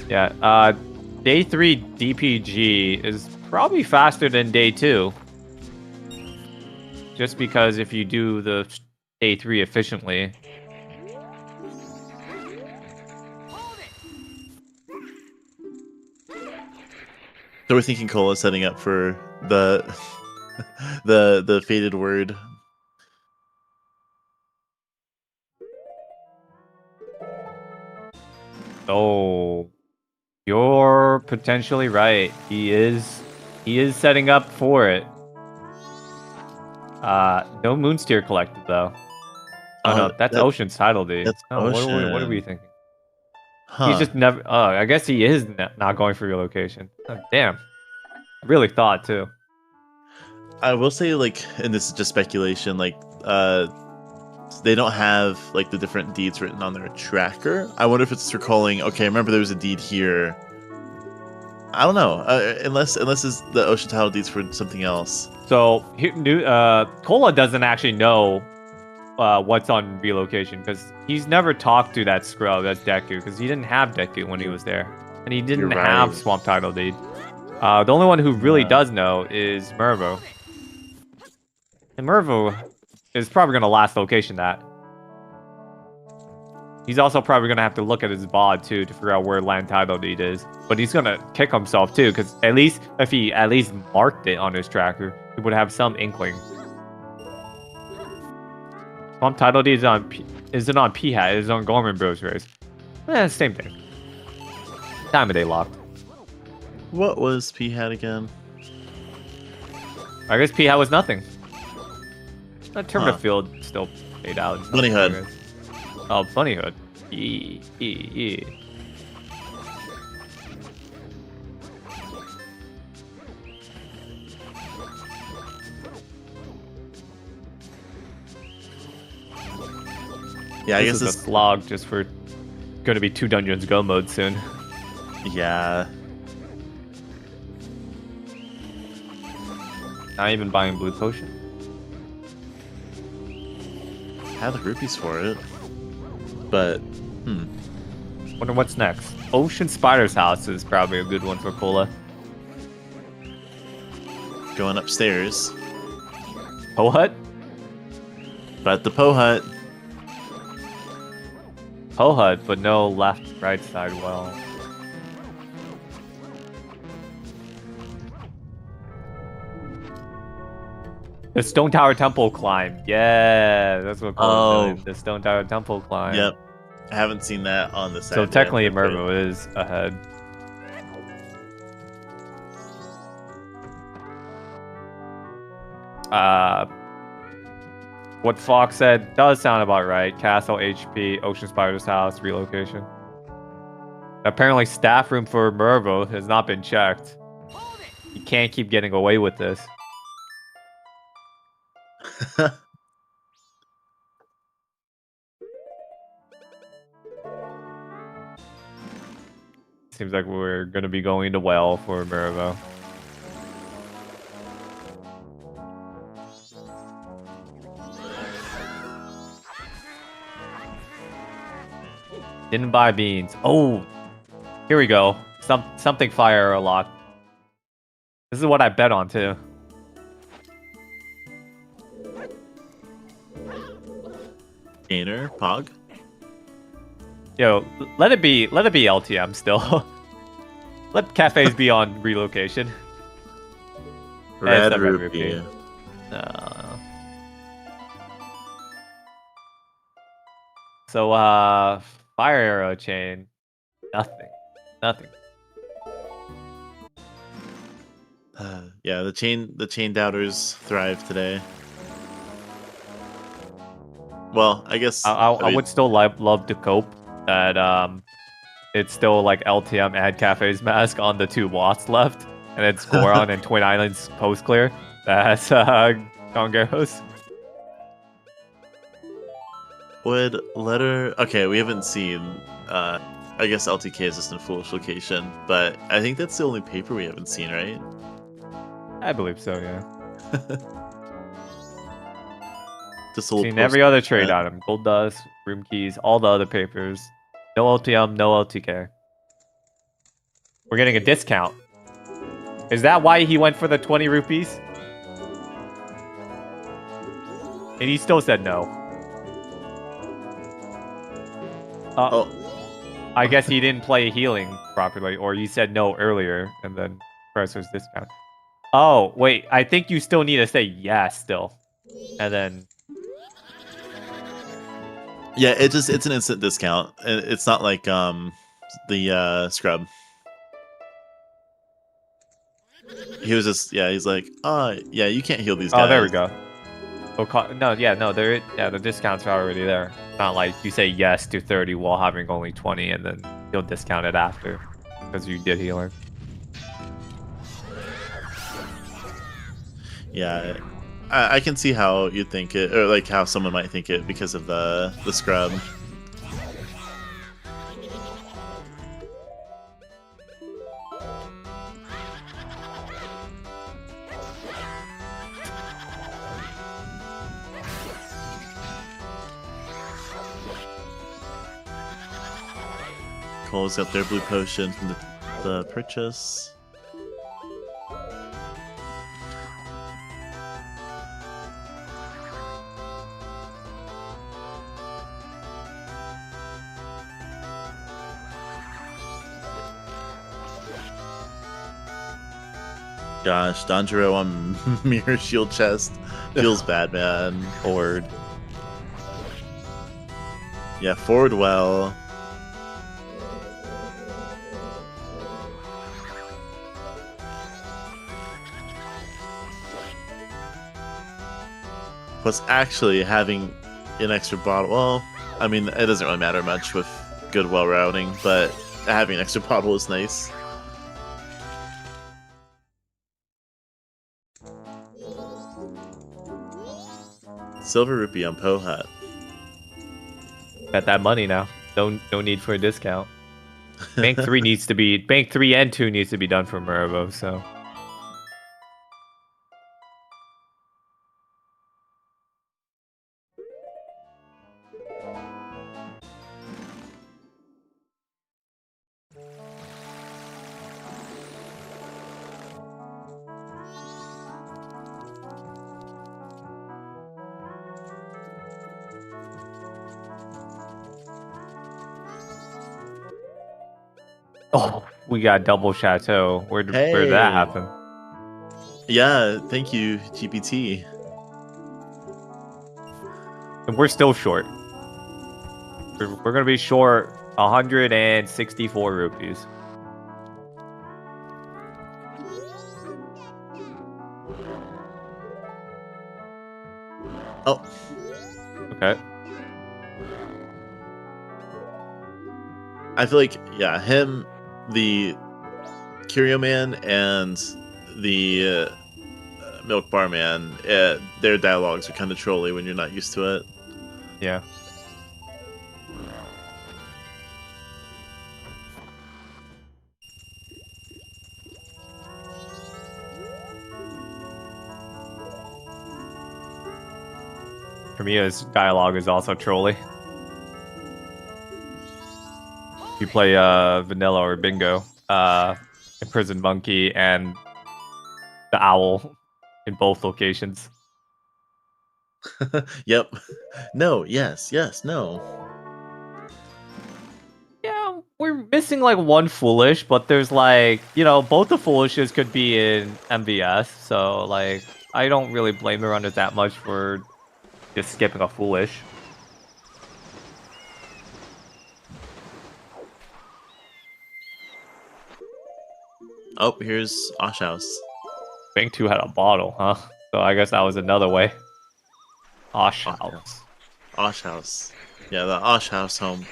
Yeah. Day 3 DPG is probably faster than day 2. Just because if you do the day 3 efficiently. So we're thinking Cola's setting up for the the fated word. Oh, you're potentially right. He is setting up for it. No Moonsteer collected though. Oh no, that's Ocean's title deed. That's Oh, Ocean. what are we thinking? Huh. He's just never. Oh, I guess he is not going for relocation. Oh, damn. I really thought too. I will say, like, and this is just speculation, like, they don't have like the different deeds written on their tracker. I wonder if it's recalling. Okay, remember there was a deed here. I don't know. Unless it's the Ocean title deeds for something else. So Cola doesn't actually know what's on relocation because he's never talked to that scrub, that's Deku, because he didn't have Deku when he was there, and he didn't You're have right. Swamp Title Deed. The only one who really does know is Mervo. And Mervo is probably going to last location that. He's also probably going to have to look at his VOD too to figure out where land title deed is. But he's going to kick himself too, because at least if he at least marked it on his tracker, he would have some inkling. Swamp title deed isn't on P-Hat, it's on Gorman Bros race. Same thing. Time of day locked. What was P-Hat again? I guess P-Hat was nothing. That Terminal Field still paid out. Bunny Hood. Oh, Bunny Hood. Yeah, I guess this is a slog just for going to be 2 Dungeons Go mode soon. Yeah. Not even buying blue potion. Have the rupees for it. But, Wonder what's next. Ocean Spider's house is probably a good one for Cola. going upstairs. Oh, what? But the Poe Hut. Poe Hut, but no left, right side well. The Stone Tower Temple climb. Yeah, that's what Cola's doing. The Stone Tower Temple climb. Yep. I haven't seen that on the side. So technically Mervo is ahead. What Fox said does sound about right. Castle, HP, Ocean Spider's house, relocation. Apparently staff room for Mervo has not been checked. You can't keep getting away with this. Seems like we're going to be going to well for Mervo. Didn't buy beans. Oh, here we go. Something fire or lock. This is what I bet on too. Gainer, Pog. Yo, let it be LTM still. Let cafes be on relocation. Red Rupee. So fire arrow chain. Nothing. Yeah, the chain doubters thrive today. Well, I guess I would still love to cope that it's still like LTM add cafes mask on the 2 Watts left, and it's Goron and Twin Islands post clear. That's Congeros. Would letter... Okay, we haven't seen... I guess LTK is just in foolish location, but I think that's the only paper we haven't seen, right? I believe so, yeah. Just a little seen every other trade item. Gold dust, room keys, all the other papers. No LTM, no LTK. We're getting a discount. Is that why he went for the 20 rupees? And he still said no. I guess he didn't play healing properly, or he said no earlier, and then press was discount. Oh, wait, I think you still need to say yes still. And then... Yeah, it's an instant discount. It's not like the scrub. He was just he's like, yeah, you can't heal these guys. Oh, there we go. No, yeah, no, the discounts are already there. Not like you say yes to 30 while having only 20, and then you'll discount it after because you did healing. Yeah, I can see how you'd think it, or like how someone might think it because of the scrub. Cole's got their blue potion from the purchase. Gosh, Danjiro on Mirror Shield chest feels bad, man. Forward. Yeah, forward well. Plus, actually having an extra bottle. Well, I mean, it doesn't really matter much with good well routing, but having an extra bottle is nice. Silver rupee on Pohat. Got that money now. No need for a discount. Bank 3 Bank 3 and 2 needs to be done for Murvo, so. Oh, we got double chateau. Where'd that happen? Yeah, thank you, GPT. And we're still short. We're gonna be short 164 rupees. Oh. Okay. I feel like, yeah, him, the Curio Man, and the Milk Bar Man, their dialogues are kind of trolly when you're not used to it. Yeah. Kamiya's dialogue is also trolly. You play Vanilla or Bingo, Imprisoned Monkey, and the Owl in both locations. Yep. No, yes, no. Yeah, we're missing like one Foolish, but there's like, both the Foolishes could be in MVS, so like, I don't really blame the runners that much for just skipping a Foolish. Oh, here's Osh House. Bank 2 had a bottle, huh? So I guess that was another way. Osh House. Osh House. Yeah, the Osh House home.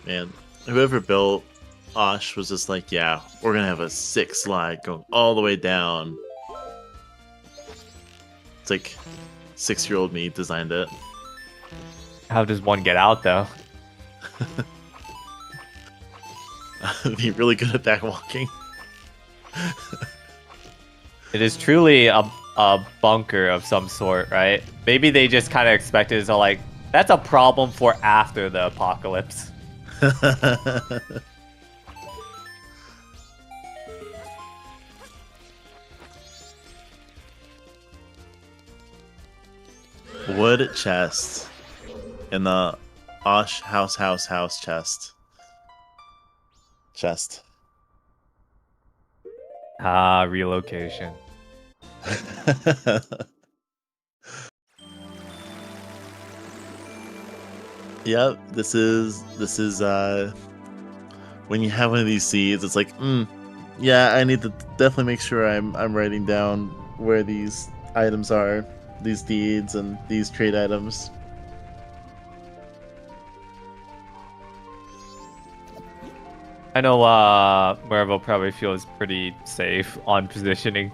Man, whoever built Osh was just like, yeah, we're gonna have a 6 slide going all the way down. It's like 6-year-old me designed it. How does one get out though? Be really good at backwalking. It is truly a bunker of some sort, right? Maybe they just kind of expected it, so like, that's a problem for after the apocalypse. Wood chest. In the Osh house chest. Chest. Ah, relocation. Yep, this is when you have one of these seeds, it's like, yeah, I need to definitely make sure I'm writing down where these items are, these deeds and these trade items. I know Mervo probably feels pretty safe on positioning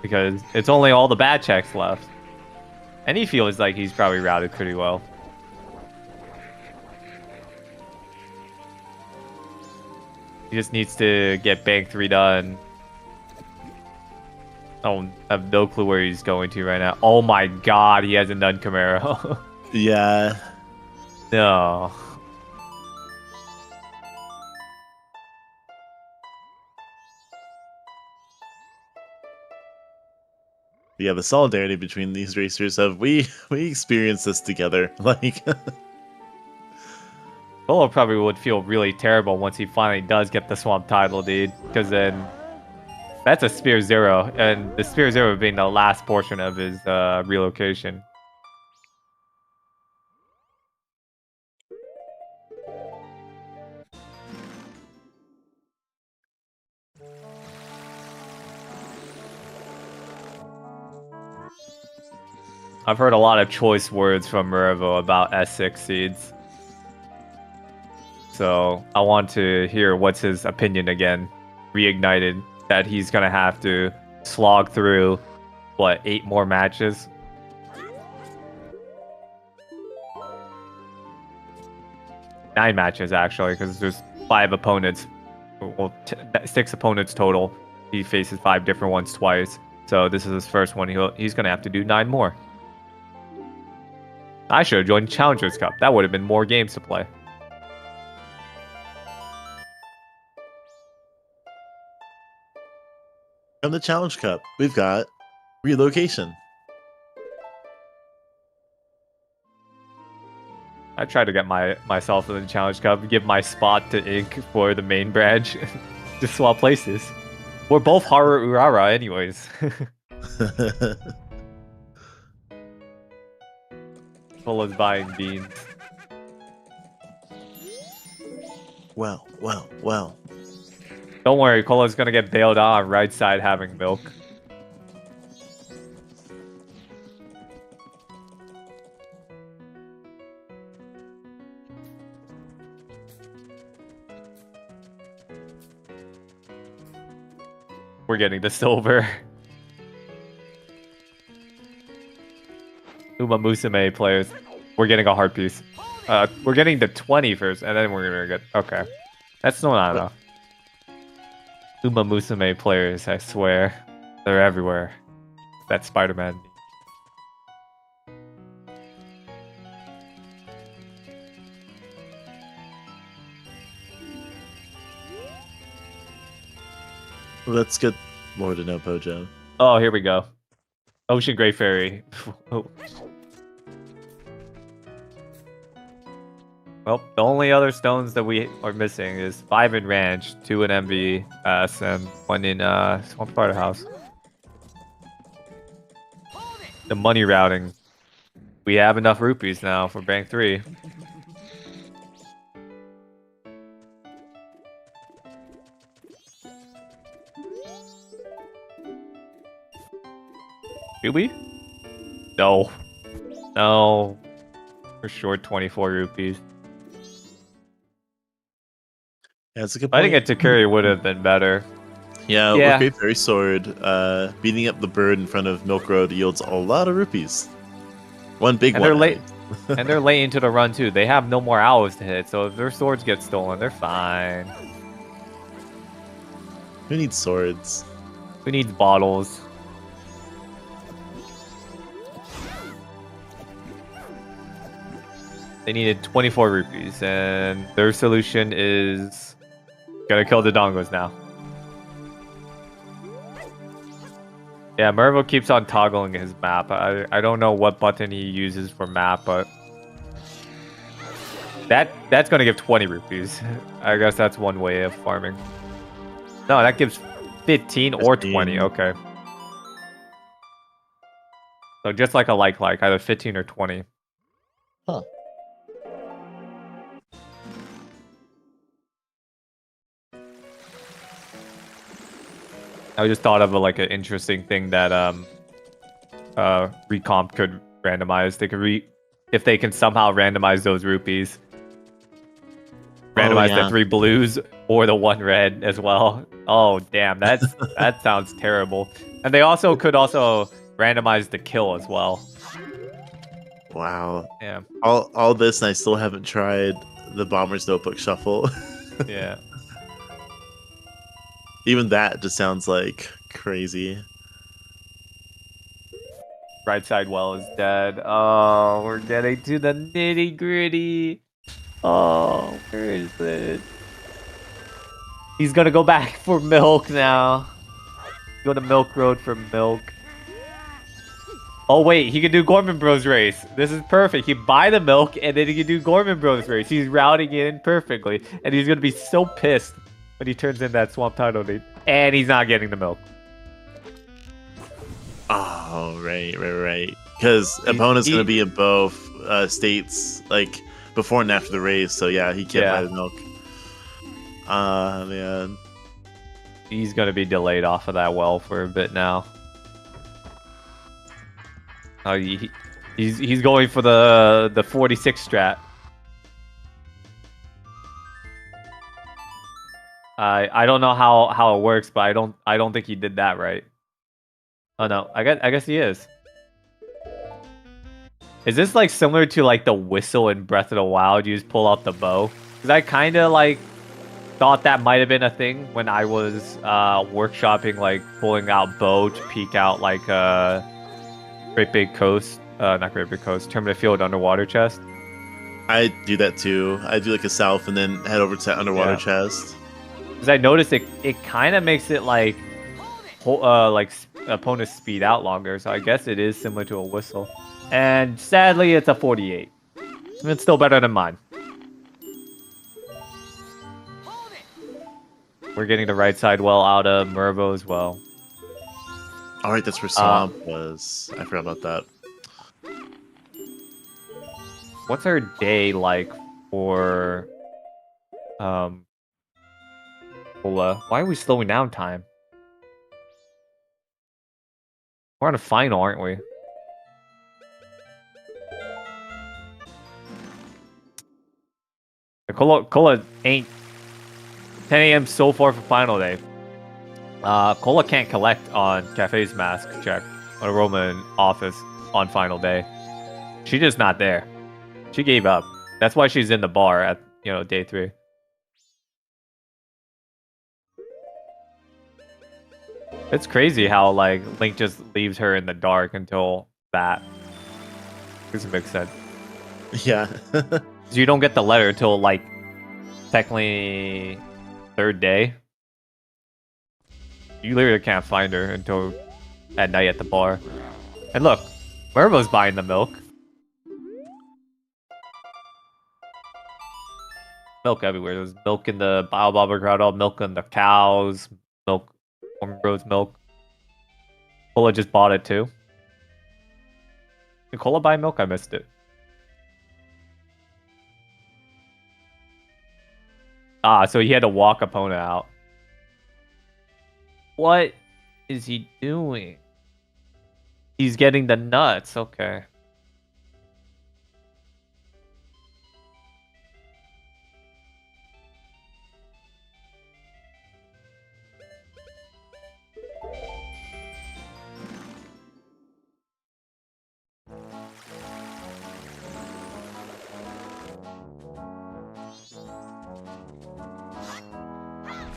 because it's only all the bad checks left. And he feels like he's probably routed pretty well. He just needs to get Bank 3 done. I don't have no clue where he's going to right now. Oh my god, he hasn't done Camaro. Yeah. No. Yeah, the solidarity between these racers of we experienced this together. Like Polo probably would feel really terrible once he finally does get the Swamp title, dude. Because then that's a Spear Zero, and the Spear Zero being the last portion of his relocation. I've heard a lot of choice words from Mervo about S6 seeds. So I want to hear what's his opinion again. Reignited. That he's going to have to slog through, what, 8 more matches? Nine matches, actually, because there's 5 opponents. Well, 6 opponents total. He faces 5 different ones twice. So this is his first one. He's going to have to do 9 more. I should have joined Challengers Cup. That would have been more games to play. from the Challenge Cup, we've got relocation. I tried to get myself in the Challenge Cup, give my spot to Ink for the main branch. Just swap places. We're both Haru Urara anyways. Full buying beans. Well. Don't worry, Cola's gonna get bailed out on right side having milk. We're getting the silver. Uma Musume players. We're getting a heart piece. We're getting the 20 first, and then we're gonna get... Okay. That's not enough. Uma Musume players, I swear. They're everywhere. That's Spider-Man. Let's get more to know Pojo. Oh, here we go. Ocean Grey Fairy. Well, the only other stones that we are missing is 5 in Ranch, 2 in MVS, and 1 in Swamp Spider House. The money routing. We have enough rupees now for Bank 3. Do we? No. No. We're short 24 rupees. Yeah, that's a good point. I think a Takuri would have been better. Yeah, with Great Fairy Sword, beating up the bird in front of Milk Road yields a lot of rupees. One big and one. They're late. And they're late into the run too. They have no more owls to hit, so if their swords get stolen, they're fine. Who needs swords? Who needs bottles? They needed 24 rupees, and their solution is gonna kill the dongos now. Yeah, Mervo keeps on toggling his map. I don't know what button he uses for map, but that's gonna give 20 rupees. I guess that's one way of farming. No, that gives 15 or 20. Okay. So just like a like, either 15 or 20. Huh. I just thought of like an interesting thing that Recomp could randomize. They could if they can somehow randomize those rupees. Randomize the 3 blues or the 1 red as well. Oh damn, that sounds terrible. And they also could randomize the kill as well. Wow. Yeah. All this, and I still haven't tried the Bomber's Notebook Shuffle. Yeah. Even that just sounds like crazy. Right side well is dead. Oh, we're getting to the nitty gritty. Oh, where is it? He's gonna go back for milk now. Go to Milk Road for milk. Oh wait, he can do Gorman Bros race. This is perfect. He buy the milk and then he can do Gorman Bros race. He's routing it in perfectly, and he's gonna be so pissed when he turns in that swamp title deed, and he's not getting the milk. Oh, right. Because opponent's gonna be in both states, like before and after the race. So yeah, he can't buy the milk. Man. He's gonna be delayed off of that well for a bit now. He's going for the 46 strat. I don't know how it works, but I don't think he did that right. Oh no, I guess he is. Is this like similar to like the whistle in Breath of the Wild? You just pull out the bow? Because I kind of like thought that might have been a thing when I was workshopping, like pulling out bow to peek out like Great Big Coast, not Great Big Coast, Terminal Field underwater chest. I do that too. I do like a south and then head over to that underwater chest. Because I noticed it kind of makes it like opponents speed out longer, so I guess it is similar to a whistle. And sadly, it's a 48. It's still better than mine. We're getting the right side well out of Mervo as well. Alright, that's where Swamp was. I forgot about that. What's our day like for Cola? Why are we slowing down time? We're on a final, aren't we? Cola ain't 10 a.m. so far for final day. Cola can't collect on Cafe's mask check on a Roman office on final day. She's just not there. She gave up. That's why she's in the bar at day 3. It's crazy how like Link just leaves her in the dark until that. Doesn't make sense. Yeah. So you don't get the letter till like technically 3rd day. You literally can't find her until at night at the bar. And look, Mervo's buying the milk. Milk everywhere. There's milk in the Baobab Grotto, milk in the cows, milk, Rose milk. Cola just bought it too. Did Cola buy milk? I missed it. So he had to walk opponent out. What is he doing? He's getting the nuts. Okay.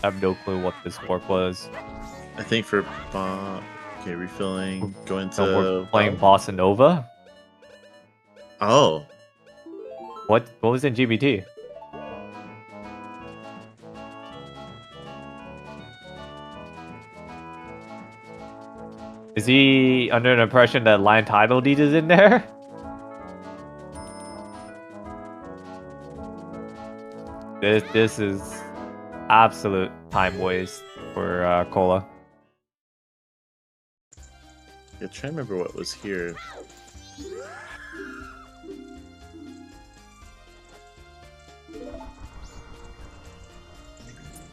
I have no clue what this work was. I think for okay, refilling, going to we're playing Bossa Nova. Oh, what was in GBT? Is he under an impression that land title deed is in there? This is absolute time waste for Cola. Yeah, try to remember what was here.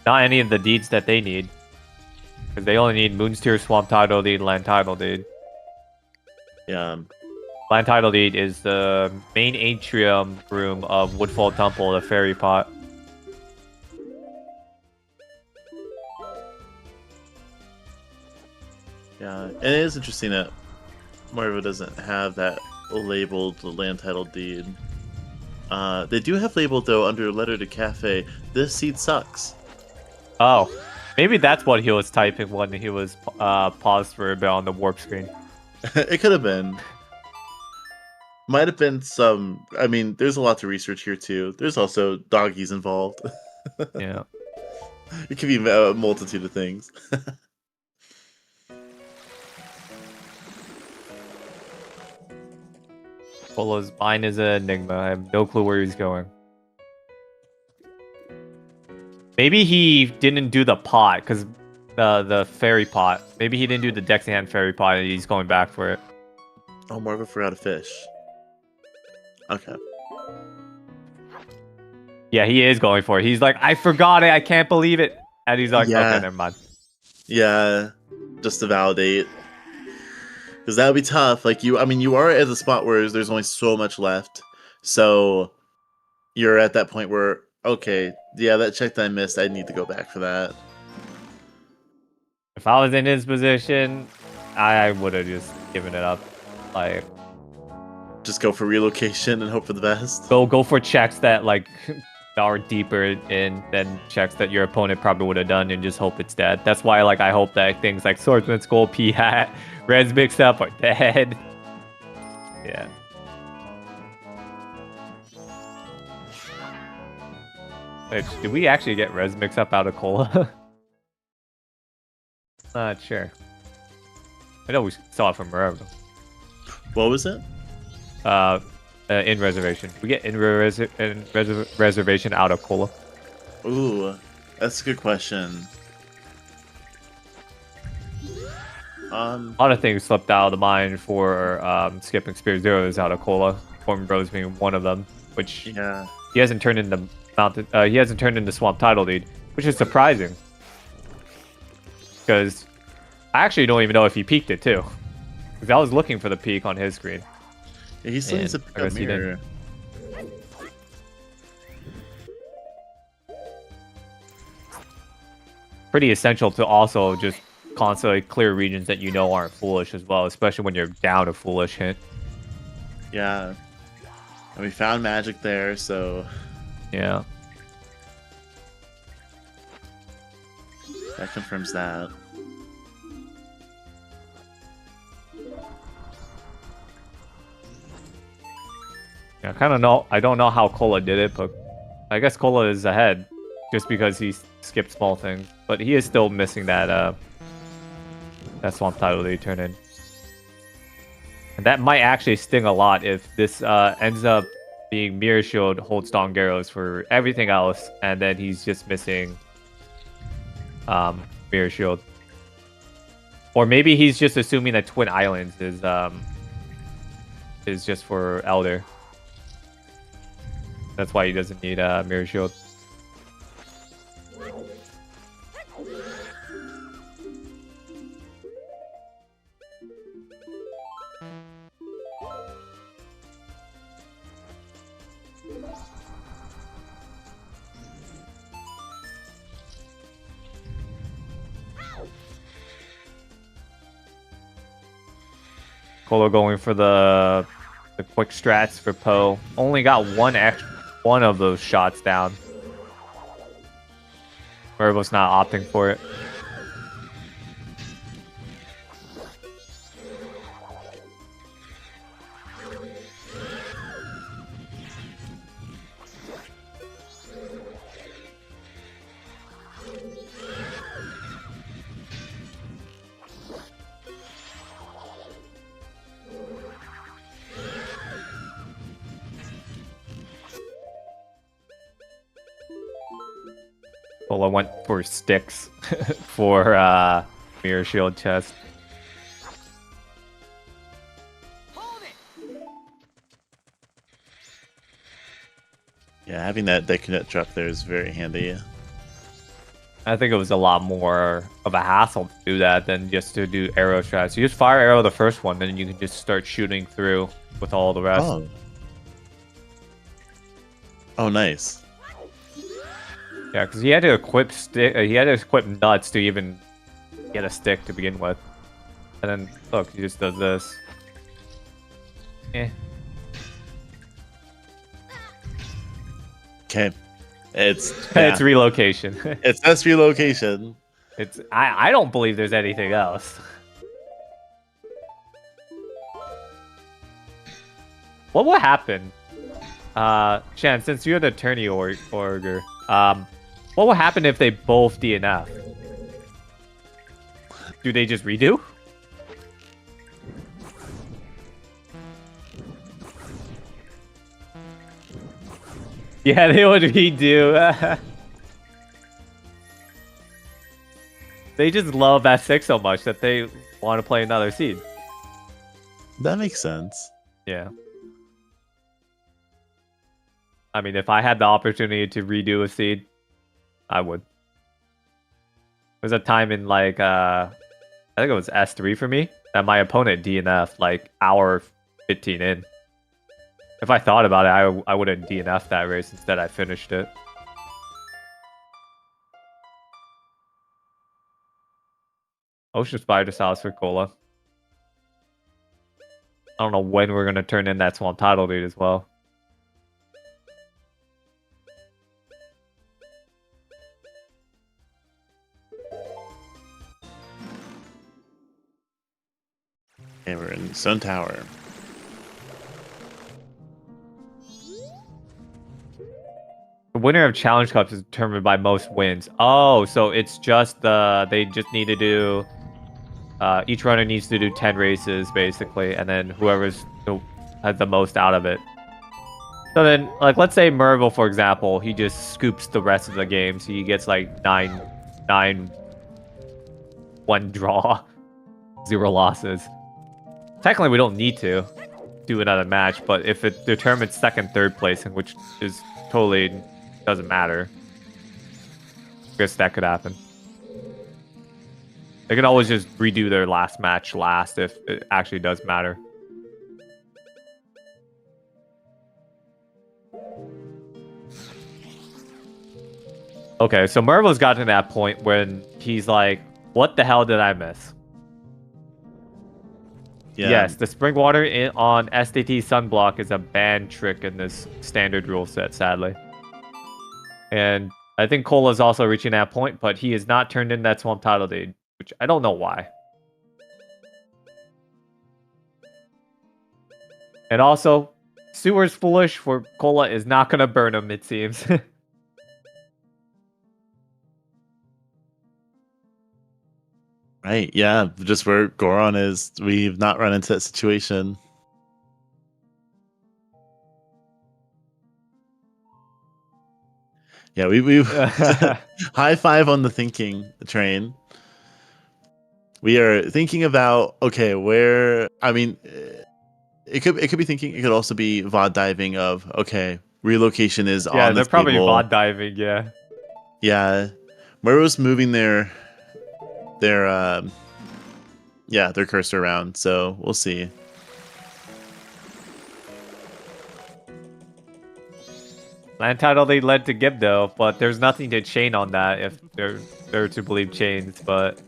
Not any of the deeds that they need. Because they only need Moon's Tear, Swamp Title Deed, Land Title Deed. Yeah. Land Title Deed is the main atrium room of Woodfall Temple, the fairy pot. Yeah, and it is interesting that Marvo doesn't have that labeled land title deed. They do have labeled, though, under letter to cafe, this seed sucks. Oh, maybe that's what he was typing when he was paused for a bit on the warp screen. It could have been. Might have been some... I mean, there's a lot to research here, too. There's also doggies involved. Yeah. It could be a multitude of things. Polo's mind is an enigma. I have no clue where he's going. Maybe he didn't do the pot, because the fairy pot. Maybe he didn't do the Dexyhan fairy pot, and he's going back for it. Oh, Marvo forgot a fish. Okay. Yeah, he is going for it. He's like, I forgot it. I can't believe it. And he's like, Yeah. okay, never mind. Yeah, just to validate. Because that would be tough. Like, you are at the spot where there's only so much left. So, you're at that point where, okay, yeah, that check that I missed, I need to go back for that. If I was in his position, I would have just given it up. Like, Just go for relocation and hope for the best. go for checks that, like, are deeper in than checks that your opponent probably would have done and just hope it's dead. That's why, like, I hope that things like Swordsman's Skull, P-Hat, Res Mix Up are dead. Yeah. Wait, did we actually get Res Mix Up out of Cola? Not sure. I know we saw it from wherever. What was it? In reservation. We get in reservation out of Cola. Ooh, that's a good question. A lot of things slipped out of the mind for skipping Spear Zeros out of Cola. Form Bros being one of them, which Yeah. he hasn't turned into he hasn't turned into Swamp Title Deed, which is surprising. Because I actually don't even know if he peaked it too. Because I was looking for the peak on his screen. Yeah, he still needs to I pick up guess he didn't. mirror. Pretty essential to also just constantly clear regions that you know aren't foolish as well, especially when you're down a foolish hint. Yeah. And we found magic there, so Yeah. that confirms that. Yeah, I don't know how Cola did it, but I guess Cola is ahead just because he skipped small things. But he is still missing that Swamp Title that he turned in. And that might actually sting a lot if this ends up being Mirror Shield, Hold Strong Arrows for everything else, and then he's just missing Mirror Shield. Or maybe he's just assuming that Twin Islands is just for Elder. That's why he doesn't need Mirror Shield. Colo going for the quick strats for Poe. Only got one of those shots down. Mervo's not opting for it. Cola went for sticks for mirror shield chest. Yeah, having that Deku truck there is very handy. I think it was a lot more of a hassle to do that than just to do arrow shots. You just fire arrow the first one, then you can just start shooting through with all the rest. Oh. Oh, nice. Yeah, because he had to equip stick. He had to equip nuts to even get a stick to begin with, and then look, he just does this. Eh. Okay. It's It's relocation. It's this relocation. It's I don't believe there's anything else. What will happen? Shan, since you're the attorney order, what will happen if they both DNF? Do they just redo? Yeah, they would redo. They just love S6 so much that they want to play another seed. That makes sense. Yeah. I mean, if I had the opportunity to redo a seed, I would. There's a time in like, I think it was S3 for me, that my opponent DNF'd like hour 15 in. If I thought about it, I would have DNF'd that race. Instead, I finished it. Ocean Spider Sauce for Cola. I don't know when we're going to turn in that Swamp Tidal dude as well. Okay, we're in Stone Tower. The winner of Challenge Cups is determined by most wins. Oh, so it's just they just need to do each runner needs to do 10 races basically, and then whoever's has the most out of it. So then, like, let's say Merville, for example, he just scoops the rest of the game, so he gets like 9, 1 draw, 0 losses. Technically, we don't need to do another match, but if it determines second, third placing, which is totally doesn't matter, I guess that could happen. They can always just redo their last match last if it actually does matter. Okay, so Merville's gotten to that point when he's like, what the hell did I miss? Yeah. Yes, the spring water on SDT Sunblock is a banned trick in this standard rule set, sadly. And I think Cola's also reaching that point, but he has not turned in that Swamp Tidal Deed, which I don't know why. And also, Sewer's foolish for Cola is not going to burn him, it seems. Right, yeah, just where Goron is, we've not run into that situation. Yeah, we've high five on the thinking train. We are thinking about, okay, where, I mean, it could be thinking, it could also be VOD diving of, okay, relocation is on the table. Yeah, they're probably VOD diving, yeah. Yeah, Murrow's moving their cursor around, so we'll see. Land title they led to Gibdo, but there's nothing to chain on that if they're to believe chains, but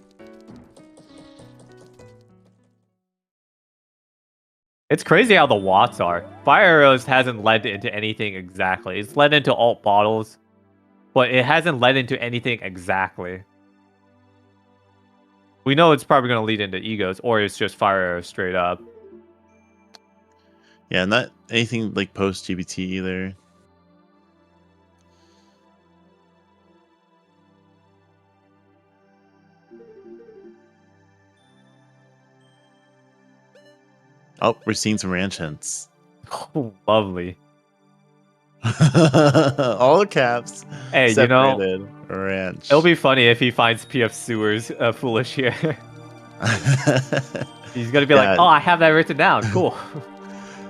it's crazy how the watts are. Fire Arrows hasn't led into anything exactly. It's led into alt bottles, but it hasn't led into anything exactly. We know it's probably going to lead into egos, or it's just Fire Arrows straight up. Yeah, not anything like post GBT either. Oh, we're seeing some ranch hints. Oh, lovely. All the caps. Hey, separated. Ranch. It'll be funny if he finds PF Sewers foolish here. He's gonna be like, oh, I have that written down. Cool.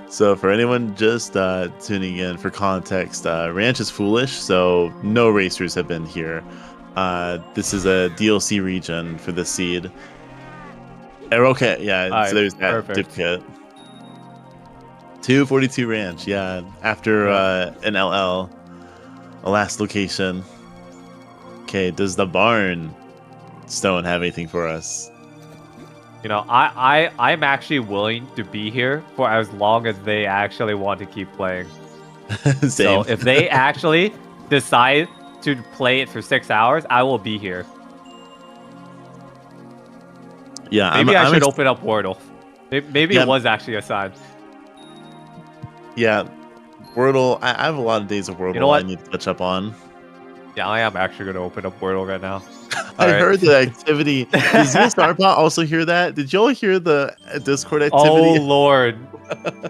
So for anyone just tuning in, for context, Ranch is foolish, so no racers have been here. This is a DLC region for the seed. Okay, yeah, All right, so there's that perfect. duplicate. 242 Ranch, yeah. After an LL, a last location. Okay, does the barn stone have anything for us? You know, I'm actually willing to be here for as long as they actually want to keep playing. Same. So if they actually decide to play it for 6 hours, I will be here. Yeah, Maybe I should open up Wordle. Maybe it was actually a sign. Yeah, Wordle. I have a lot of days of Wordle what? I need to catch up on. Yeah, I am actually going to open up Wordle right now. I heard the activity. Does ZeldaSpeedRuns also hear that? Did y'all hear the Discord activity? Oh, Lord.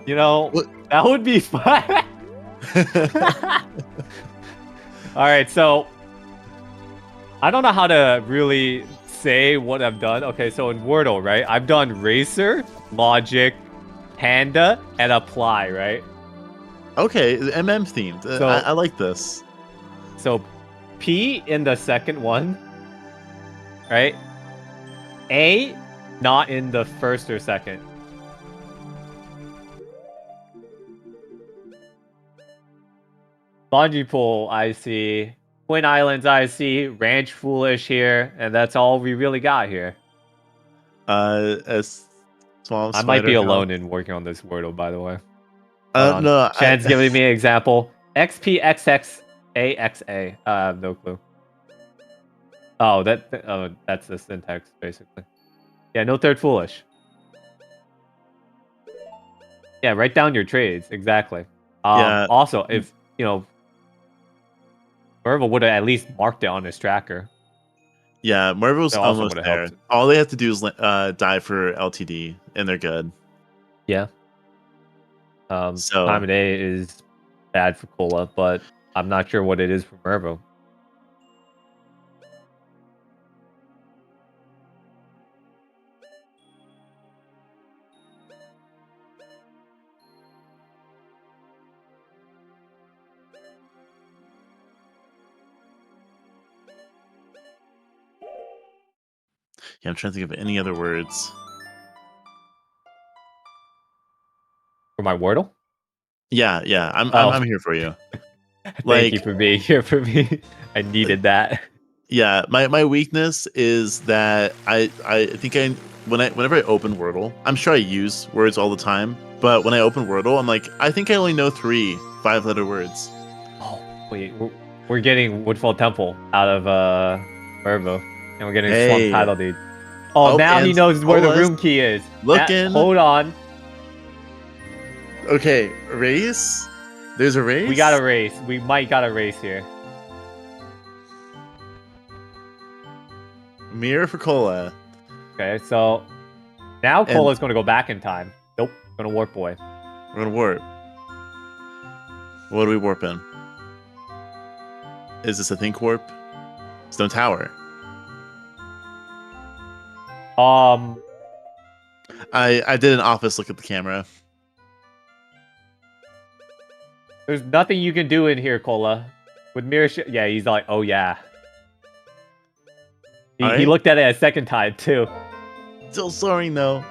You know, that would be fun. All right, so I don't know how to really say what I've done. Okay, so in Wordle, right? I've done Racer, Logic, Panda, and Apply, right? Okay, MM themed. So, I like this. So P in the second one, right? A, not in the first or second. Bungee Pool, I see. Twin Islands, I see. Ranch Foolish here, and that's all we really got here. As Swamp I might be alone in working on this Wordle, by the way. No. Chan's giving me an example. XPXXAXA. No clue. Oh, that's the syntax, basically. Yeah, no third foolish. Yeah, write down your trades, exactly. Yeah. Also, if, you know, Merville would have at least marked it on his tracker. Yeah, Marvel's almost there. Helped. All they have to do is die for LTD, and they're good. Yeah. So time of day is bad for Cola, but I'm not sure what it is for Mervo. Yeah, I'm trying to think of any other words. For my Wordle? Yeah, I'm here for you. Thank you for being here for me. I needed that. Yeah, my weakness is that I think whenever I open Wordle, I'm sure I use words all the time, but when I open Wordle, I'm like, I think I only know 3 5-letter words. Oh, wait, we're getting Woodfall Temple out of Mervo, and we're getting Swamp Title Deed. Oh, now he knows where the room key is. Hold on. Okay, race? There's a race? We got a race. We might got a race here. Mirror for Cola. Okay, so now Cola's going to go back in time. Nope, going to warp boy. We're going to warp. What do we warp in? Is this a think warp? Stone Tower. I did an office look at the camera. There's nothing you can do in here, Cola. With mirror yeah, he's like, oh yeah. He looked at it a second time too. Still soaring though.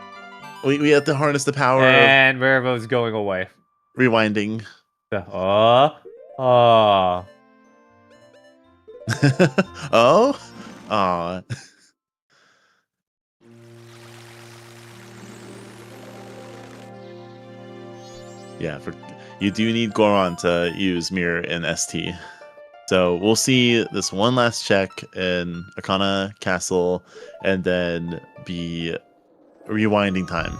We have to harness the power. And Mervo's going away. Rewinding. Oh. Oh. Aw. Yeah, you do need Goron to use Mirror in ST. So we'll see this one last check in Arcana Castle, and then be rewinding time.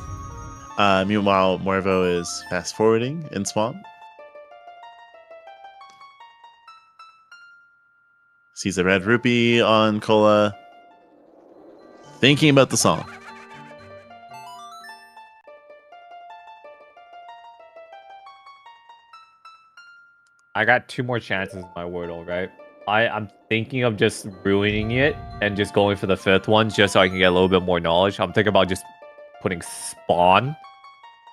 Meanwhile, Morvo is fast forwarding in Swamp. Sees a red rupee on Cola. Thinking about the song. I got 2 more chances in my Wordle, right? I'm thinking of just ruining it and just going for the 5th one just so I can get a little bit more knowledge. I'm thinking about just putting spawn,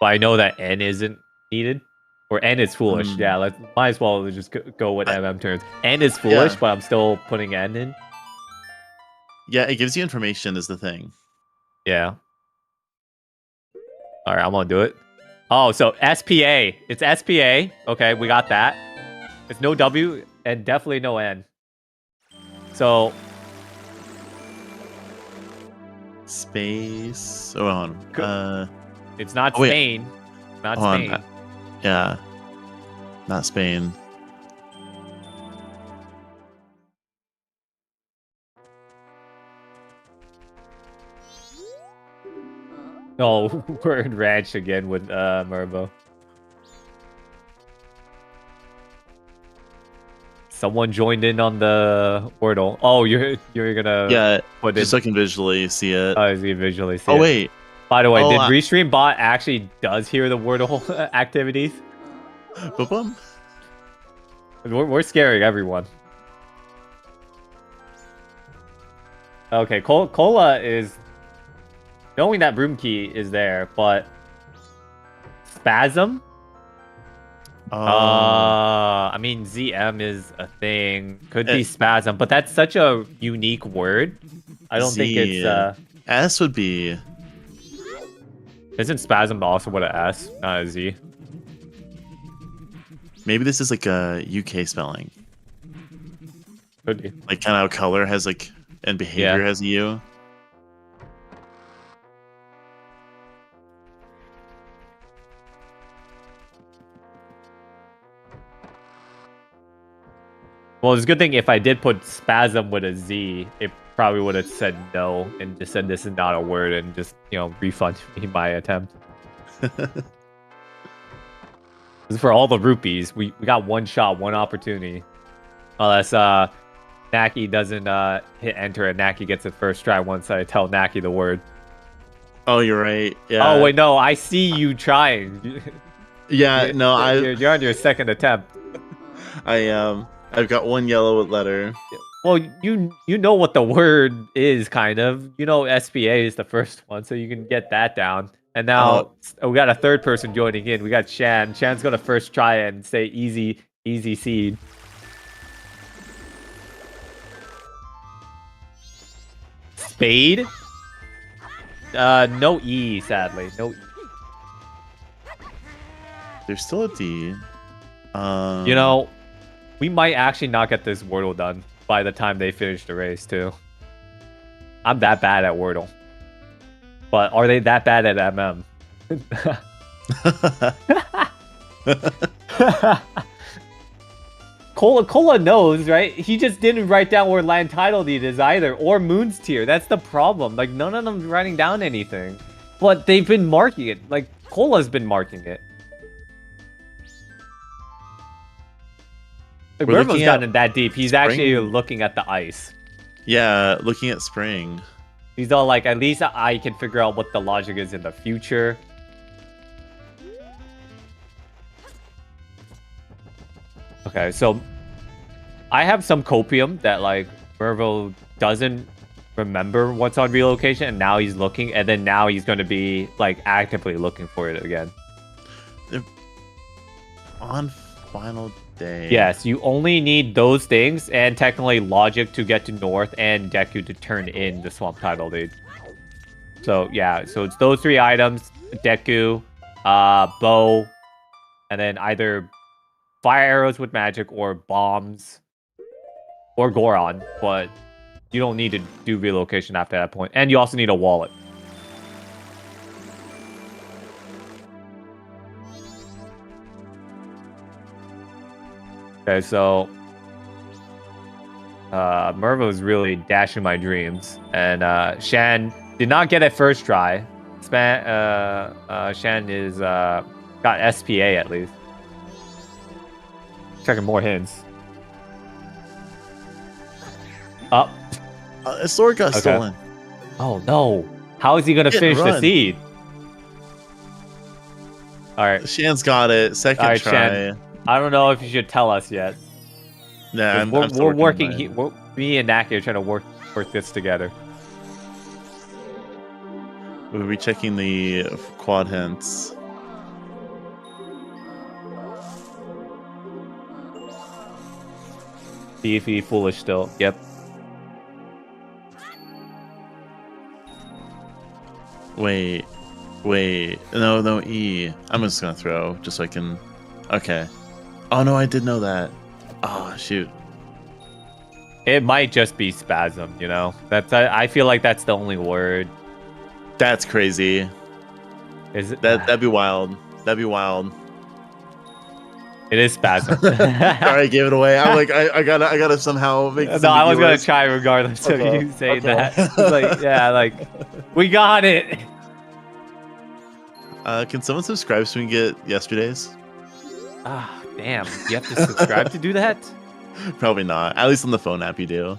but I know that N isn't needed. Or N is foolish. Yeah, might as well just go with MM turns. N is foolish, but I'm still putting N in. Yeah, it gives you information is the thing. Yeah. All right, I'm gonna do it. Oh, so SPA. It's SPA. Okay, we got that. It's no W and definitely no N. So space. Oh, on. It's not Spain. Not Spain. Yeah. Not Spain. No, we're in ranch again with Mervo. Someone joined in on the Wordle. Oh, you're gonna put just so I can visually see it. Oh, you can visually see it. Oh wait. By the way, did Restream Bot actually does hear the Wordle activities? Boom. We're scaring everyone. Okay, Cola is knowing that room key is there, but Spasm. I mean ZM is a thing. Could be Spasm, but that's such a unique word. I don't think it's S would be. Isn't Spasm also with an S, not a Z? Maybe this is like a UK spelling. Could be. Like kind of how color has like and behavior has a U. Well, it's a good thing if I did put spasm with a Z, it probably would have said no and just said this is not a word and just, refund me my attempt. This is for all the rupees. We got one shot, one opportunity. Unless Naki doesn't hit enter and Naki gets it first try once I tell Naki the word. Oh, you're right. Yeah. Oh, wait, no. I see you trying. Yeah, no, you're on your second attempt. I've got one yellow letter. Well, you know what the word is, kind of. You know SPA is the first one, so you can get that down. And now we got a third person joining in. We got Shan. Shan's gonna first try and say easy seed. Spade? No E, sadly. No E. There's still a D. We might actually not get this Wordle done by the time they finish the race, too. I'm that bad at Wordle. But are they that bad at MM? Cola knows, right? He just didn't write down where land title deed is either, or Moon's Tier. That's the problem. Like, none of them writing down anything. But they've been marking it. Like, Cola's been marking it. Like, Mervo's gotten that deep. He's actually looking at the ice. Yeah, looking at spring. He's all like, at least I can figure out what the logic is in the future. Okay, so I have some copium that, like, Mervo doesn't remember what's on relocation, and now he's looking, and then now he's going to be, like, actively looking for it again. On final day. Yes, you only need those things, and technically logic to get to north, and Deku to turn in the swamp title deed. So, yeah, so it's those 3 items, Deku, bow, and then either fire arrows with magic or bombs or Goron, but you don't need to do relocation after that point. And you also need a wallet. Okay, so Mervo's really dashing my dreams, and Shan did not get it first try. Shan is got SPA at least. Checking more hints. Up. A sword got stolen. Oh no! How is he gonna finish the seed? All right. Shan's got it. Second try. Shan, I don't know if you should tell us yet. Yeah, I'm still we're working. mine. Me and Naki are trying to work this together. We'll be checking the quad hints. See if he's foolish still. Yep. Wait. No, E. I'm just gonna throw, just so I can... Okay. Oh, no, I did know that. Oh, shoot. It might just be spasm, you know? I feel like that's the only word. That's crazy. Is it? That'd be wild. That'd be wild. It is spasm. Sorry, I gave it away. I'm like, I gotta somehow make this No, I was gonna ambiguous. try regardless of you saying okay. that. It's like, yeah, like, we got it. Can someone subscribe so we can get yesterday's? Ah, damn. You have to subscribe to do that? Probably not. At least on the phone app you do.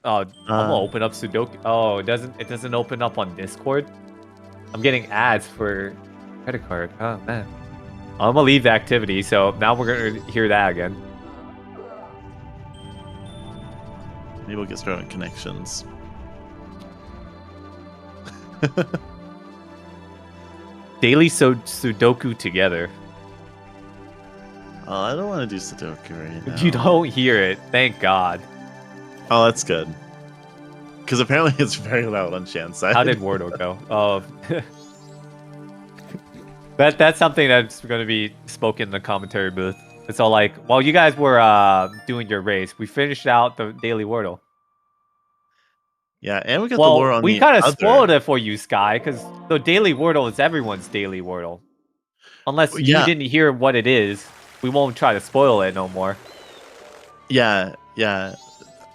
Oh, I'm gonna open up Sudoku. Oh, it doesn't open up on Discord. I'm getting ads for credit card. Oh man. I'm gonna leave the activity, so now we're gonna hear that again. Maybe we'll get started on connections. Daily Sudoku together. Oh, I don't want to do Sudoku right now. You don't hear it. Thank God. Oh, that's good. Because apparently it's very loud on Shan's side. How did Wordle go? Oh. That's something that's going to be spoken in the commentary booth. It's all like, while you guys were doing your race, we finished out the daily Wordle. Yeah, and we got the lore on we the kind of other. spoiled it for you, Sky, because the daily Wordle is everyone's daily Wordle. Unless you didn't hear what it is, we won't try to spoil it no more. Yeah.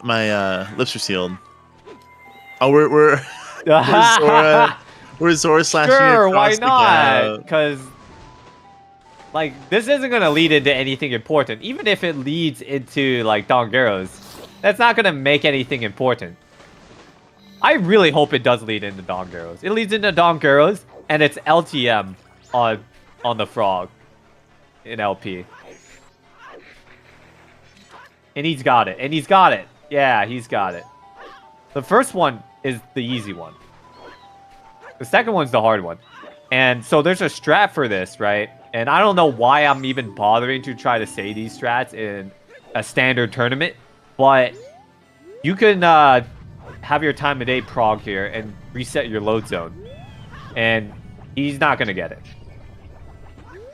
My lips are sealed. Oh, we're Zora slashing sure, why across the not? Because like this isn't gonna lead into anything important. Even if it leads into like Dongeros, that's not gonna make anything important. I really hope it does lead into Dongeros. It leads into Dongeros, and it's LTM on the frog in LP. And he's got it. And he's got it. Yeah, he's got it. The first one is the easy one. The second one's the hard one. And so there's a strat for this, right? And I don't know why I'm even bothering to try to say these strats in a standard tournament. But you can have your time of day prog here and reset your load zone. And he's not going to get it.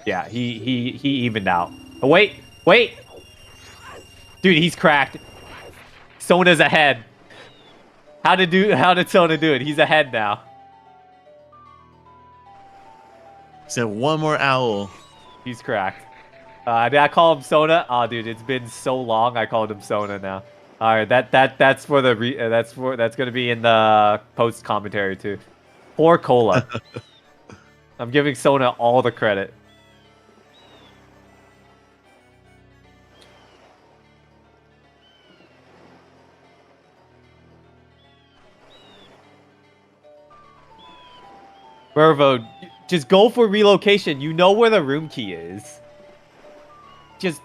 Yeah, he evened out. Oh, wait! Dude, he's cracked. Sona's ahead. How did Sona do it? He's ahead now. So one more owl. He's cracked. Did I call him Sona? Oh, dude, it's been so long. I called him Sona now. All right, that's for the that's gonna be in the post commentary too. Poor Cola. I'm giving Sona all the credit. Mervo, just go for relocation. You know where the room key is. Just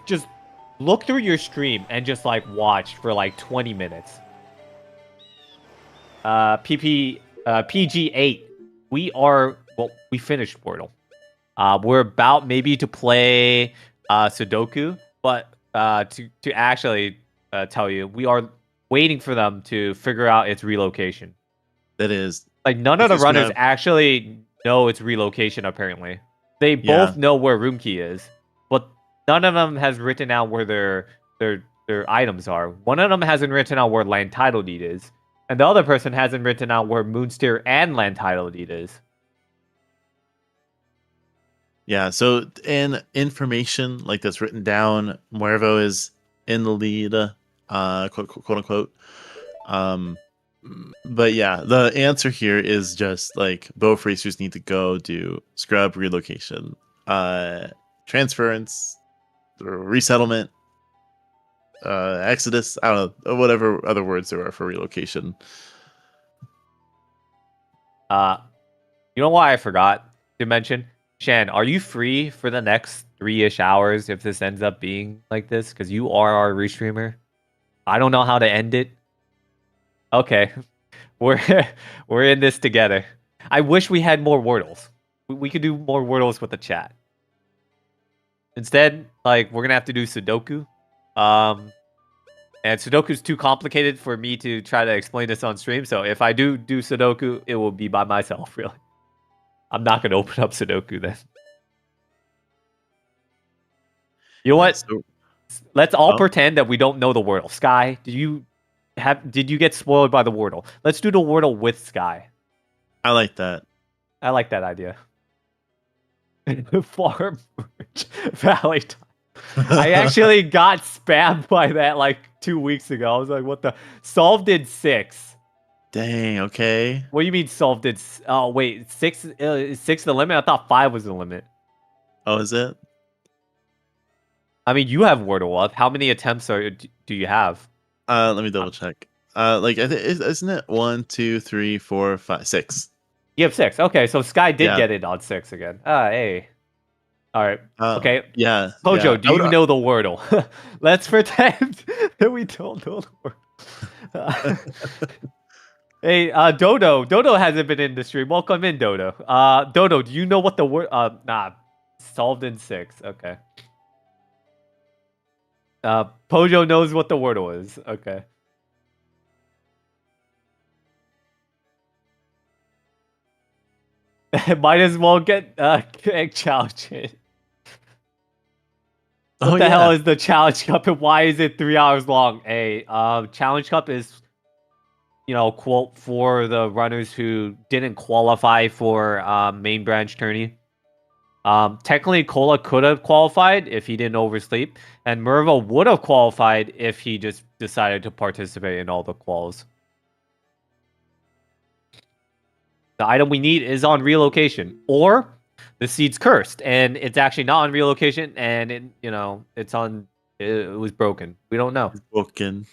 look through your stream and just like watch for like 20 minutes. PG8. We finished Portal. We're about maybe to play Sudoku, but to actually tell you, we are waiting for them to figure out its relocation. That is. Like, none of the runners actually know its relocation, apparently. They both know where room key is, but none of them has written out where their items are. One of them hasn't written out where land title deed is, and the other person hasn't written out where Moonsteer and land title deed is. Yeah, so in information like that's written down, Muervo is in the lead, quote unquote. But yeah, the answer here is just like both racers need to go do scrub relocation, transference, resettlement, exodus. I don't know, whatever other words there are for relocation. You know why I forgot to mention? Shan, are you free for the next 3-ish hours if this ends up being like this, because you are our restreamer. I don't know how to end it. Okay, we're we're in this together. I wish we had more Wordles. We could do more Wordles with the chat. Instead, like, we're gonna have to do Sudoku. And Sudoku's too complicated for me to try to explain this on stream. So if I do Sudoku, it will be by myself, really. I'm not gonna open up Sudoku then. You know what? So, Let's all pretend that we don't know the Wordle. Sky, did you get spoiled by the Wordle? Let's do the Wordle with Sky. I like that. I like that idea. Farm Valley time. I actually got spammed by that like 2 weeks ago. I was like, what the? Solve did 6. Dang, okay. What do you mean Solve did? Oh, wait. 6 is 6 the limit? I thought 5 was the limit. Oh, is it? I mean, you have Wordle up. How many attempts do you have? Let me double check. Like, isn't it 1, 2, 3, 4, 5, 6? You have 6. Okay, so Sky did Yeah. get it on 6 again. Hey. All right. Okay. Yeah. Pojo, yeah. do you know the Wordle? Let's pretend that we don't know the Wordle. Hey, Dodo. Dodo hasn't been in the stream. Welcome in, Dodo. Dodo, do you know what the word? Nah. Solved in 6. Okay. Pojo knows what the Wordle is. Okay. Might as well get egg challenge in. What the hell is the challenge cup and why is it 3 hours long? Hey, challenge cup is, you know, quote for the runners who didn't qualify for main branch tourney. Technically, Cola could have qualified if he didn't oversleep, and Mervo would have qualified if he just decided to participate in all the quals. The item we need is on relocation, or the seed's cursed, and it's actually not on relocation, and it, you know, it's on. It was broken. We don't know. It's broken.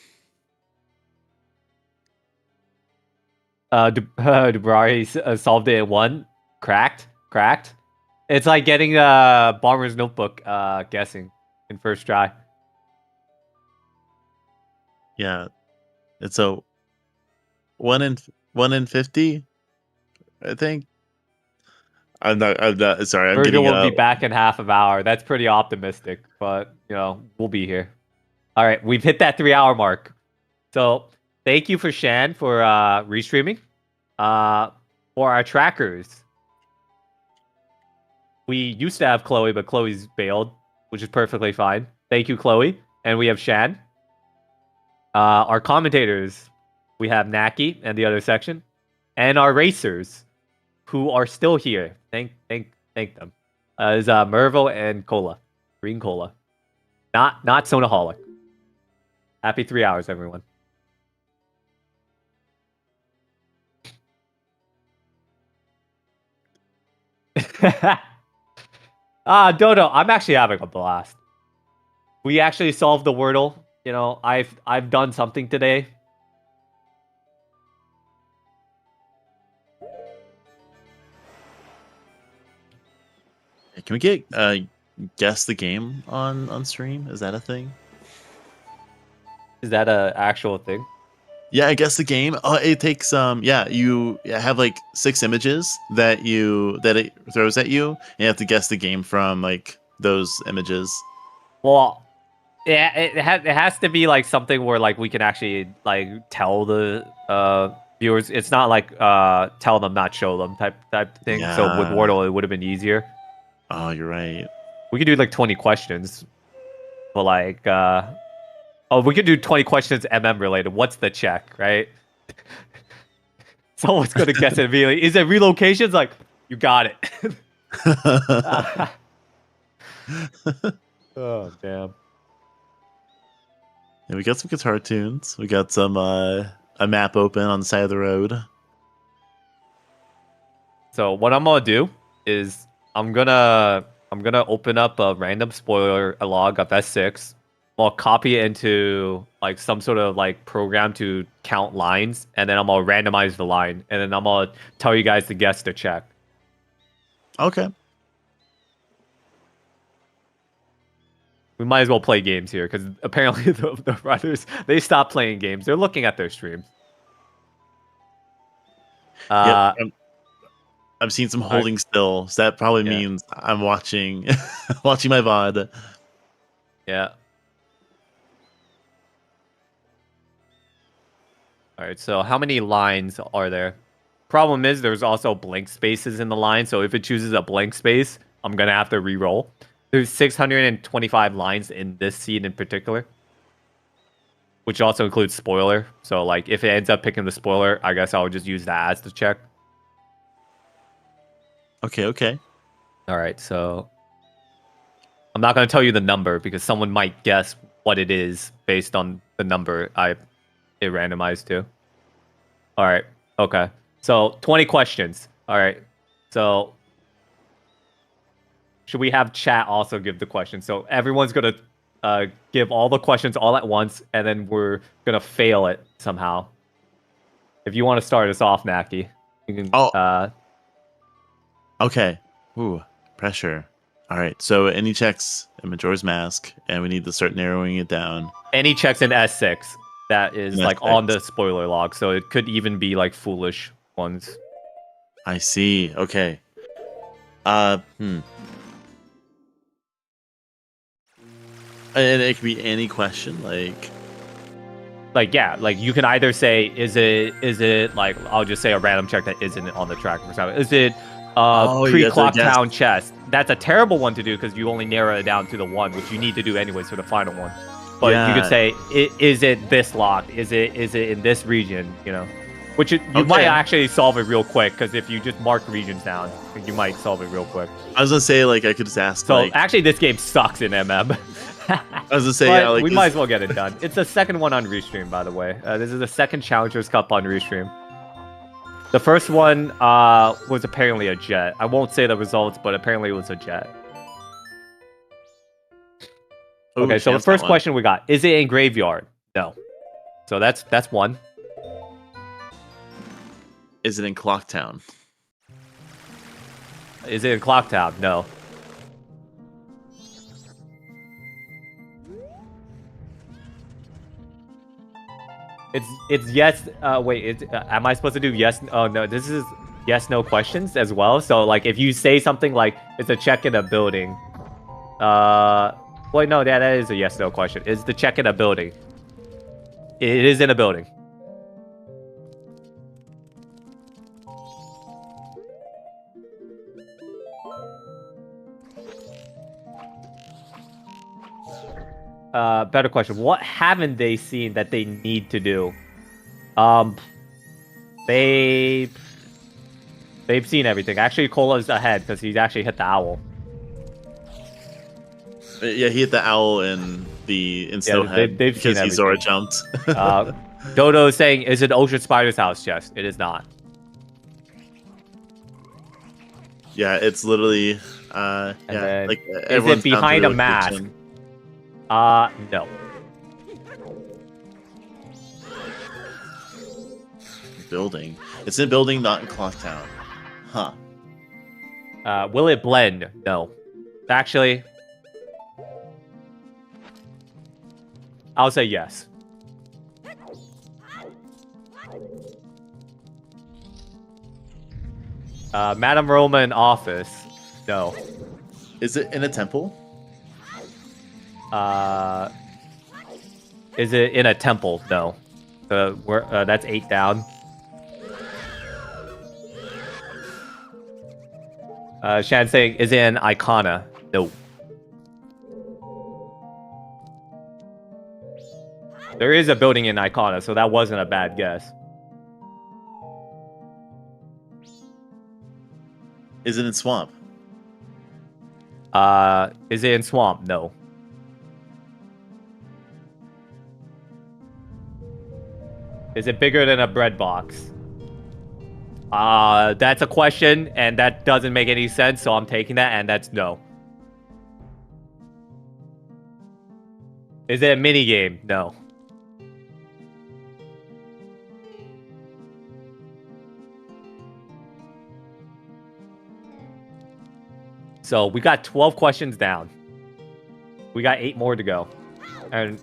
Dubrari solved it in 1. Cracked. It's like getting a Bomber's Notebook guessing in first try. Yeah. It's a 1 in 50, I think. I'm not sorry, I'm Virgil getting will be back in half an hour. That's pretty optimistic, but you know, we'll be here. All right, we've hit that 3-hour mark. So thank you for Shan for restreaming. For our trackers, we used to have Chloe, but Chloe's bailed, which is perfectly fine. Thank you, Chloe. And we have Shan. Our commentators, we have Naki and the other section, and our racers, who are still here. Thank them. Is Mervo and Cola, Green Cola, not Sonaholic. Happy 3 hours, everyone. Dodo, I'm actually having a blast. We actually solved the Wordle. You know, I've done something today. Can we get guess the game on stream? Is that a thing? Is that a actual thing? Yeah, I guess the game. Oh, it takes yeah, you have like 6 images that it throws at you, and you have to guess the game from like those images. Well, yeah, it has to be like something where like we can actually like tell the viewers. It's not like tell them, not show them type thing. Yeah. So with Wordle, it would have been easier. Oh, you're right. We could do like 20 questions, but like oh, we could do 20 questions MM related. What's the check, right? Someone's gonna guess it immediately. Is it relocations? Like, you got it. Oh damn. Yeah, we got some guitar tunes. We got some a map open on the side of the road. So what I'm gonna do is I'm gonna open up a random spoiler log of S6. I'll copy it into like some sort of like program to count lines, and then I'm gonna randomize the line, and then I'm gonna tell you guys to guess the check. Okay. We might as well play games here because apparently the runners they stopped playing games. They're looking at their streams. Yep. I'm seeing some holding still, so that probably Yeah. means I'm watching watching my VOD. Yeah. All right, so how many lines are there? Problem is there's also blank spaces in the line, so if it chooses a blank space, I'm going to have to re-roll. There's 625 lines in this seed in particular, which also includes spoiler. So like if it ends up picking the spoiler, I guess I'll just use that as the check. Okay. All right, so I'm not going to tell you the number because someone might guess what it is based on the number it randomized to. All right, okay. So 20 questions. All right, so should we have chat also give the questions? So everyone's going to give all the questions all at once, and then we're going to fail it somehow. If you want to start us off, Naki, you can... Okay. Ooh, pressure. All right. So any checks in Majora's Mask, and we need to start narrowing it down. Any checks in S6 that is like on the spoiler log, so it could even be like foolish ones. I see. Okay. And it could be any question, like yeah, like you can either say is it like I'll just say a random check that isn't on the track for example. Is it pre-clock town chest? That's a terrible one to do because you only narrow it down to the one, which you need to do anyways for the final one. But you could say, is it this locked? Is it in this region? You know, which you might actually solve it real quick because if you just mark regions down, you might solve it real quick. I was gonna say like I could just ask. So actually, this game sucks in MM. I was gonna say we might as well get it done. It's the second one on Restream, by the way. This is the second Challengers Cup on Restream. The first one was apparently a jet. I won't say the results, but apparently it was a jet. Okay, so the first question we got, is it in Graveyard? No. So that's one. Is it in Clocktown? Is it in Clocktown? No. It's yes. Wait. Am I supposed to do yes? Oh no. This is yes no questions as well. So like if you say something like it's a check in a building. Wait no. That is a yes no question. Is the check in a building? It is in a building. Better question. What haven't they seen that they need to do? They've seen everything. Actually, Cola's ahead because he's actually hit the owl. Yeah, he hit the owl in Snowhead they've because he Zora jumped. Dodo is saying, is it Ocean Spider's house? Yes, it is not. Yeah, it's literally like is it behind a mask? No. Building. It's in a building, not in Clocktown. Huh. Will it blend? No. Actually, I'll say yes. Madame Roma in office? No. Is it in a temple? Is it in a temple? No. That's 8 down. Shan saying, is it in Icona? No. There is a building in Icona, so that wasn't a bad guess. Is it in Swamp? Is it in Swamp? No. Is it bigger than a bread box? That's a question, and that doesn't make any sense, so I'm taking that, and that's no. Is it a mini game? No. So we got 12 questions down. We got 8 more to go. And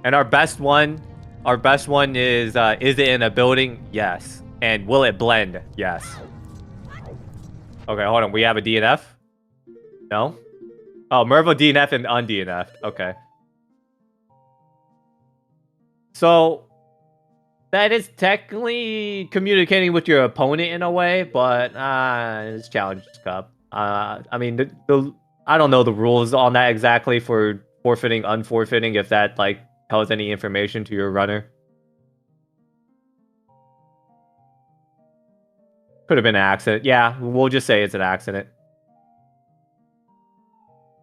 our best one is it in a building? Yes. And will it blend? Yes. Okay, hold on. We have a DNF? No? Oh, Mervo DNF and un-DNF. Okay. So that is technically communicating with your opponent in a way, but it's Challenge Cup. I mean, I don't know the rules on that exactly for forfeiting, unforfeiting, if that like tells any information to your runner. Could have been an accident. Yeah, we'll just say it's an accident.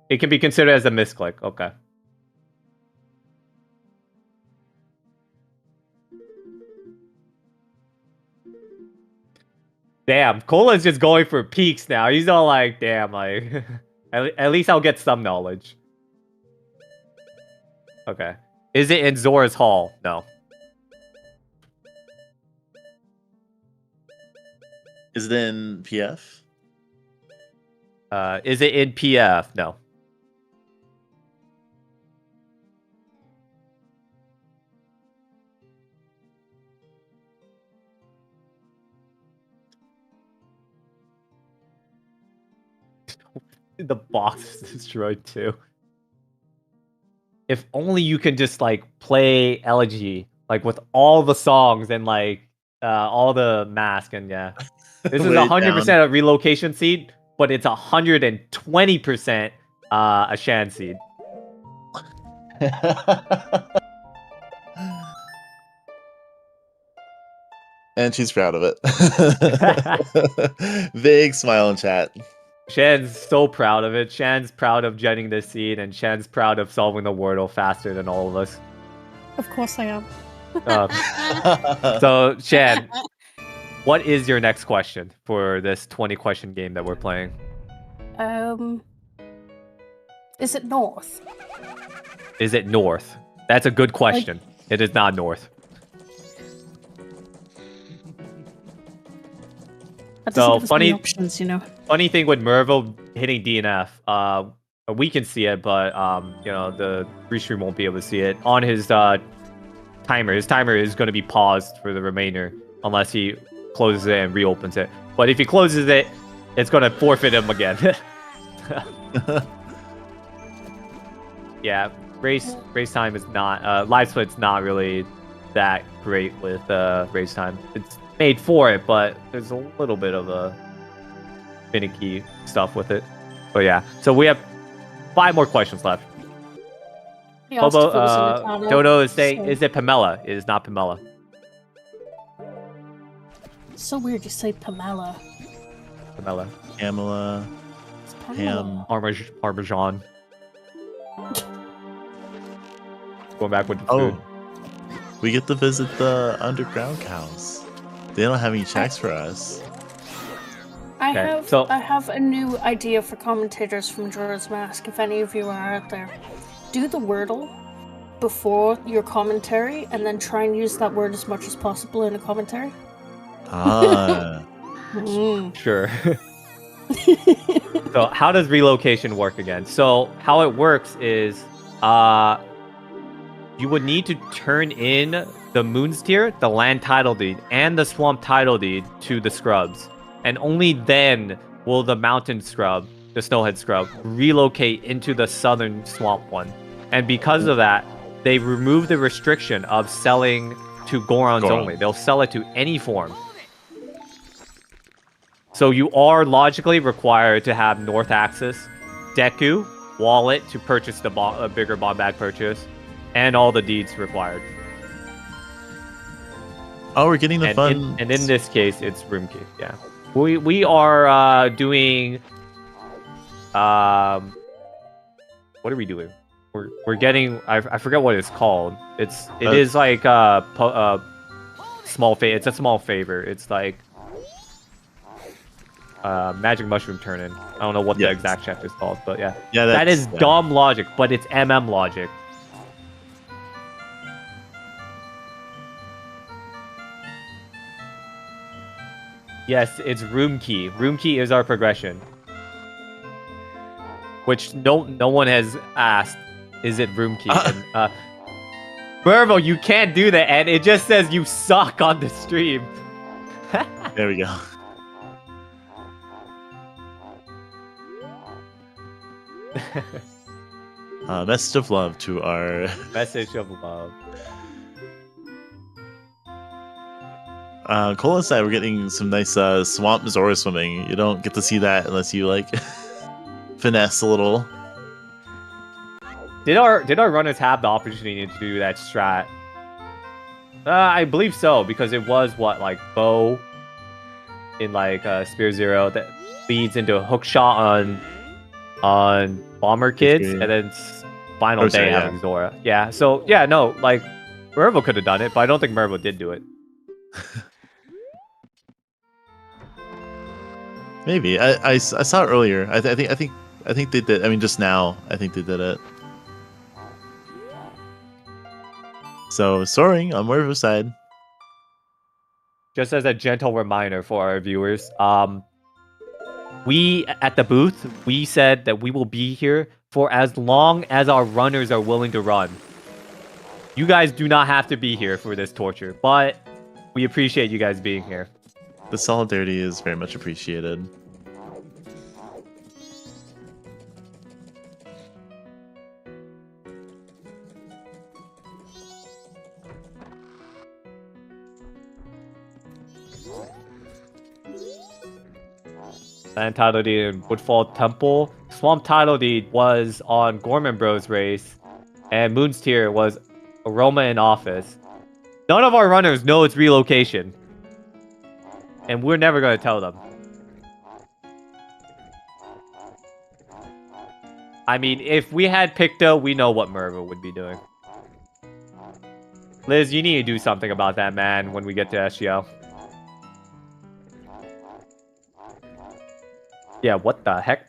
It can be considered as a misclick. Okay. Damn, Cola's just going for peaks now. He's all like, damn, like, at least I'll get some knowledge. Okay. Is it in Zora's Hall? No. Is it in PF? Is it in PF? No. The box is destroyed too. If only you could just like play Elegy like with all the songs and like all the mask and yeah. This is 100% a relocation seed, but it's 120% a Shan seed. And she's proud of it. Big smile in chat. Shan's so proud of it. Shan's proud of getting this seed, and Shan's proud of solving the Wordle faster than all of us. Of course I am. So, Shan, what is your next question for this 20-question game that we're playing? Is it north? Is it north? That's a good question. It is not north. So funny options, you know. Funny thing with Mervo hitting DNF, we can see it, but you know, the restream won't be able to see it on his timer. His timer is going to be paused for the remainder unless he closes it and reopens it. But if he closes it, it's going to forfeit him again. Yeah, race time is not live split's not really that great with race time. It's made for it, but there's a little bit of a finicky stuff with it. But yeah, so we have 5 more questions left. Bobo, Dodo is saying, is it Pamela? It is not Pamela. It's so weird you say Pamela. Pamela. Pamela. It's Pamela. Parmesan. Going back with the food. We get to visit the underground cows. They don't have any checks for us. I have a new idea for commentators from Majora's Mask, if any of you are out there. Do the Wordle before your commentary, and then try and use that word as much as possible in a commentary. Ah. Sure. So how does relocation work again? So how it works is you would need to turn in the Moon's Tier, the land title deed, and the swamp title deed to the scrubs. And only then will the mountain scrub, the snowhead scrub, relocate into the southern swamp one. And because of that, they remove the restriction of selling to Gorons only. They'll sell it to any form. So you are logically required to have North Axis, Deku, wallet to purchase the bigger bomb bag purchase, and all the deeds required. Oh, we're getting the fun. And in this case, it's room key. Yeah, we are doing. What are we doing? We're getting. I forget what it's called. It is like small favor. It's a small favor. It's like magic mushroom turn-in. I don't know what the exact chapter is called, but yeah. Yeah, that is dumb logic, but it's MM logic. Yes, it's room key. Room key is our progression. which no one has asked. Is it room key? And, Mervo, you can't do that, and it just says you suck on the stream. There we go. Message of love to our Message of love. Cole and I, we're getting some nice swamp Zora swimming. You don't get to see that unless you like finesse a little. Did our runners have the opportunity to do that strat? I believe so, because it was what, like bow in like Spear Zero that leads into a hook shot on Bomber Kids, and then final day having Zora. Yeah, so yeah, no, like Mervo could have done it, but I don't think Mervo did do it. Maybe I saw it earlier. I think they did. I mean, just now I think they did it. So soaring on Mervo's side. Just as a gentle reminder for our viewers, we at the booth we said that we will be here for as long as our runners are willing to run. You guys do not have to be here for this torture, but we appreciate you guys being here. The solidarity is very much appreciated. And Title Deed in Woodfall Temple. Swamp Title Deed was on Gorman Bros race, and Moon's Tier was Aroma in Office. None of our runners know its relocation, and we're never going to tell them. I mean, if we had Picto, we know what Mervo would be doing. Liz, you need to do something about that, man, when we get to SGL. Yeah, what the heck?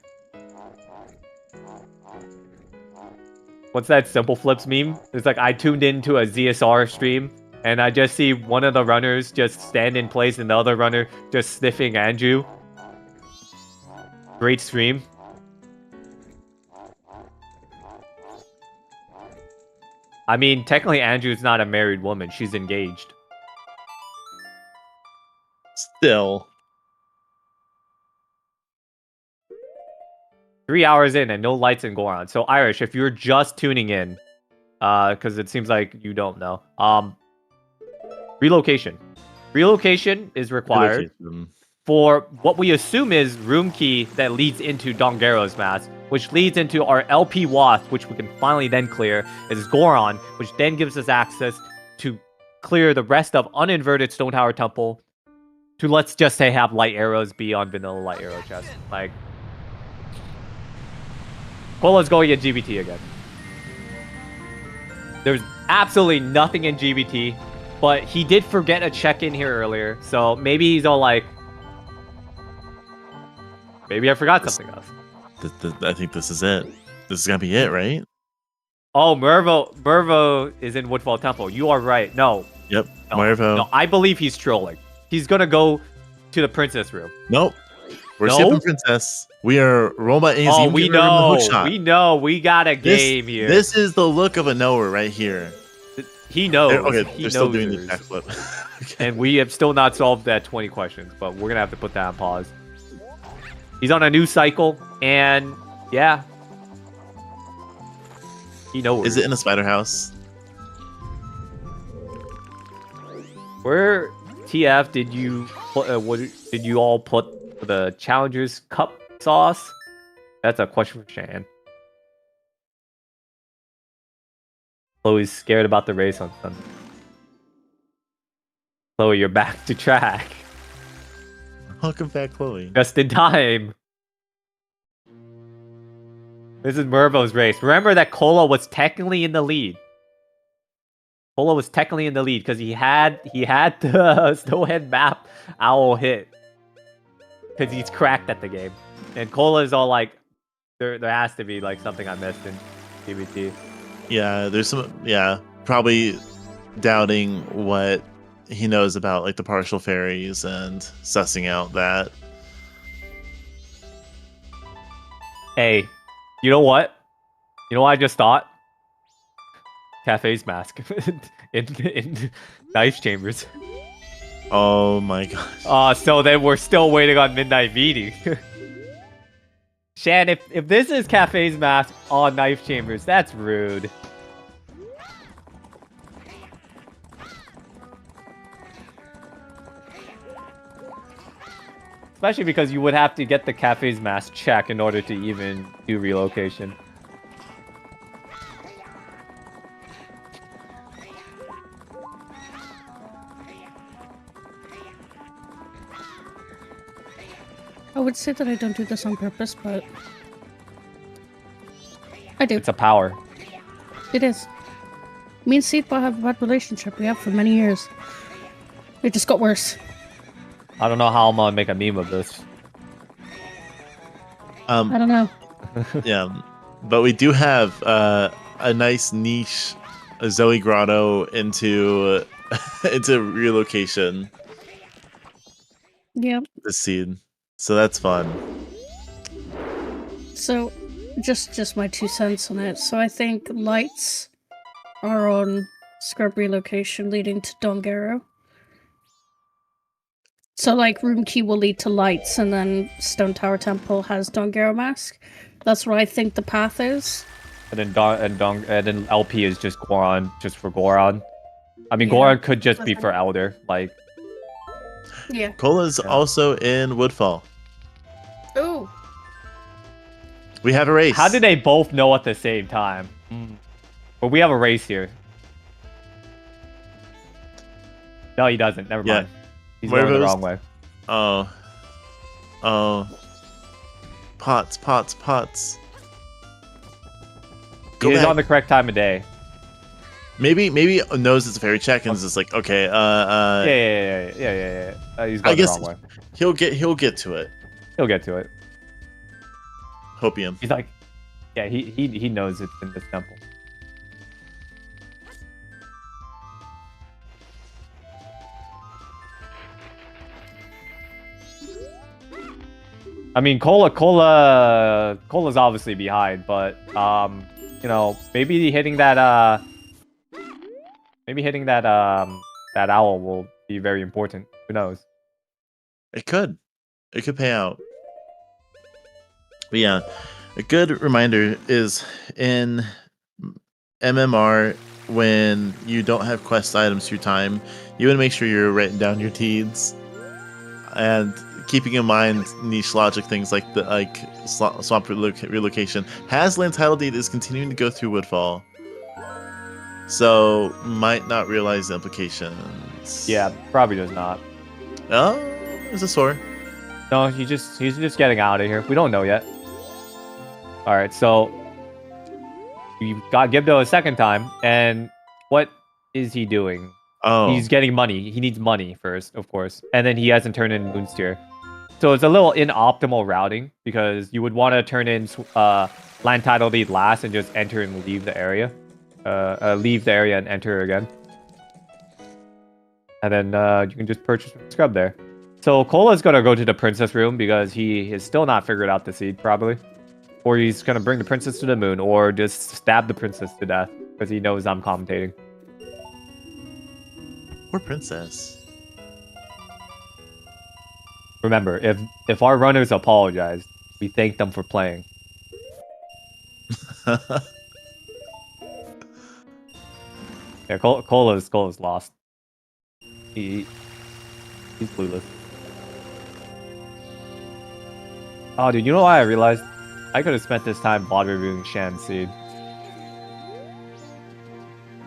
What's that Simple Flips meme? It's like I tuned into a ZSR stream and I just see one of the runners just stand in place and the other runner just sniffing Andrew. Great stream. I mean, technically Andrew's not a married woman. She's engaged. Still. 3 hours in and no lights in Goron. So Irish, if you're just tuning in, because it seems like you don't know, relocation is required for what we assume is room key that leads into Dongero's mask, which leads into our LP Wasp, which we can finally then clear. Is Goron, which then gives us access to clear the rest of uninverted Stone Tower Temple to, let's just say, have light arrows be on vanilla light arrow chest. Like, Cola's going at GBT again. There's absolutely nothing in GBT, but he did forget a check-in here earlier, so maybe he's all like, maybe I forgot something else. I think this is it. This is gonna be it, right? Oh, Mervo is in Woodfall Temple. You are right. No. Yep, no, Mervo. No, I believe he's trolling. He's gonna go to the princess room. Nope. We're skipping princess. We are Roma is. Oh, we know. We know. We got a game here. This is the look of a knower right here. He knows. They're still doing the backflip. Okay. And we have still not solved that 20 questions, but we're gonna have to put that on pause. He's on a new cycle, and yeah, he knows. Is it in a spider house? Where TF did you put? What did you all put for the Challengers Cup sauce? That's a question for Shan. Chloe's scared about the race on Sunday. Chloe, you're back to track. Welcome back, Chloe. Just in time. This is Mervo's race. Remember that Cola was technically in the lead. Cola was technically in the lead because he had the Snowhead map owl hit. Because he's cracked at the game. And Cola is all like, there has to be like something I missed in GBT. Yeah, there's some, probably doubting what he knows about like the partial fairies and sussing out that. Hey, You know what? You know what I just thought? Cafe's mask in knife chambers. Oh my gosh. So then we're still waiting on midnight meeting. Shan, if this is Cafe's mask on knife chambers, that's rude. Especially because you would have to get the Cafe's mask check in order to even do relocation. I would say that I don't do this on purpose, but I do. It's a power. It is. Me and Seedball have a bad relationship. We have for many years. It just got worse. I don't know how I'm gonna make a meme of this. I don't know. Yeah, but we do have a nice niche Zoe Grotto into into relocation Yep. this seed, so that's fun. So, just my 2 cents on it. So I think lights are on scrub relocation leading to Dongero. So like room key will lead to lights, and then Stone Tower Temple has Dongero mask. That's what I think the path is. And then LP is just Goron, just for Goron. I mean, Yeah. Goron could just be for Elder. Like, Yeah. Cola's Yeah. also in Woodfall. Ooh. We have a race. how did they both know at the same time? But we have a race here. No, he doesn't. Never Yeah. mind. He's Where going the goes- wrong way. Oh. Pots. Go He is back. on the correct time of day. Maybe knows it's a fairy check and is just like, okay, Yeah. He's going I guess the wrong way. he'll get to it. He'll get to it. Hopium. He's like, yeah, he knows it's in this temple. I memean, Cola's obviously behind, but you know, maybe hitting that that owl will be very important. Who knows? It could pay out. But yeah, a good reminder is in MMR, when you don't have quest items through time, you want to make sure you're writing down your deeds and keeping in mind niche logic things like the swamp relocation. Hasland title deed is continuing to go through Woodfall, so might not realize the implications. Yeah, probably does not. Oh, there's a sword. No, he's just getting out of here. We don't know yet. All right, so you got Gibdo a second time, and what is he doing? Oh, He's getting money. He needs money first, of course, and then he hasn't turned in Moonsteer. So it's a little inoptimal routing because you would want to turn in land title deed last and just enter and leave the area, leave the area and enter again, and then you can just purchase scrub there. So Cola's gonna go to the princess room because he has still not figured out the seed probably, or he's gonna bring the princess to the moon, or just stab the princess to death because he knows I'm commentating. poor princess. Remember, if our runners apologize, we thank them for playing. Yeah, Cola's lost. He's clueless. Oh, dude, you know what I realized? I could have spent this time bot reviewing Shan's seed.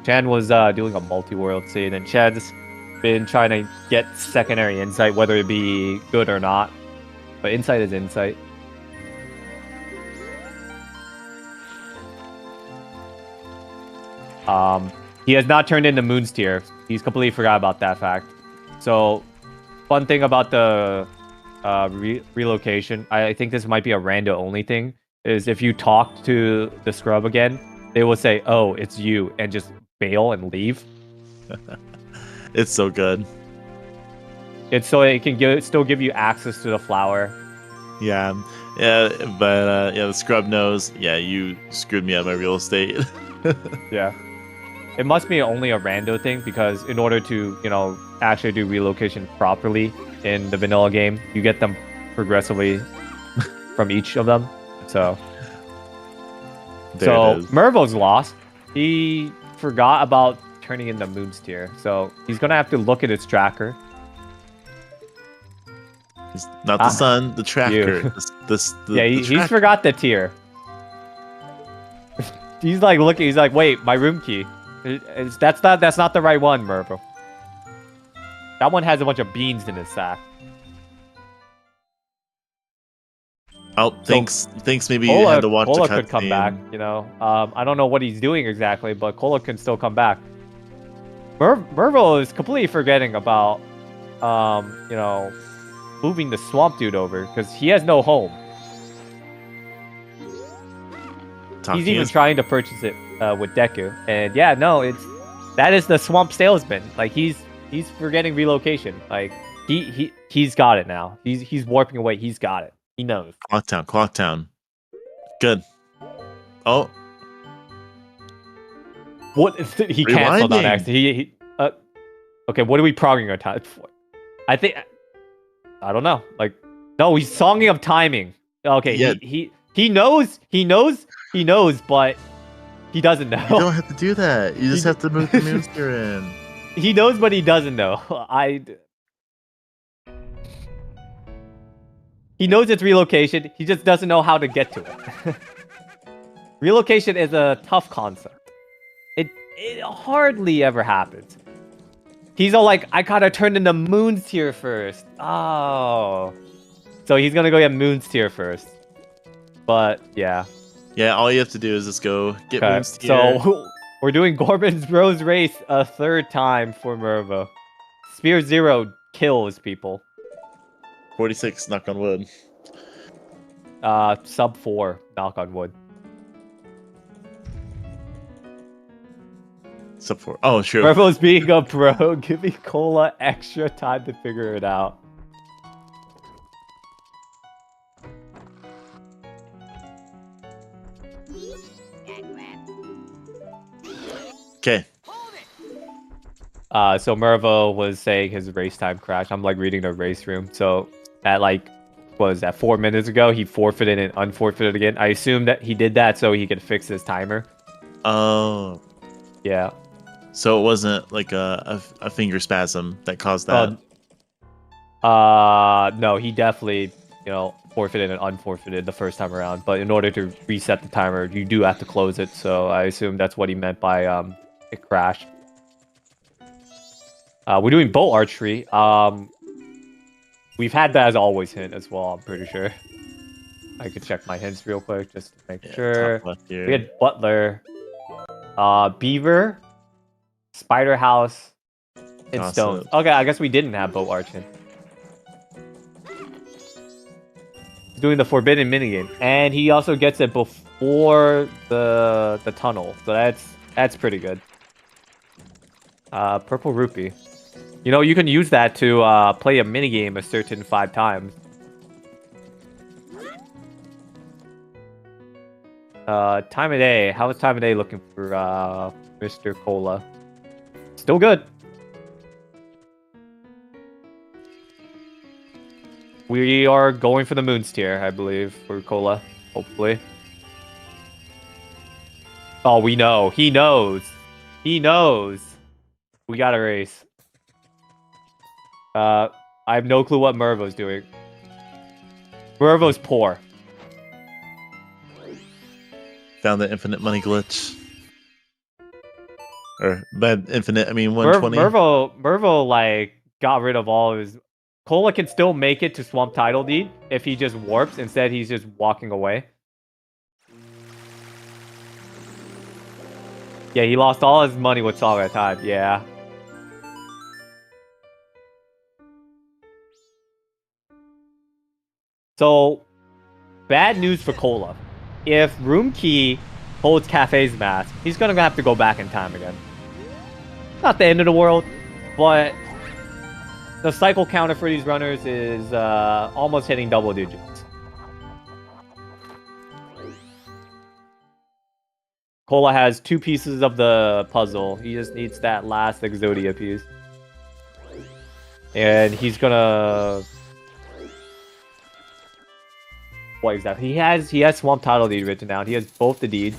Shan was doing a multi-world seed, and Shan's been trying to get secondary insight, whether it be good or not. But insight is insight. He has not turned into Moon's tier. He's completely forgot about that fact. So, fun thing about the relocation, I think this might be a rando only thing, is if you talk to the scrub again, they will say, "Oh, it's you," and just bail and leave. It's so good. It's so it can still give you access to the flower. Yeah, Yeah, but yeah, the scrub knows. Yeah, you screwed me out of my real estate. Yeah. It must be only a rando thing because in order to, actually do relocation properly in the vanilla game, you get them progressively from each of them. So, There it is. Mervo's lost. He forgot about turning in the Moon's Tier. So he's gonna have to look at his tracker. It's not the sun, the tracker. He's forgot the tier. He's like looking. He's like, wait, my room key. That's not the right one, Mervo. That one has a bunch of beans in his sack. Oh, thanks. Maybe you had to watch Cola the could come back. I don't know what he's doing exactly, but Cola can still come back. Mervo is completely forgetting about, moving the swamp dude over because he has no home. He's even trying to purchase it with Deku, and yeah, no, that is the swamp salesman. Like he's forgetting relocation. Like he's got it now. He's warping away. He's got it. He knows. Clock town. Good. Oh. What? He canceled on accident. Okay, what are we progging our time for? I don't know. Like, no, he's songing of timing. Okay, yeah. he knows, but he doesn't know. You don't have to do that. You just have to move the monster in. He knows, but he doesn't know. He knows it's relocation. He just doesn't know how to get to it. Relocation is a tough concept. It hardly ever happens. He's all like, I gotta turn into Moon's Tier first. Oh. So he's gonna go get Moon's Tier first. But, yeah. Yeah, all you have to do is just go get Moon's Tier. So, we're doing Gorbin's Rose Race a third time for Mervo. Spear 0 kills people. 46, knock on wood. Sub 4, knock on wood. Sub 4. Oh, sure. Mervo's being a pro. Give me Cola extra time to figure it out. Okay. So Mervo was saying his race time crashed. I'm like reading the race room. So at 4 minutes ago, he forfeited and unforfeited again. I assume that he did that so he could fix his timer. Oh. Yeah. So it wasn't like a finger spasm that caused that? No, he definitely, forfeited and unforfeited the first time around. But in order to reset the timer, you do have to close it. So I assume that's what he meant by it crashed. We're doing bow archery. We've had that as always hint as well, I'm pretty sure. I could check my hints real quick just to make sure. We had Butler, Beaver, Spider House, and Stones. Okay, I guess we didn't have bow arching. Doing the forbidden minigame, and he also gets it before the tunnel, so that's pretty good. Purple rupee. You can use that to play a minigame a certain 5 times. Time of day. How is time of day looking for Mr. Cola? Still good. We are going for the Moon's Tier, I believe, for Cola. Hopefully. Oh, we know. He knows. He knows. We got a race. I have no clue what Mervo's doing. Mervo's poor. Found the infinite money glitch. Or, bad infinite, I mean 120. Mervo, got rid of all of his... Cola can still make it to Swamp Title Deed if he just warps. Instead, he's just walking away. Yeah, he lost all his money with Song at time. Yeah. So, bad news for Cola. If Room Key holds Cafe's mask, he's gonna have to go back in time again. Not the end of the world, but the cycle counter for these runners is almost hitting double digits. Cola has 2 pieces of the puzzle. He just needs that last Exodia piece. And he's gonna... What exactly? He has Swamp Title Deed written down. He has both the deeds.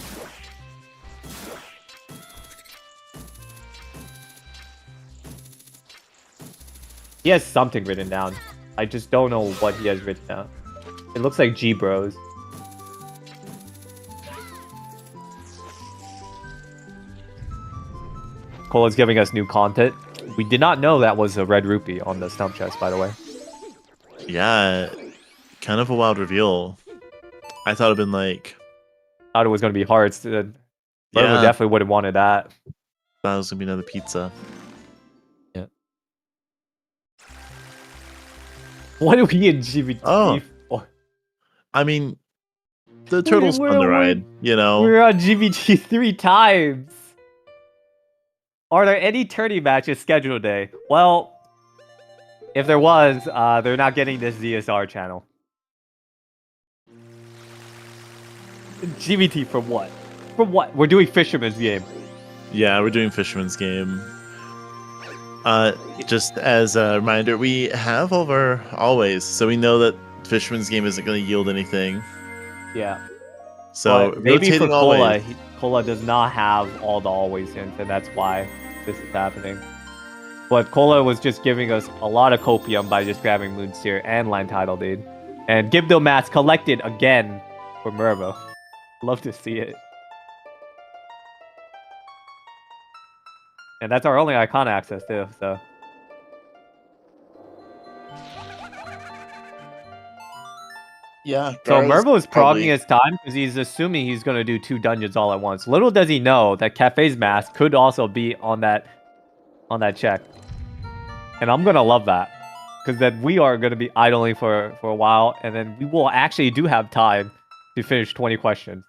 He has something written down. I just don't know what he has written down. It looks like G Bros. Cola's giving us new content. We did not know that was a red rupee on the stump chest, by the way. Yeah, kind of a wild reveal. I thought it'd been like... Thought it was going to be hearts. Merva Yeah. definitely would have wanted that. Thought it was gonna be another pizza. Yeah. What are we in GBT Oh. for? I mean, the turtles won the ride, you know? We're on GBT 3 times. Are there any tourney matches scheduled today? Well, if there was, they're not getting this ZSR channel. GBT for what? For what? We're doing Fisherman's Game. Yeah, we're doing Fisherman's Game. Just as a reminder, we have all of our always, so we know that Fisherman's Game isn't going to yield anything. Yeah. So But maybe for rotating Cola, always. Cola does not have all the always hints, and that's why this is happening. But Cola was just giving us a lot of copium by just grabbing Moonseer and Line Title Deed. And Gibdo Mats collected again for Mervo. Love to see it. And that's our only icon access too, so. Yeah. So Mervo is probably- progging his time because he's assuming he's going to do 2 dungeons all at once. Little does he know that Cafe's mask could also be on that check. And I'm going to love that. Because then we are going to be idling for a while, and then we will actually do have time to finish 20 questions.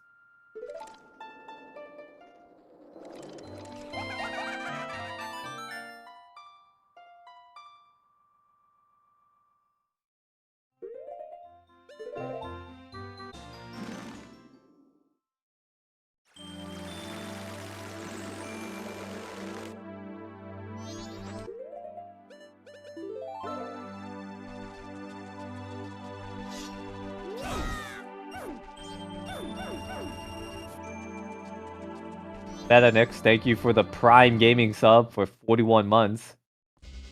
MetaNix, thank you for the Prime Gaming sub for 41 months.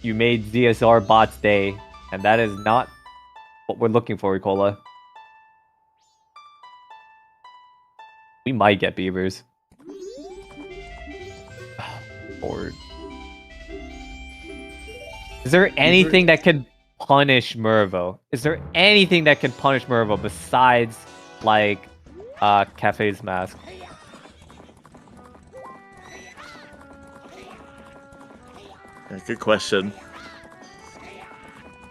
You made ZSR Bot's day, and that is not what we're looking for, Ricola. We might get beavers. Lord. Is there anything that can punish Mervo? Is there anything that can punish Mervo besides, like, Cafe's mask? Yeah, good question.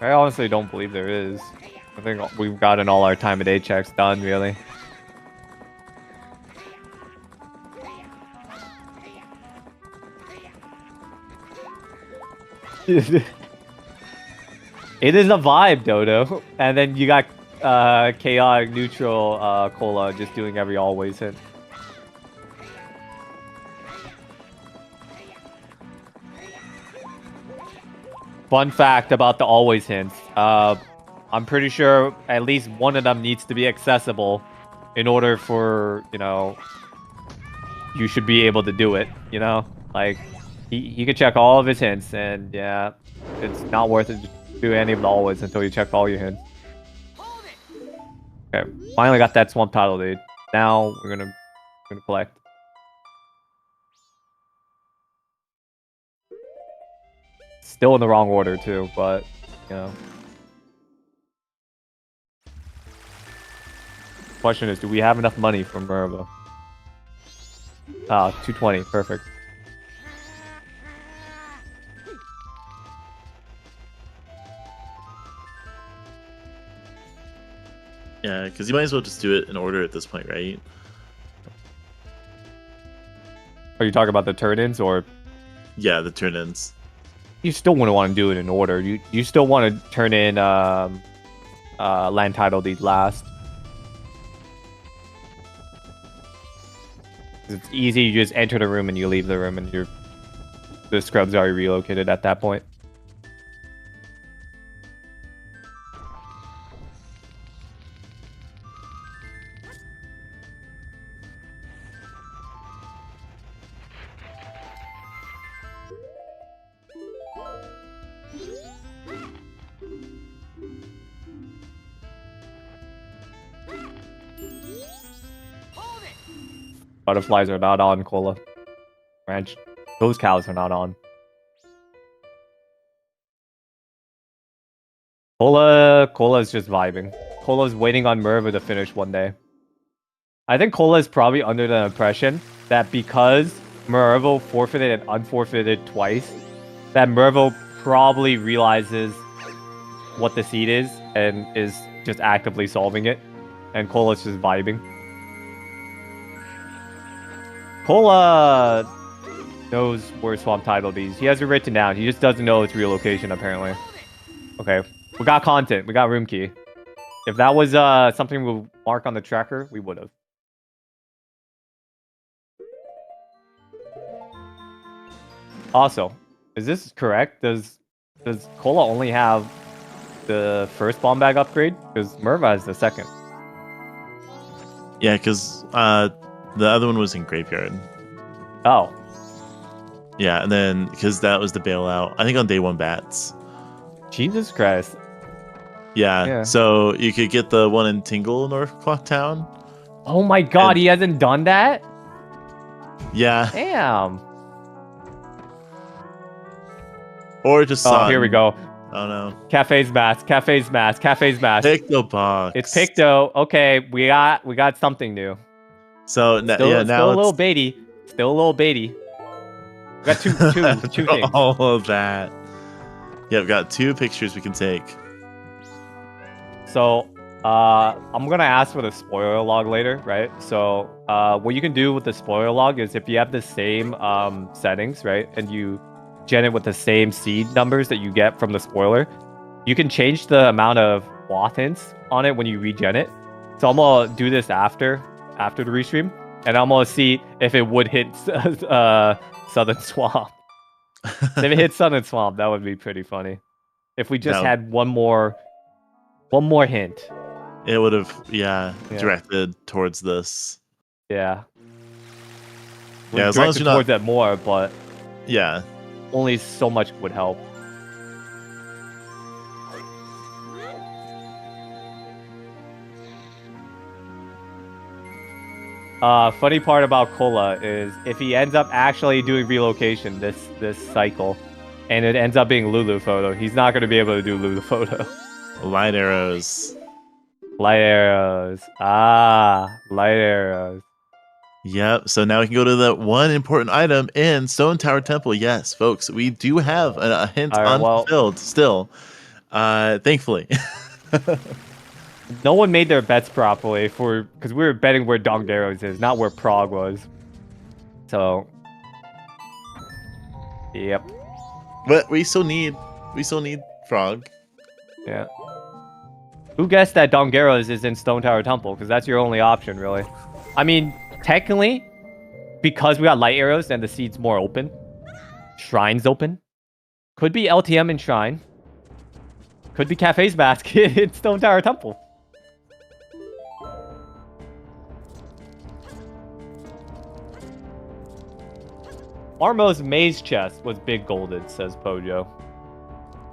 I honestly don't believe there is. I think we've gotten all our time of day checks done, really. It is a vibe, Dodo. And then you got chaotic neutral Cola just doing every always hit. Fun fact about the always hints. I'm pretty sure at least one of them needs to be accessible in order for, you know, you should be able to do it, you know? Like, he could check all of his hints, and yeah, it's not worth it to do any of the always until you check all your hints. Okay, finally got that swamp title, dude. Now we're gonna collect. Still in the wrong order too, but you know. Question is, do we have enough money from Merva? Ah, 220, perfect. Yeah, because you might as well just do it in order at this point, right? Are you talking about the turn-ins, or Yeah, the turn-ins. you still wouldn't want to do it in order? You still want to turn in land title deed last. It's easy. You just enter the room and you leave the room, and the scrub's already relocated at that point. Butterflies are not on, Cola. Ranch. Those cows are not on. Cola is just vibing. Cola's waiting on Merva to finish one day. I think Cola is probably under the impression that because Mervo forfeited and unforfeited twice, that Mervo probably realizes what the seed is and is just actively solving it. And Cola's just vibing. Cola knows where Swamp Tidal is. He has it written down. He just doesn't know its relocation, apparently. Okay. We got content. We got room key. If that was something we'll mark on the tracker, we would have. Also, is this correct? Does Cola only have the first bomb bag upgrade? Because Merva has the second. Yeah, because the other one was in Graveyard. Oh. Yeah, and then because that was the bailout. I think on day 1 bats. Jesus Christ. Yeah, so you could get the one in Tingle, North Clocktown. Oh my god, he hasn't done that? Yeah. Damn. Or just Oh, here we go. Oh no. Cafe's mask. Cafe's mask. Cafe's mask. Picto box. It's Picto. Okay, we got something new. So still, yeah, now still a little baity. Still a little baity. We got two things. All of that. Yeah, we've got 2 pictures we can take. So, I'm gonna ask for the spoiler log later, right? So, what you can do with the spoiler log is if you have the same settings, right, and you gen it with the same seed numbers that you get from the spoiler, you can change the amount of watt hints on it when you regen it. So I'm gonna do this after the restream, and I'm gonna see if it would hit Southern Swamp. If it hits Southern Swamp, that would be pretty funny. If we just had one more hint. It would have, directed towards this. Yeah. Yeah, as long as you're not towards that more, but yeah, only so much would help. Funny part about Cola is if he ends up actually doing relocation this cycle, and it ends up being Lulu photo, he's not going to be able to do Lulu photo. Light arrows. Light arrows. Ah, light arrows. Yep. So now we can go to the one important item in Stone Tower Temple. Yes, folks, we do have a hint unfulfilled still. Thankfully. No one made their bets properly because we were betting where Dongeros is, not where Prague was. So, yep. But we still need Frog. Yeah. Who guessed that Dongeros is in Stone Tower Temple? Because that's your only option, really. I mean, technically, because we got light arrows and the seed's more open, Shrine's open. Could be LTM in Shrine. Could be Cafe's basket in Stone Tower Temple. Armo's maze chest was big golded, says Pojo.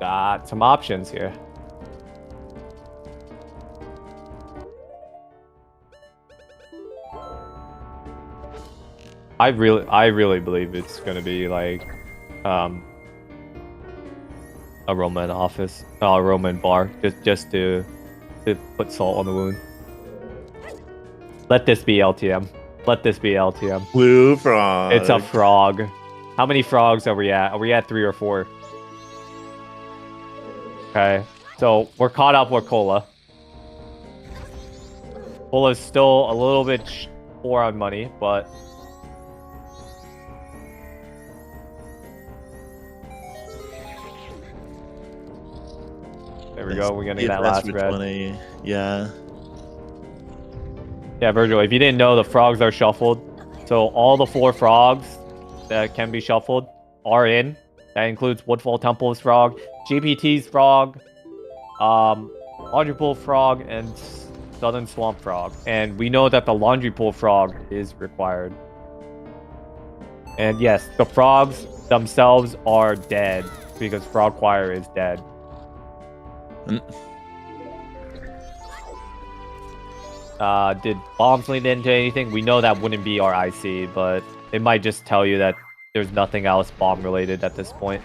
Got some options here. I really believe it's gonna be like a Roman office, a Roman bar, just to put salt on the wound. Let this be LTM. Let this be LTM. Blue frog. It's a frog. How many frogs are we at? Are we at 3 or 4? Okay, so we're caught up with Cola. Cola's still a little bit poor on money, but there we go. We're getting that last red. 20. Yeah. Yeah, Virgil, if you didn't know, the frogs are shuffled. So all the 4 frogs that can be shuffled are in. That includes Woodfall Temple's frog, GPT's frog, Laundry Pool frog, and Southern Swamp frog. And we know that the Laundry Pool frog is required. And yes, the frogs themselves are dead because Frog Choir is dead. Did bombs lead into anything? We know that wouldn't be our IC, but it might just tell you that there's nothing else bomb related at this point.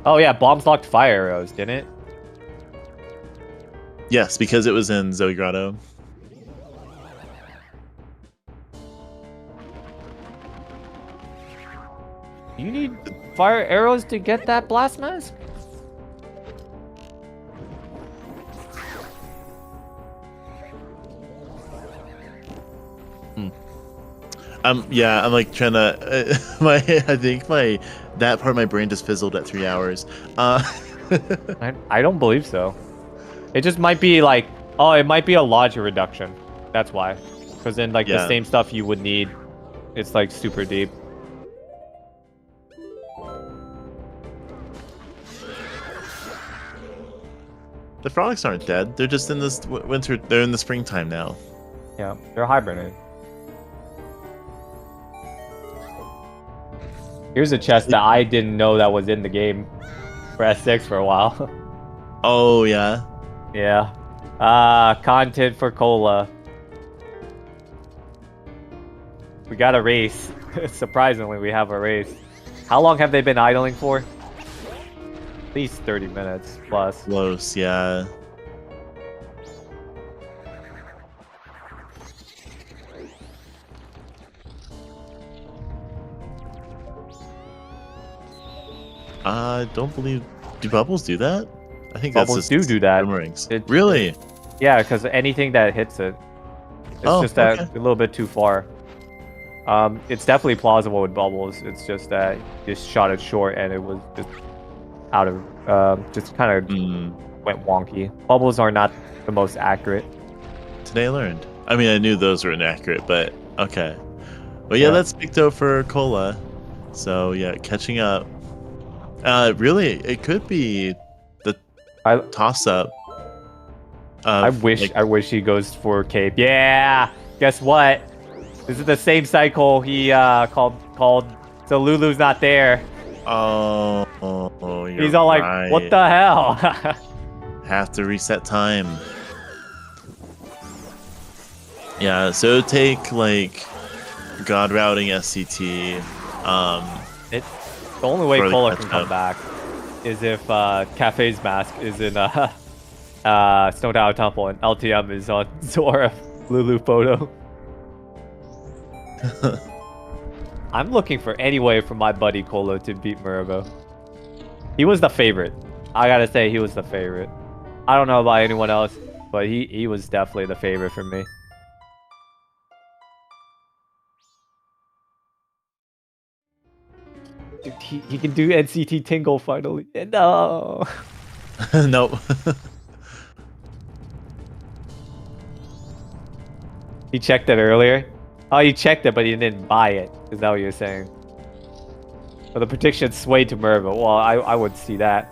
Oh yeah, bombs locked fire arrows, didn't it? Yes, because it was in Zoe Grotto. You need fire arrows to get that blast mask? Yeah, I'm like trying to. I think that part of my brain just fizzled at 3 hours. I don't believe so. It just might be like, oh, it might be a logic reduction. That's why. Because then, like, the same stuff you would need, it's like super deep. The frogs aren't dead. They're just in this winter. They're in the springtime now. Yeah, they're hibernating. Here's a chest that I didn't know that was in the game for S6 for a while. Oh, yeah? Yeah. Content for Cola. We got a race. Surprisingly, we have a race. How long have they been idling for? At least 30 minutes plus. Close, yeah. I don't believe... Do bubbles do that? I think Bubbles that's do that. boomerangs. It, Really? Yeah, because anything that hits it. It's just that a little bit too far. It's definitely plausible with bubbles. It's just that you just shot it short and it was just out of... just kind of went wonky. Bubbles are not the most accurate. Today I learned. I mean, I knew those were inaccurate, but okay. Well, yeah, that's big though for Cola. So, yeah, catching up. Really, it could be the toss-up. I wish he goes for Cape. Yeah! Guess what? This is the same cycle he called. So Lulu's not there. Oh, he's all like, right. what the hell? Have to reset time. Yeah, so take like God routing SCT. The only way Cola can come back is if Cafe's mask is in Snow Tower Temple and LTM is on Zora Lulu photo. I'm looking for any way for my buddy Cola to beat Murabo. He was the favorite. I gotta say, he was the favorite. I don't know about anyone else, but he was definitely the favorite for me. Dude, he can do NCT Tingle finally. No. Nope. He checked it earlier. Oh, you checked it, but you didn't buy it. Is that what you're saying? Well, the prediction swayed to Merva. Well, I would see that.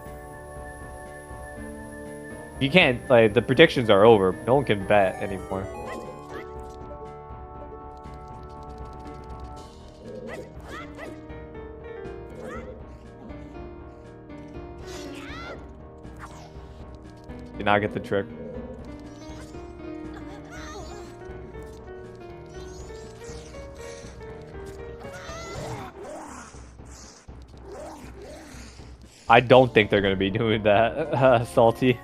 You can't, like, the predictions are over. No one can bet anymore. Did not get the trick. I don't think they're going to be doing that, Salty.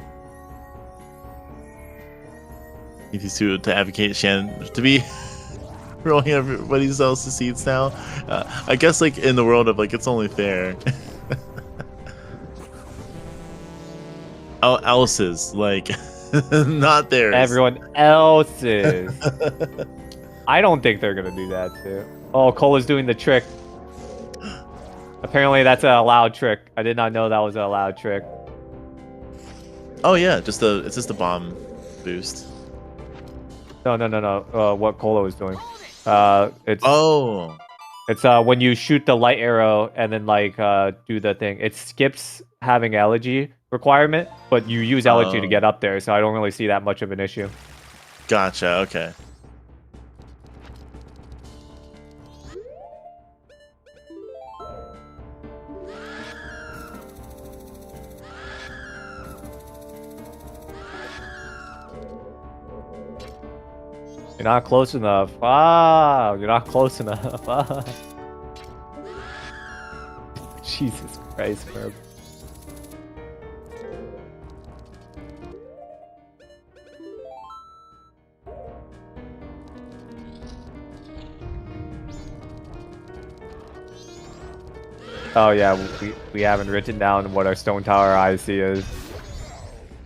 Need to advocate Shannon to be rolling everybody else's seeds now. I guess like in the world of like it's only fair. Oh, else's like not theirs. Everyone else's. I don't think they're gonna do that too. Oh, Cola's doing the trick. Apparently that's an allowed trick. I did not know that was an allowed trick. Oh yeah, it's just a bomb boost. No. What Cola was doing. It's Oh. It's when you shoot the light arrow and then like do the thing. It skips having elegy requirement, but you use elegy to get up there, so I don't really see that much of an issue. Gotcha. Okay. You're not close enough. Ah, you're not close enough. Ah. Jesus Christ, bro. Oh yeah, we haven't written down what our stone tower IC is.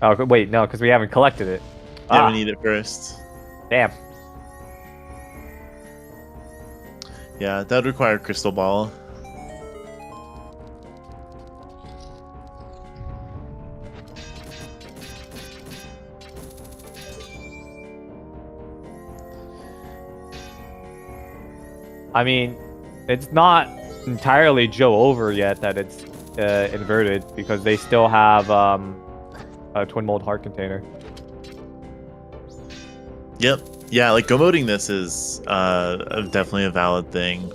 Oh wait, no, because we haven't collected it. Yeah, we need it first. Damn. Yeah, that would require crystal ball. I mean, it's not entirely Joe over yet that it's inverted because they still have a twin mold heart container. Yep. Yeah, like go-moding this is definitely a valid thing.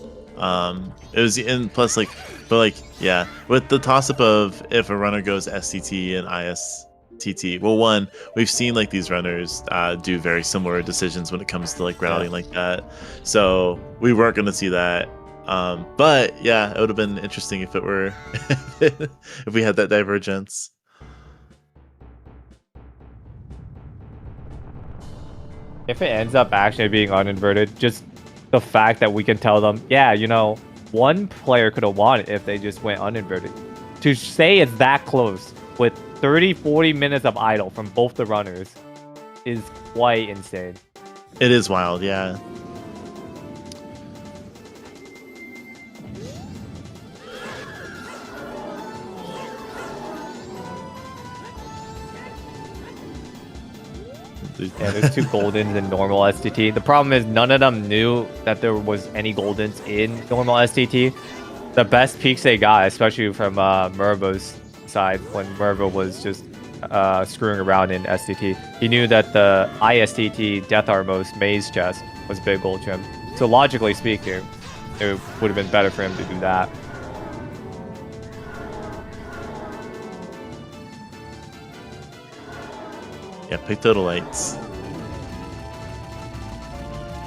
It was in plus like, but like yeah, with the toss-up of if a runner goes STT and ISTT. Well, one, we've seen like these runners do very similar decisions when it comes to like routing like that. So we weren't going to see that. But yeah, it would have been interesting if it were if we had that divergence. If it ends up actually being uninverted, just the fact that we can tell them, yeah, you know, one player could have won if they just went uninverted. To say it's that close with 30-40 minutes of idle from both the runners is quite insane. It is wild, yeah. Yeah, there's 2 Goldens in normal STT. The problem is none of them knew that there was any Goldens in normal STT. The best peaks they got, especially from Mervo's side, when Mervo was just screwing around in STT. He knew that the ISTT Death Armos Maze chest was big gold trim. So logically speaking, it would have been better for him to do that. Yeah, pick total lights.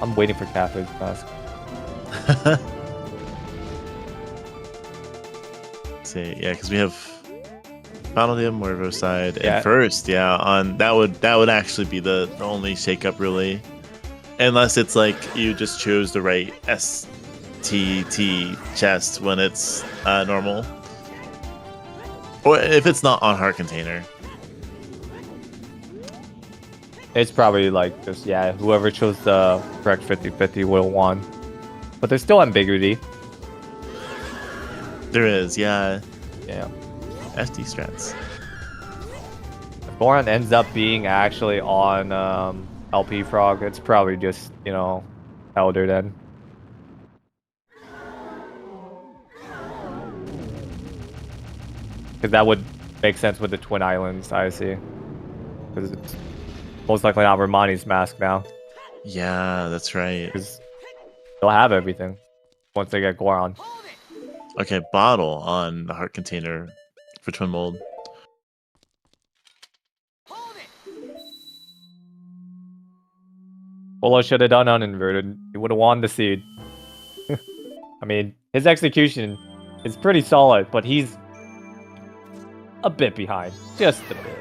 I'm waiting for Catherine's mask. See, yeah, because we have Final Dam, Morvo side, Yeah. and first, yeah, on that would actually be the only shakeup really, unless it's like you just chose the right STT chest when it's normal, or if it's not on heart container. It's probably like just, yeah, whoever chose the correct 50-50 would have won. But there's still ambiguity. There is, yeah. Yeah. SD strats. If Goron ends up being actually on LP Frog, it's probably just, you know, Elder then. Because that would make sense with the Twin Islands, I see. Because it's most likely not Romani's mask now. Yeah, that's right. Because they'll have everything once they get Goron. Okay, bottle on the heart container for twin mold. Polo should have done uninverted. He would have won the seed. I mean, his execution is pretty solid, but he's a bit behind. Just a bit.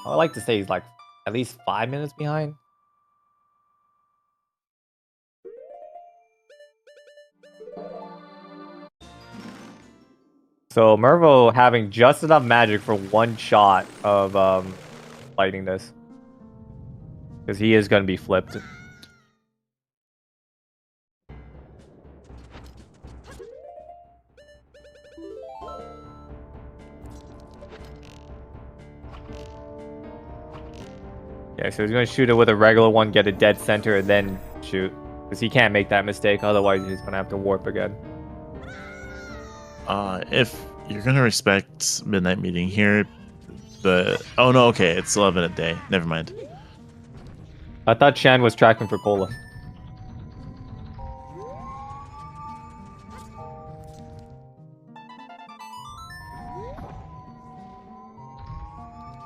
I like to say he's like at least 5 minutes behind. So Mervo having just enough magic for one shot of lighting this. Because he is going to be flipped. Yeah, so he's going to shoot it with a regular one, get a dead center, and then shoot. Because he can't make that mistake, otherwise he's going to have to warp again. If you're going to respect Midnight Meeting here, oh no, okay, it's 11 a day. Never mind. I thought Shan was tracking for Cola.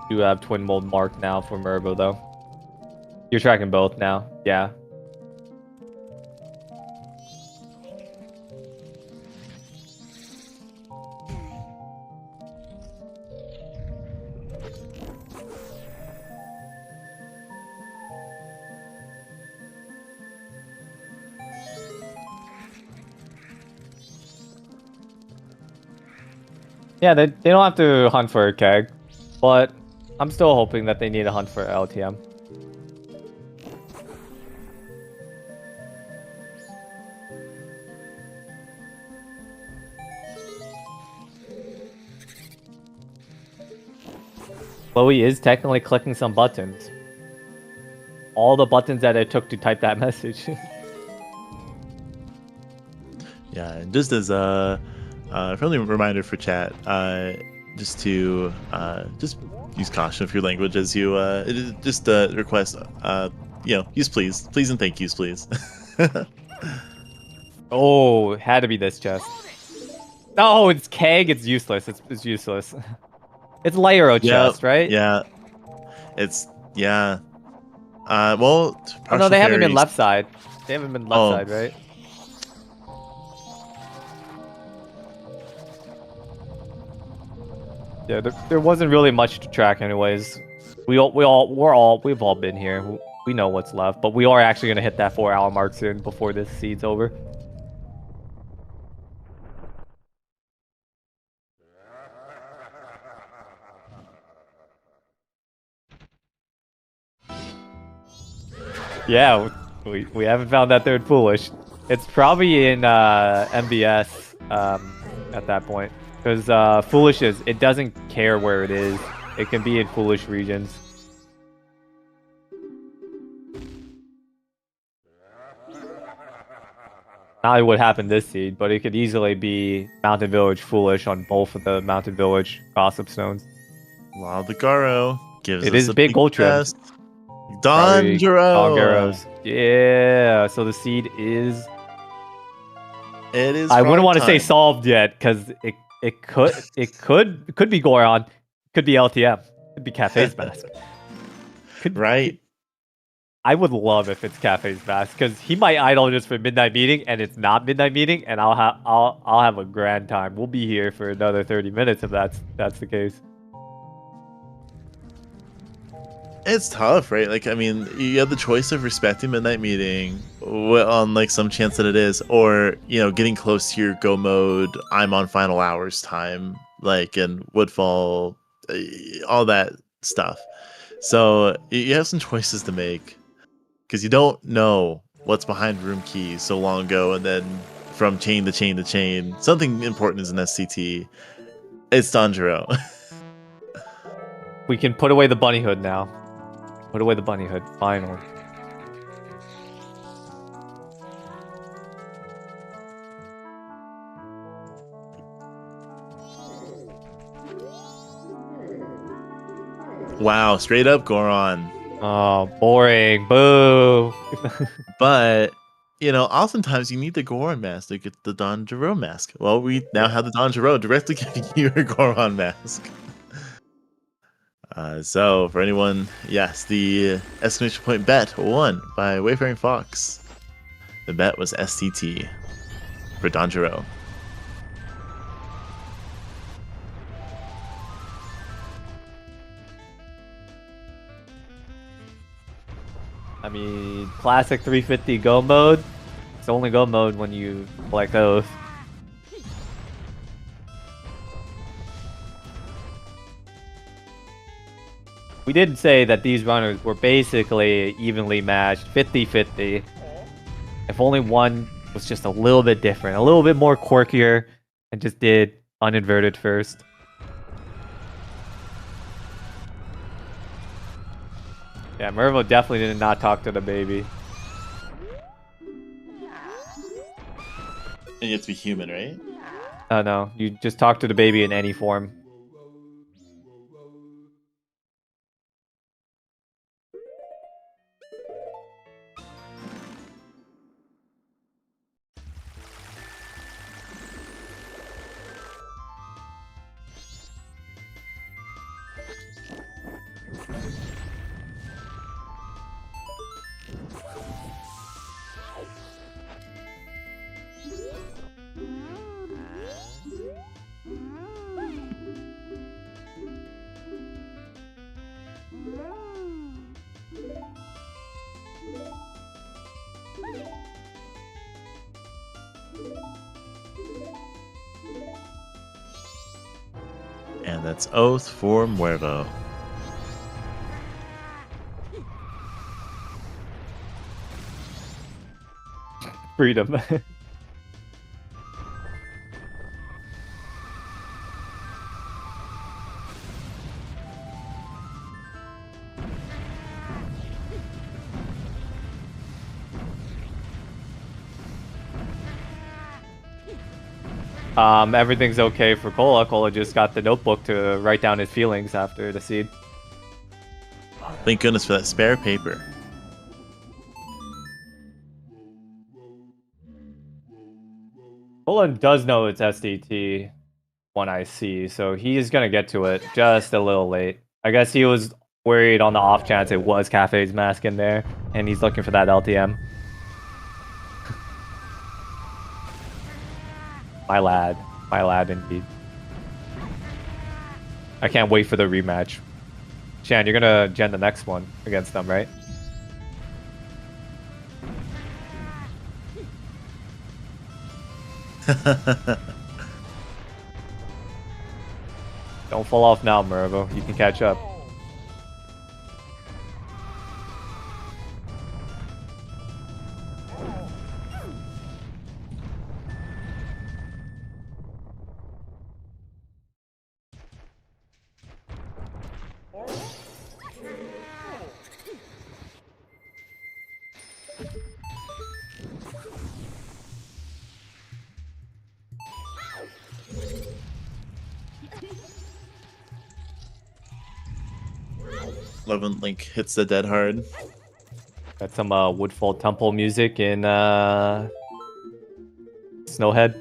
You have twin mold marked now for Mervo though. You're tracking both now, yeah. Yeah, they don't have to hunt for a keg, but I'm still hoping that they need a hunt for LTM. Chloe is technically clicking some buttons. All the buttons that it took to type that message. Yeah, and just as a friendly reminder for chat, just to just use caution of your language as you just request use please and thank yous please. Oh, it had to be this chest. No, it's keg. It's useless. It's useless. It's Lyro chest, right? Yeah, it's yeah. Well, oh, no, they haven't been left side. They haven't been left side, right? Yeah, there wasn't really much to track, anyways. We've all been here. We know what's left, but we are actually gonna hit that 4-hour mark soon before this seed's over. Yeah, we haven't found that third foolish. It's probably in MBS at that point. Because foolish it doesn't care where it is. It can be in foolish regions. Not what happened this seed, but it could easily be Mountain Village foolish on both of the Mountain Village gossip stones. Wow, the Garo gives it us is big gold trim. Dongeros. Yeah, so the seed is. It is. I wouldn't want to say solved yet because it could be Goron, could be LTM, could be Cafe's mask. Right. I would love if it's Cafe's mask because he might idle just for Midnight Meeting and it's not Midnight Meeting, and I'll have a grand time. We'll be here for another 30 minutes if that's the case. It's tough, right? Like, I mean, you have the choice of respecting Midnight Meeting on like some chance that it is, or getting close to your go mode. I'm on final hours time, like in Woodfall, all that stuff. So you have some choices to make because you don't know what's behind room keys so long ago, and then from chain to chain to chain, something important is an SCT. It's Donjero. We can put away the bunny hood now. Put away the bunny hood, finally. Wow, straight up Goron. Oh, boring. Boo. But, oftentimes you need the Goron mask to get the Donjero mask. Well, we now have the Donjero directly giving you a Goron mask. So, for anyone, yes, the exclamation point bet won by Wayfaring Fox. The bet was STT for Donjero. I mean, classic 350 go mode. It's only go mode when you collect Oath. We did say that these runners were basically evenly matched, 50-50. If only one was just a little bit different, a little bit more quirkier, and just did uninverted first. Yeah, Mervo definitely did not talk to the baby. And you have to be human, right? No, you just talk to the baby in any form. And that's Oath for Muervo. Freedom. Everything's okay for Cola. Cola just got the notebook to write down his feelings after the seed. Thank goodness for that spare paper. Cola does know it's SDT 1IC, so he is gonna get to it just a little late. I guess he was worried on the off chance it was Cafe's mask in there, and he's looking for that LTM. My lad indeed. I can't wait for the rematch. Shan, you're gonna gen the next one against them, right? Don't fall off now, Mervo. You can catch up. Love when Link hits the dead hard. Got some Woodfall Temple music in Snowhead.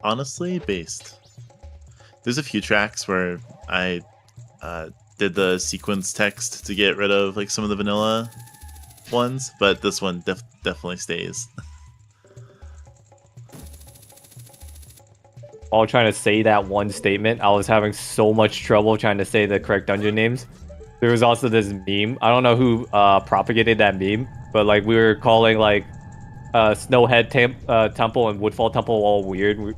Honestly, based. There's a few tracks where I did the sequence text to get rid of like some of the vanilla ones, but this one definitely stays. While trying to say that one statement, I was having so much trouble trying to say the correct dungeon names. There was also this meme. I don't know who propagated that meme, but like we were calling like Snowhead Temple and Woodfall Temple all weird.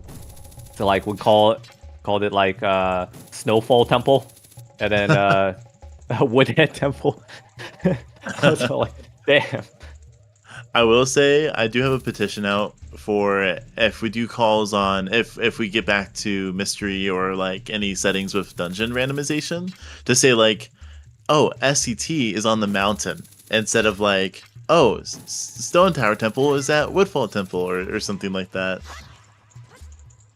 So like we called it like Snowfall Temple, and then Woodhead Temple. I was like, damn. I will say I do have a petition out for if we do calls on if we get back to mystery or like any settings with dungeon randomization to say like, oh, SCT is on the mountain instead of like, oh, Stone Tower Temple is at Woodfall Temple or something like that.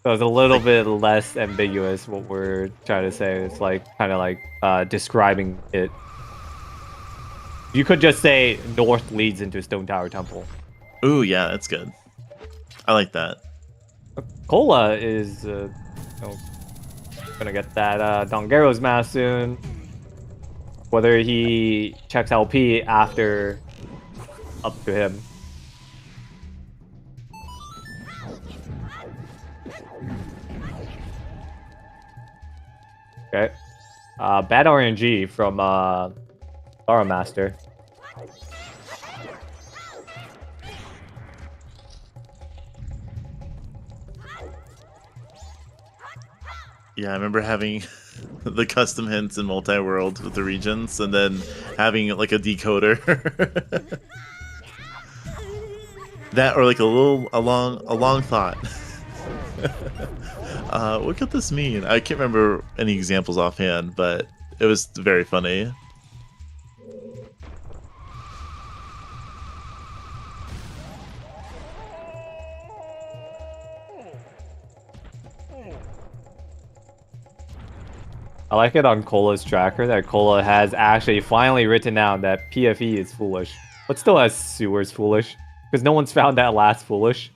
So it's a little bit less ambiguous what we're trying to say. It's like kind of like describing it. You could just say north leads into Stone Tower Temple. Ooh, yeah, that's good. I like that. Cola is gonna get that Dongero's mask soon. Whether he checks LP after, up to him. Okay. Bad RNG from Aura Master. Yeah, I remember having the custom hints in multi-world with the regions, and then having like a decoder. That or like a long thought. What could this mean? I can't remember any examples offhand, but it was very funny. I like it on Cola's tracker that Cola has actually finally written down that PFE is foolish, but still has sewers foolish because no one's found that last foolish.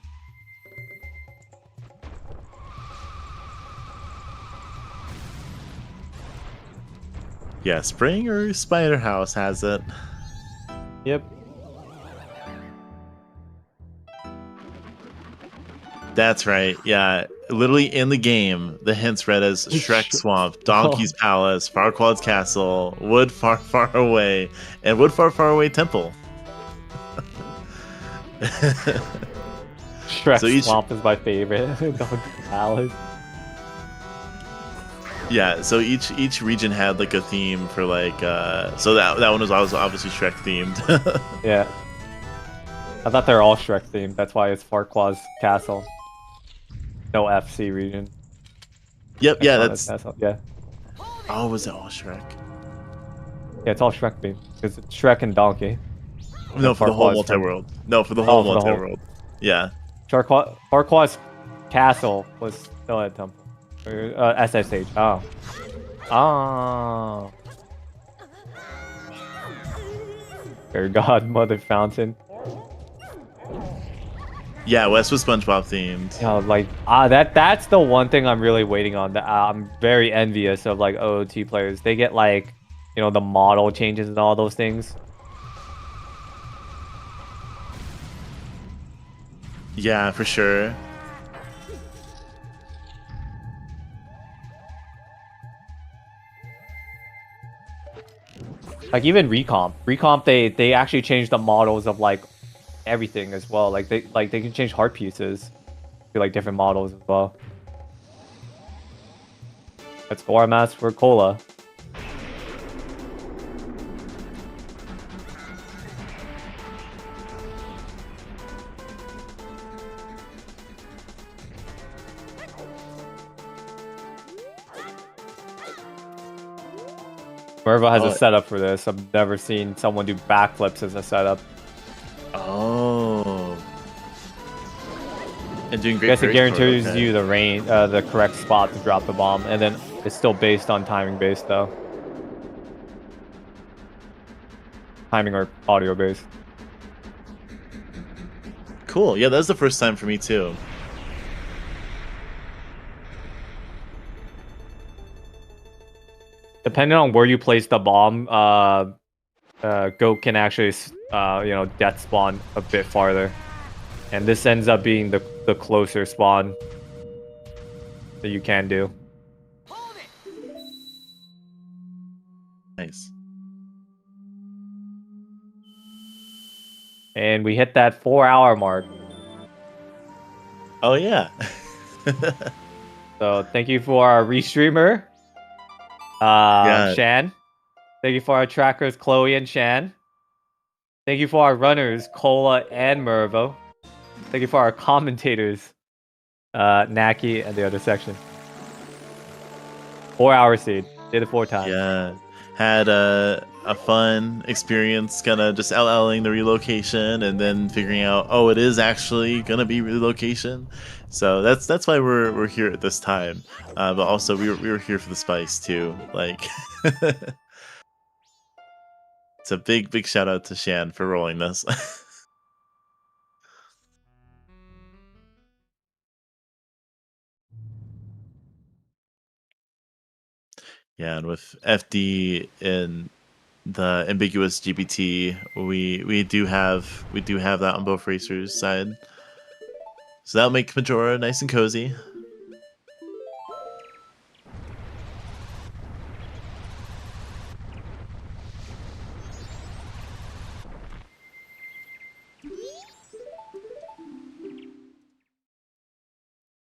Yeah, Spring or Spider House has it. Yep. That's right. Yeah, literally in the game, the hints read as Shrek Swamp, Donkey's Palace, Farquaad's Castle, Wood Far Far Away, and Wood Far Far Away Temple. Shrek So Swamp is my favorite. Donkey's Palace. Yeah, so each region had like a theme for like so that one was obviously Shrek themed. Yeah. I thought they were all Shrek themed. That's why it's Farquaad's Castle. No FC region. Yep, yeah, that's Castle. Yeah. Oh, was it all Shrek? Yeah, it's all Shrek themed. Because it's Shrek and Donkey. No, for the whole multi-world. No, for the whole multi-world. Yeah. Farquaad's Castle was still at Temple. SSH. Oh. Oh. Fairy Godmother Fountain. Yeah, West was SpongeBob themed. You know, like that's the one thing I'm really waiting on. That I'm very envious of like OOT players. They get like, you know, the model changes and all those things. Yeah, for sure. Like even recomp they actually changed the models of like everything as well. Like they can change heart pieces to like different models as well. That's 4 mass for Cola. Merva has a setup for this. I've never seen someone do backflips as a setup. Oh. And doing great. I guess it guarantees you the the correct spot to drop the bomb, and then it's still based on timing based though. Timing or audio based. Cool. Yeah, that's the first time for me too. Depending on where you place the bomb, Goat can actually, you know, death spawn a bit farther, and this ends up being the closer spawn that you can do. Nice. And we hit that 4-hour mark. Oh yeah. So thank you for our restreamer, Shan. Thank you for our trackers, Chloe and Shan. Thank you for our runners, Cola and Mervo. Thank you for our commentators, Naki and the other section. 4-hour seed. Did it 4 times. Yeah. Had a fun experience kind of just LLing the relocation and then figuring out, oh, it is actually gonna be relocation. So that's why we're here at this time. But also we were here for the spice too. Like it's a big shout out to Shan for rolling this. Yeah, and with FD in the ambiguous GPT, we do have that on both racers' side. So that'll make Majora nice and cozy.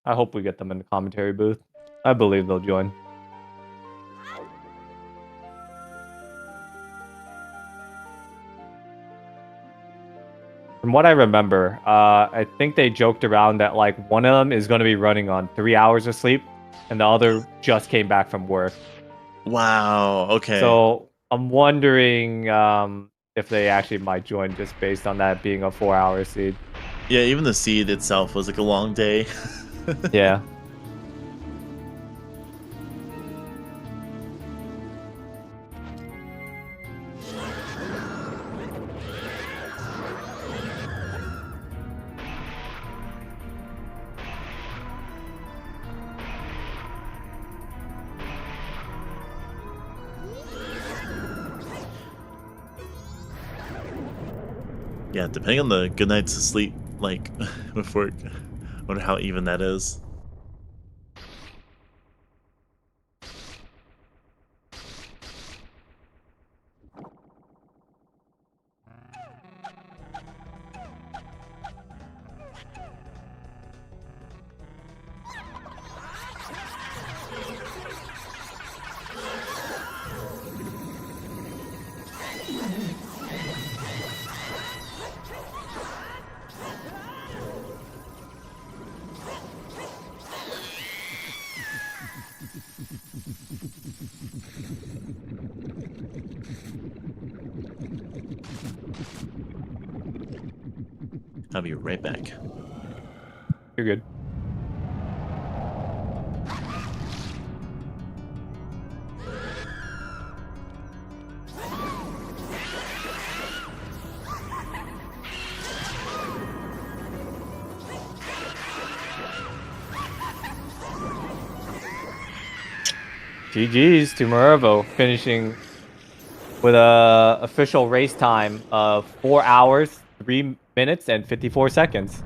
I hope we get them in the commentary booth. I believe they'll join. From what I remember, I think they joked around that like one of them is going to be running on 3 hours of sleep, and the other just came back from work. Wow. Okay. So I'm wondering if they actually might join just based on that being a 4-hour seed. Yeah, even the seed itself was like a long day. Yeah. Yeah, depending on the good nights of sleep, like before, I wonder how even that is. I'll be right back. You're good. GG's to Mervo, finishing with a official race time of 4 hours, 3 minutes, and 54 seconds.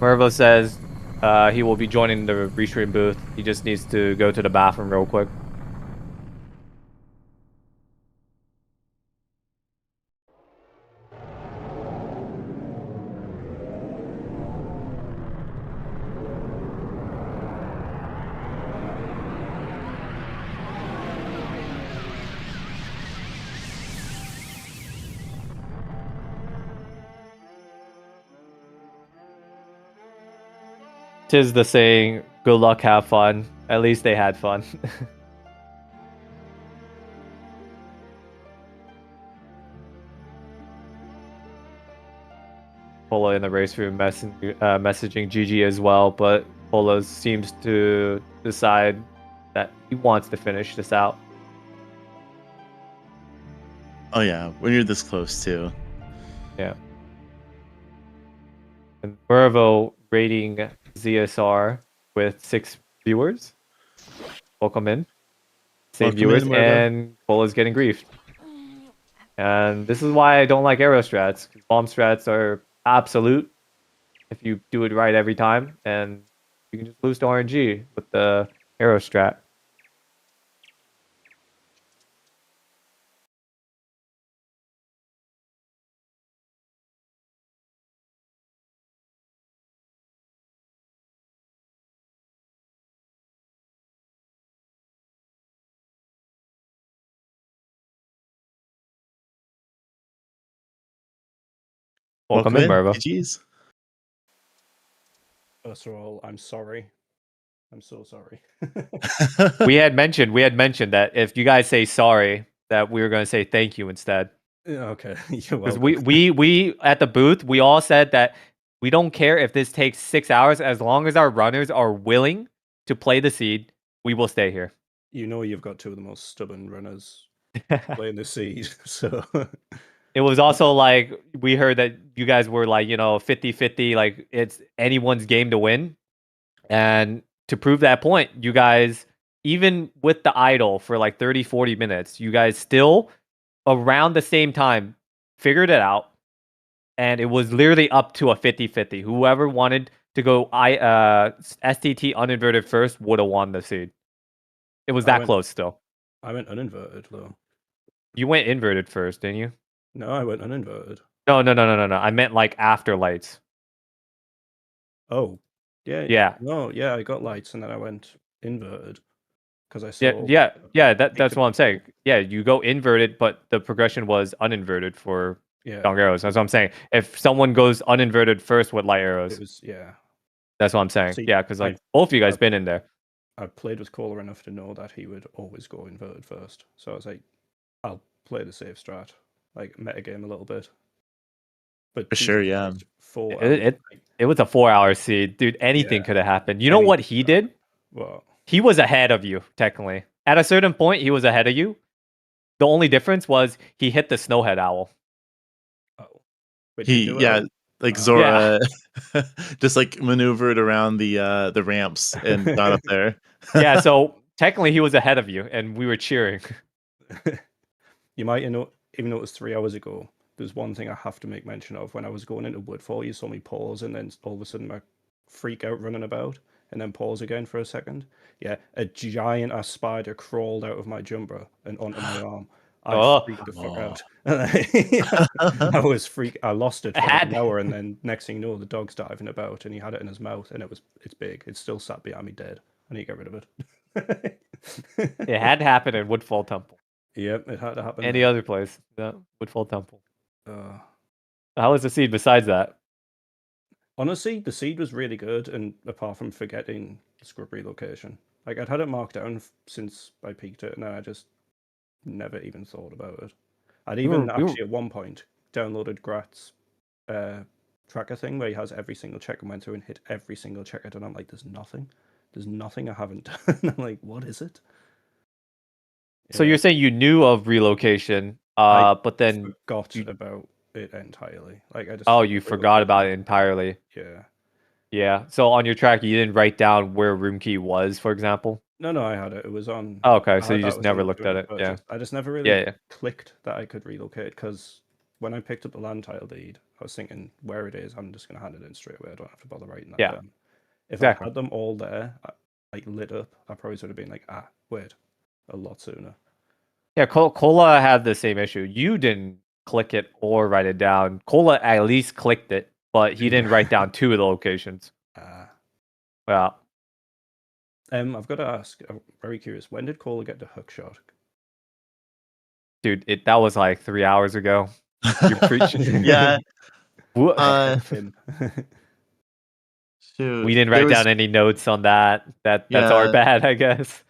Mervo says he will be joining the restream booth. He just needs to go to the bathroom real quick. Tis the saying, good luck, have fun. At least they had fun. Polo in the race room messaging GG as well, but Polo seems to decide that he wants to finish this out. Oh yeah, when you're this close too. Yeah. And Mervo rating ZSR with 6 viewers. Welcome in. Same Welcome viewers, in, Mervo. and Polo's getting griefed. And this is why I don't like arrow strats. Bomb strats are absolute if you do it right every time, and you can just lose to RNG with the arrow strat. Welcome in, Mervo. GG's. First of all, I'm sorry. I'm so sorry. we had mentioned that if you guys say sorry, that we were going to say thank you instead. Yeah, okay, you're Because welcome. we at the booth, we all said that we don't care if this takes 6 hours, as long as our runners are willing to play the seed, we will stay here. You know you've got two of the most stubborn runners playing the seed, so... It was also like, we heard that you guys were like, 50-50, like it's anyone's game to win. And to prove that point, you guys, even with the idle for like 30, 40 minutes, you guys still around the same time figured it out. And it was literally up to a 50-50. Whoever wanted to go STT uninverted first would have won the seed. It was that close still. I went uninverted though. You went inverted first, didn't you? No, I went uninverted. No. I meant like after lights. Oh. Yeah. Yeah. No, yeah, I got lights and then I went inverted. Because I saw... Yeah, that's what I'm saying. Yeah, you go inverted, but the progression was uninverted for long arrows. That's what I'm saying. If someone goes uninverted first with light arrows, it was, yeah. That's what I'm saying. See, yeah, because like both of you guys been in there. I've played with Cola enough to know that he would always go inverted first. So I was like, I'll play the safe strat, like metagame a little bit. But for sure, yeah. It was a 4-hour seed, dude. Anything could have happened. You know what he did? Well, he was ahead of you technically. At a certain point, he was ahead of you. The only difference was he hit the snowhead owl. Oh, like Zora, just like maneuvered around the ramps and got up there. Yeah, so technically he was ahead of you, and we were cheering. You might even though it was 3 hours ago, there's one thing I have to make mention of. When I was going into Woodfall, you saw me pause and then all of a sudden I freak out running about and then pause again for a second. Yeah, a giant ass spider crawled out of my jumper and onto my arm. I Oh. freaked the fuck Oh. out. I was I lost it for like an hour, and then next thing you know, the dog's diving about, and he had it in his mouth, and it's big. It's still sat behind me dead. I need to get rid of it. It had to happen in Woodfall Temple. Yep, it had to happen. Any other place? No, Woodfall Temple. Uh, How was the seed besides that? honestly, the seed was really good, and apart from forgetting the scrub relocation, like I'd had it marked down since I peaked it, and I just never even thought about it. I'd even actually at one point downloaded Grat's tracker thing where he has every single check and went through and hit every single check I'd done. I'm like, there's nothing I haven't done. I'm like, what is it? So you're saying you knew of relocation, but then forgot about it entirely. Like I just you forgot about it entirely. Yeah. Yeah. So on your track, you didn't write down where room key was, for example. No, I had it. It was on. Oh, okay, so I you thought just it was never on looked at it. Yeah. I just never really Yeah. clicked that I could relocate, because when I picked up the land title deed, I was thinking where it is, I'm just going to hand it in straight away. I don't have to bother writing that Yeah. down. If Exactly. I had them all there, like lit up, I probably would have been like, wait, a lot sooner. Yeah, Cola had the same issue. You didn't click it or write it down. Cola at least clicked it, but he didn't write down 2 of the locations. Yeah. I've got to ask, I'm very curious, when did Cola get the hook shot? Dude, that was like 3 hours ago. You're preaching. Yeah. Him. Shoot. We didn't write down any notes on that. That's our bad, I guess.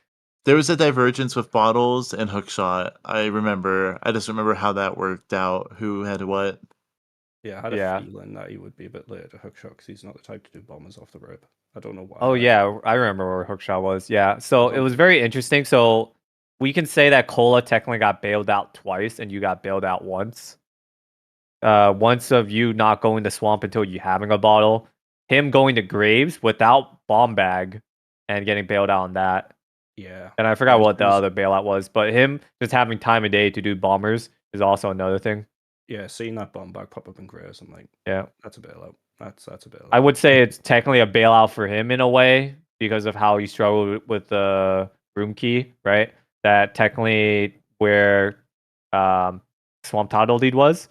There was a divergence with bottles and hookshot. I just remember how that worked out. Who had what? Yeah, I had a feeling that he would be a bit late to hookshot because he's not the type to do bombers off the rip. I don't know why. Oh yeah, I remember where hookshot was. Yeah, so it was very interesting. So we can say that Cola technically got bailed out twice, and you got bailed out once. Once of you not going to swamp until you having a bottle, him going to graves without bomb bag, and getting bailed out on that. Yeah. And I forgot what the other bailout was, but him just having time of day to do bombers is also another thing. Yeah, seeing that bomb bag pop up in graves, I'm like, yeah, that's a bailout. That's a bailout. I would say it's technically a bailout for him in a way because of how he struggled with the room key, right? That technically where Swamp Title Deed was,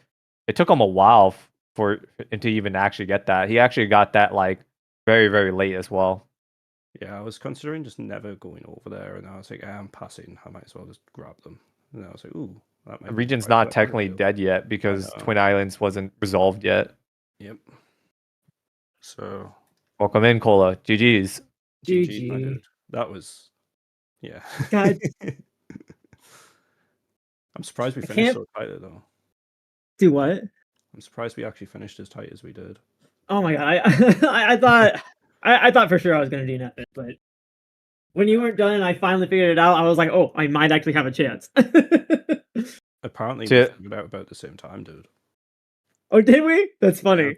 it took him a while for him to even actually get that. He actually got that like very, very late as well. Yeah, I was considering just never going over there, and I was like, I'm passing. I might as well just grab them. And I was like, ooh, that might the region's not technically dead yet because Twin Islands wasn't resolved yet. Yep. So, welcome in, Cola. GG's. GG, my dude. That was, yeah. God. I'm surprised we finished so tight though. Do what? I'm surprised we actually finished as tight as we did. Oh my god! I thought for sure I was gonna do nothing, but when you weren't done and I finally figured it out, I was like, oh, I might actually have a chance. Apparently, we figured it out about the same time, dude. Oh, did we? That's funny.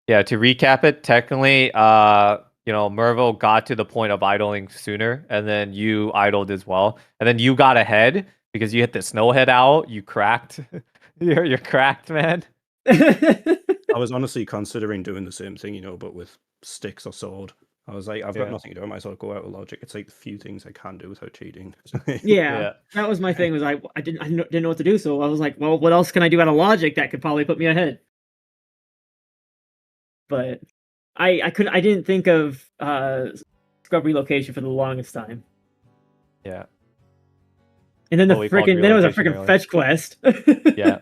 Yeah, to recap it, technically, Mervo got to the point of idling sooner, and then you idled as well, and then you got ahead because you hit the snowhead out. You cracked. You're cracked, man. I was honestly considering doing the same thing, but with sticks or sword. I was like, I've got nothing to do. I might as well go out with logic. It's like the few things I can do without cheating. Yeah, that was my thing. Was I didn't know what to do, so I was like, well, what else can I do out of logic that could probably put me ahead? But I didn't think of scrub relocation for the longest time. Yeah. And then then it was a freaking fetch quest. Yeah.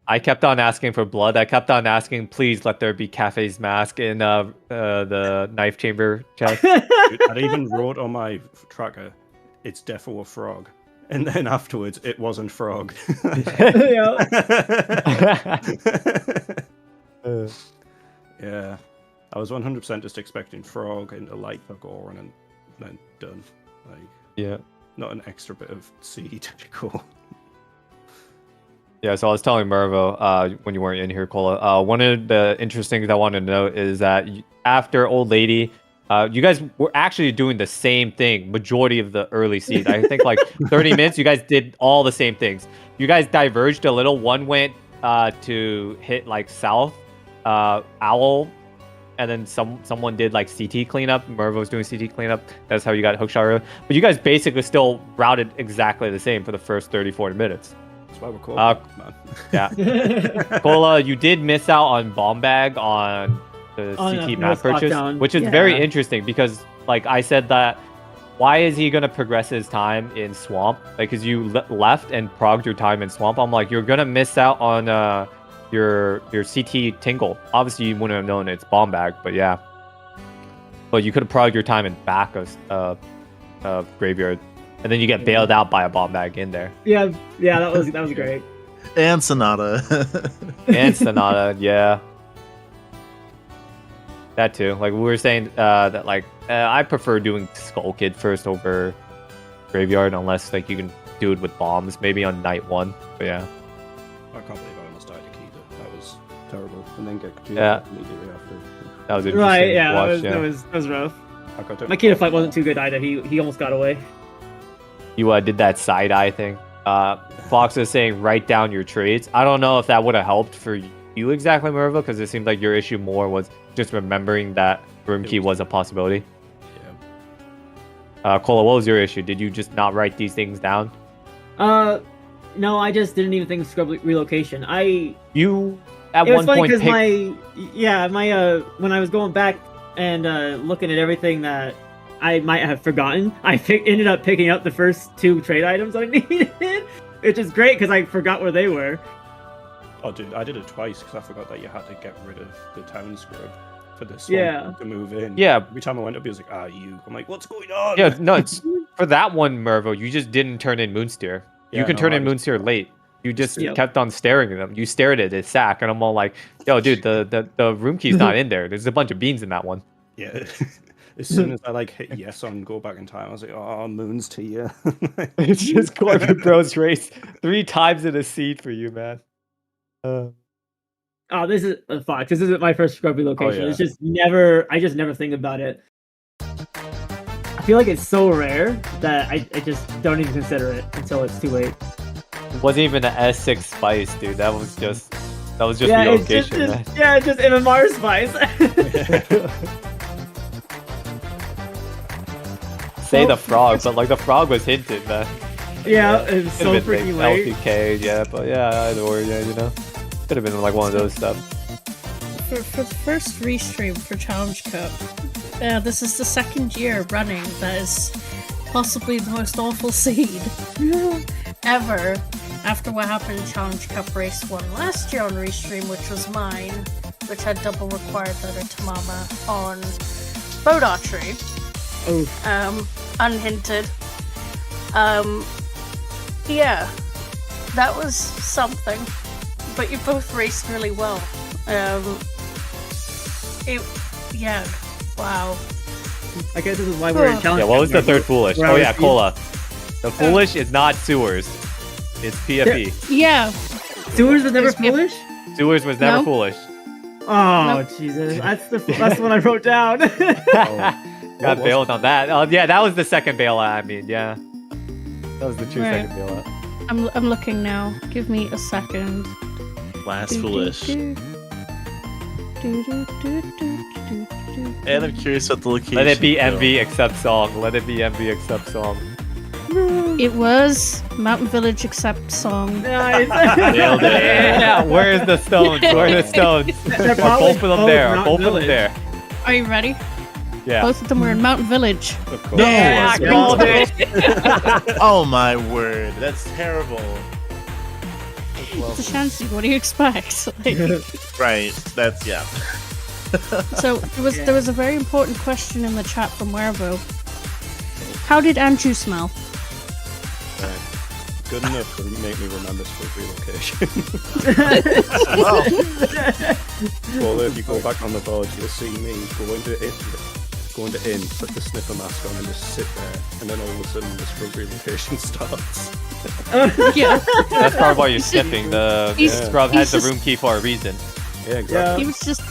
I kept on asking for blood. I kept on asking, please let there be Cafe's mask in the knife chamber chest. Dude, I even wrote on my tracker, it's defo a frog. And then afterwards, it wasn't frog. Yeah. I was 100% just expecting frog and a light for Goron and then done. Like, yeah. Not an extra bit of seed to go. Yeah, so I was telling Mervo when you weren't in here, Cola. One of the interesting things I wanted to know is that after Old Lady, You guys were actually doing the same thing majority of the early seeds. I think like 30 minutes, you guys did all the same things. You guys diverged a little. One went to hit like south, owl, and then someone did like CT cleanup. Mervo was doing CT cleanup. That's how you got hookshot early. But you guys basically still routed exactly the same for the first 30, 40 minutes. That's why we're cool. Man. Yeah. Cola, you did miss out on bomb bag on the CT map purchase, which is very interesting because, like I said, that why is he gonna progress his time in swamp? Like, cause you left and progged your time in swamp. I'm like, you're gonna miss out on your CT tingle. Obviously, you wouldn't have known it's bomb bag, but yeah. But you could have progged your time in back of graveyard, and then you get bailed out by a bomb bag in there. Yeah, that was great. And Sonata. And Sonata, yeah. That too. Like we were saying, that like I prefer doing Skull Kid first over Graveyard, unless like you can do it with bombs, maybe on night 1. But yeah. I can't believe I almost died to Kida. That was terrible. And then get Yeah. immediately after. That was interesting. Right, yeah, to watch, that was rough. I got My Kida fight wasn't too good either. He almost got away. You did that side eye thing. Fox is saying write down your trades. I don't know if that would have helped for you exactly, Merva, because it seemed like your issue more was just remembering that room key was a possibility. Yeah. Cola, what was your issue? Did you just not write these things down? No, I just didn't even think of scrub relocation. You at it was one funny point because my when I was going back and looking at everything that I might have forgotten, I ended up picking up the first 2 trade items I needed, which is great because I forgot where they were. Oh, dude, I did it twice because I forgot that you had to get rid of the town scrub for this one to move in. Yeah. Every time I went up, he was like, you. I'm like, what's going on? Yeah, no, it's for that one, Mervo, you just didn't turn in Moonsteer. You can turn in Moonsteer late. You just kept on staring at them. You stared at his sack, and I'm all like, yo, dude, the room key's not in there. There's a bunch of beans in that one. Yeah. As soon as I like hit yes on go back in time, I was like, oh, moons to you. It's just Corbin Bros race 3 times in a seed for you, man. Oh, this is Fox. This isn't my first scrubby location. Oh, yeah. It's just I just never think about it. I feel like it's so rare that I just don't even consider it until it's too late. It wasn't even an S6 spice, dude. That was just Yeah, relocation, man. it's just MMR spice. Say the frog, but like the frog was hinted, man. Yeah, it's so Could've been freaking late. LPK, yeah, but yeah, either or, yeah, you know. Could have been like one of those stuff. For the first restream for Challenge Cup, this is the 2nd year running that is possibly the most awful seed ever. After what happened in Challenge Cup Race 1 last year on restream, which was mine, which had double required letter Tamama on boat archery. Unhinted. Yeah, that was something. But you both raced really well. Wow. I guess this is why we're in challenge. Yeah, what was the third foolish? Where Oh I yeah, was- Cola. The foolish is not sewers. It's PFE. Yeah. Sewers was never It's- yeah. foolish? Sewers was never No. foolish. Oh, Nope. Jesus. That's what I wrote down. Got bailed on that. Oh yeah, that was the second bailout. I mean, yeah. That was the true Right. second bailout. I'm looking now. Give me a second. Last foolish. And I'm curious what the location. Let it be will. MV except song. Let it be MV except song. It was Mountain Village except song. Nice. Nailed it. Yeah, where's the stones? Where are the stones? They're Are probably both of them both there? Are Mountain both of them Village. there? Are you ready? Yeah. Both of them were in Mountain Village. Of course. Yeah, I Yeah. called it. Oh my word, that's terrible. It's a Shanty. What do you expect? Like, Right, that's yeah. so there was a very important question in the chat from Wervo. How did Andrew smell? Good enough to make me remember split relocation. Well, Well, if you go back on the board, you'll see me go into in, put the sniffer mask on, and just sit there, and then all of a sudden the scrub relocation starts. Yeah, That's probably why you're sniffing. The He's- scrub has the he's room key for a reason. Yeah, exactly. he was just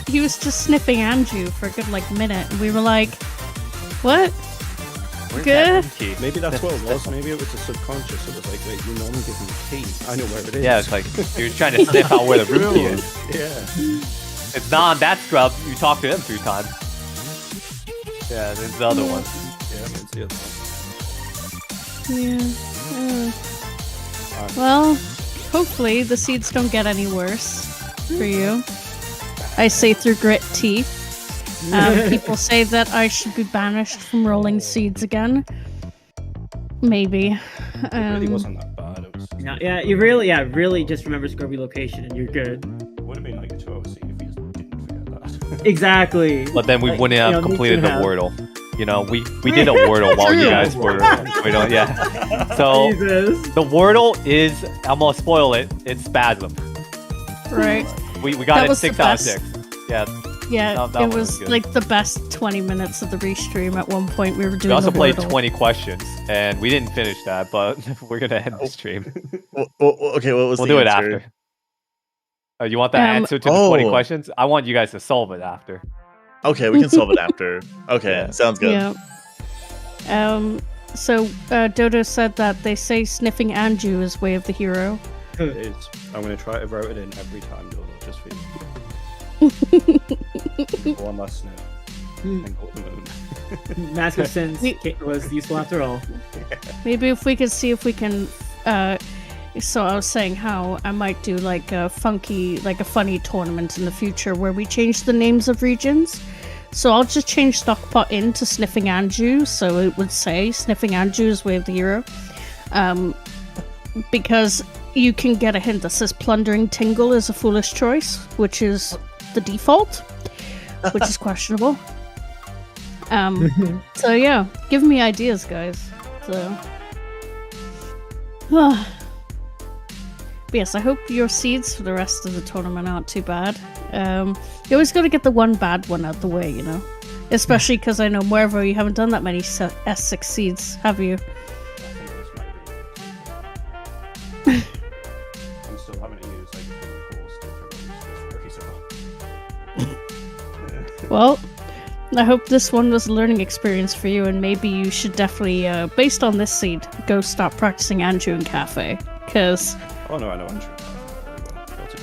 he was just sniffing Andrew for a good like minute, and we were like, "What? Where's Good. that key? Maybe that's what it was. Maybe it was a subconscious. It was like, wait, you normally give me a key. I know where it is. Yeah, it's like he was trying to sniff out where the room key is. Yeah. It's not on that scrub. You talked to him 3 times. Yeah, there's the other one. Yeah, it's the other one. Yeah. Well, hopefully the seeds don't get any worse for you. I say through grit teeth. People say that I should be banished from rolling seeds again. Maybe. It really wasn't that bad. It was. No, yeah, you really just remember Scrubby location and you're good. It would have been like a 2-hour seed if you just didn't forget that. Exactly. But then we Like, wouldn't you have know, me completed too the have. Wordle. You know, we did a Wordle while you True. guys were Wordle. Yeah. So Jesus. the Wordle is, I'm gonna spoil it. It's Spasm. Right. We got That it was the 6 out of best. 6. Yeah. Yeah, That it one was was good. like the best 20 minutes of the restream at one point. We were doing We also the played Wordle. 20 questions, and we didn't finish that, but we're gonna end the stream. Okay, what was We'll the do it answer? after. You want the Um, answer to the 20 Oh. questions? I want you guys to solve it after. Okay, we can solve it after. Okay, Yeah. sounds good. Yeah. So Dodo said that they say sniffing Andrew is way of the hero. It is. I'm going to try to write it in every time, Dodo, just for you. One last sniff. And go to the moon. Mask of Sins We- was useful after all. Maybe if we could see if we can. So I was saying how I might do like a funny tournament in the future where we change the names of regions. So I'll just change Stockpot into Sniffing Andrew, so it would say Sniffing Andrew is way of the hero. Because you can get a hint that says Plundering Tingle is a foolish choice, which is the default, which is questionable. So yeah, give me ideas, guys. So. But yes, I hope your seeds for the rest of the tournament aren't too bad. You always got to get the one bad one out the way, you know? Especially because I know, Muervo, you haven't done that many S6 seeds, have you? I think this might be. I'm still having to use like a full course to figure Well, I hope this one was a learning experience for you, and maybe you should definitely, based on this seed, go start practicing Andrew and Cafe. Because Oh no, I know Andrew very well. That's a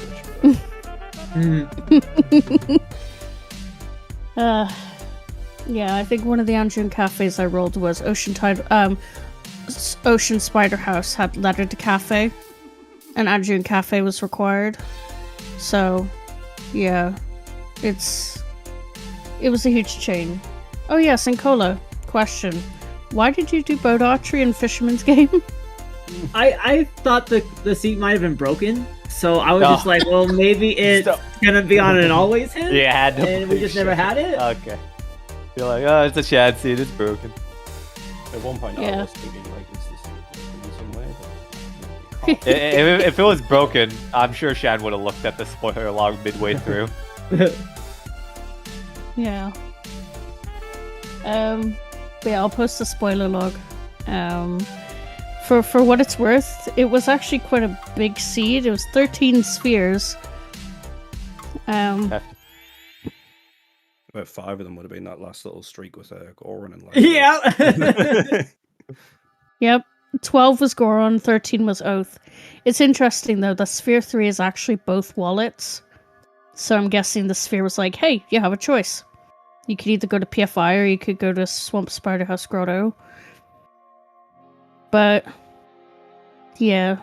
good yeah, I think one of the Andrew and Cafes I rolled was Ocean Spider House had letter to Cafe, and Andrew and Cafe was required. So, yeah, it was a huge chain. Oh yes, and Cola, question. Why did you do boat archery in Fisherman's Game? I thought the seat might have been broken, so I was No. just like, well, maybe it's Stop. gonna be on an always hit, Yeah, I had to and we just never had it. Okay. You're like, oh, it's a shad seed, it's broken. At one point, I Yeah. was thinking like, is this in some way? But If it was broken, I'm sure Shad would have looked at the spoiler log midway through. Yeah. But yeah, I'll post the spoiler log. For what it's worth, it was actually quite a big seed. It was 13 spheres. about 5 of them would have been that last little streak with Goran and like. Yeah. Yep. 12 was Goron, 13 was Oath. It's interesting though that Sphere 3 is actually both wallets. So I'm guessing the Sphere was like, hey, you have a choice. You could either go to PFI or you could go to Swamp Spider House Grotto. But yeah.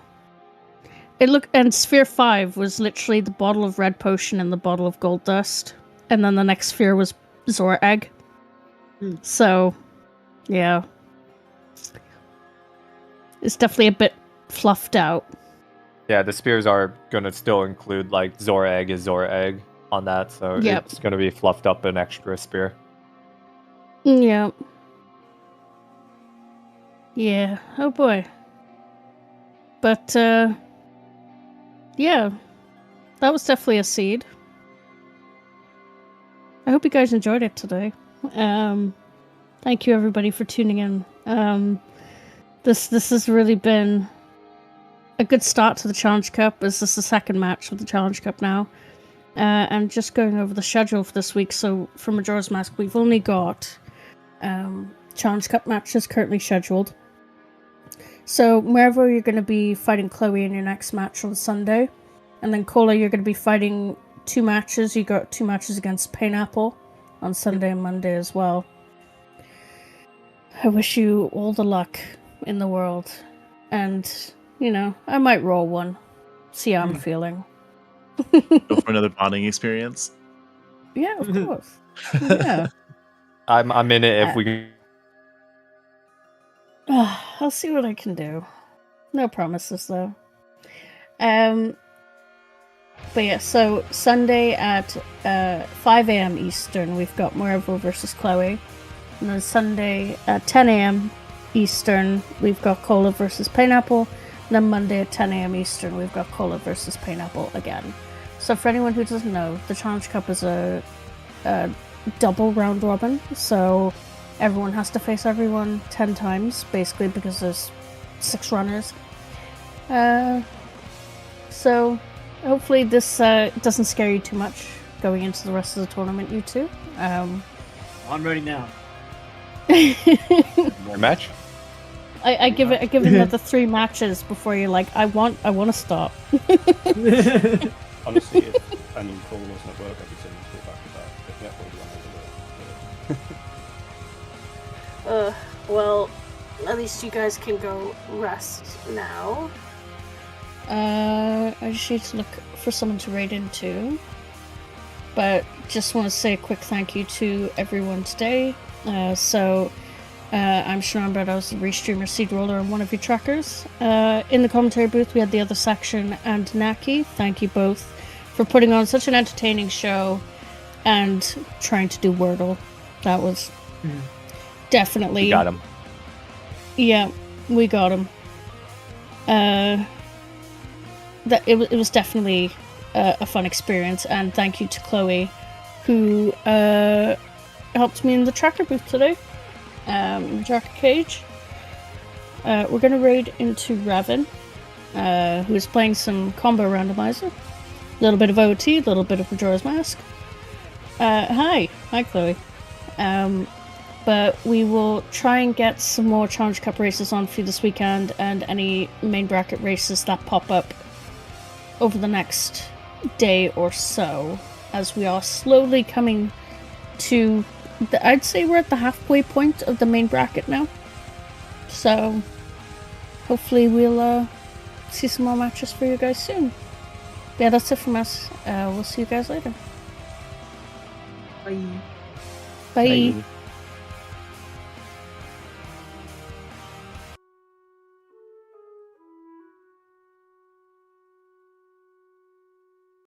And Sphere 5 was literally the bottle of red potion and the bottle of gold dust. And then the next sphere was Zora Egg. So yeah. It's definitely a bit fluffed out. Yeah, the spears are gonna still include like Zora Egg is Zora Egg on that, so Yep. it's gonna be fluffed up an extra spear. Yeah. Yeah. Oh boy. But yeah. That was definitely a seed. I hope you guys enjoyed it today. Thank you everybody for tuning in. This has really been a good start to the Challenge Cup. This is the second match of the Challenge Cup now. and just going over the schedule for this week. So for Majora's Mask, we've only got Challenge Cup matches currently scheduled. So Mervo, you're going to be fighting Chloe in your next match on Sunday. And then Cola, you're going to be fighting 2 matches. You got 2 matches against Pineapple on Sunday and Monday as well. I wish you all the luck in the world. And, you know, I might roll one. See how I'm feeling. Go for another bonding experience. Yeah, of course. Yeah. I'm in it if we. I'll see what I can do. No promises, though. But yeah, so Sunday at 5 a.m. Eastern, we've got Mervo versus Chloe. And then Sunday at 10 a.m. Eastern, we've got Cola versus Pineapple. And then Monday at 10 a.m. Eastern, we've got Cola versus Pineapple again. So for anyone who doesn't know, the Challenge Cup is a double round robin. So everyone has to face everyone 10 times, basically, because there's 6 runners. So hopefully this doesn't scare you too much going into the rest of the tournament, you two. I'm ready now. More match? I give it another 3 matches before you're like, I want to stop. Honestly, if any call wasn't at work, I'd be sending to go back to back. But yeah, probably one Well, at least you guys can go rest now. I just need to look for someone to raid into. But just want to say a quick thank you to everyone today. I'm Shannon Brad, I was the Restreamer, Seed Roller, and one of your trackers. In the commentary booth, we had the other section and Naki. Thank you both for putting on such an entertaining show and trying to do Wordle. That was definitely... We got him. Yeah, we got him. It was definitely a fun experience, and thank you to Chloe, who helped me in the tracker booth today. In the tracker cage. We're going to raid into Raven, who is playing some combo randomizer. A little bit of OT, a little bit of Majora's Mask. Hi Chloe. But we will try and get some more Challenge Cup races on for you this weekend, and any main bracket races that pop up over the next day or so, as we are slowly coming to I'd say we're at the halfway point of the main bracket now. So hopefully we'll see some more matches for you guys soon. But yeah, that's it from us. We'll see you guys later. Bye. Bye. Bye.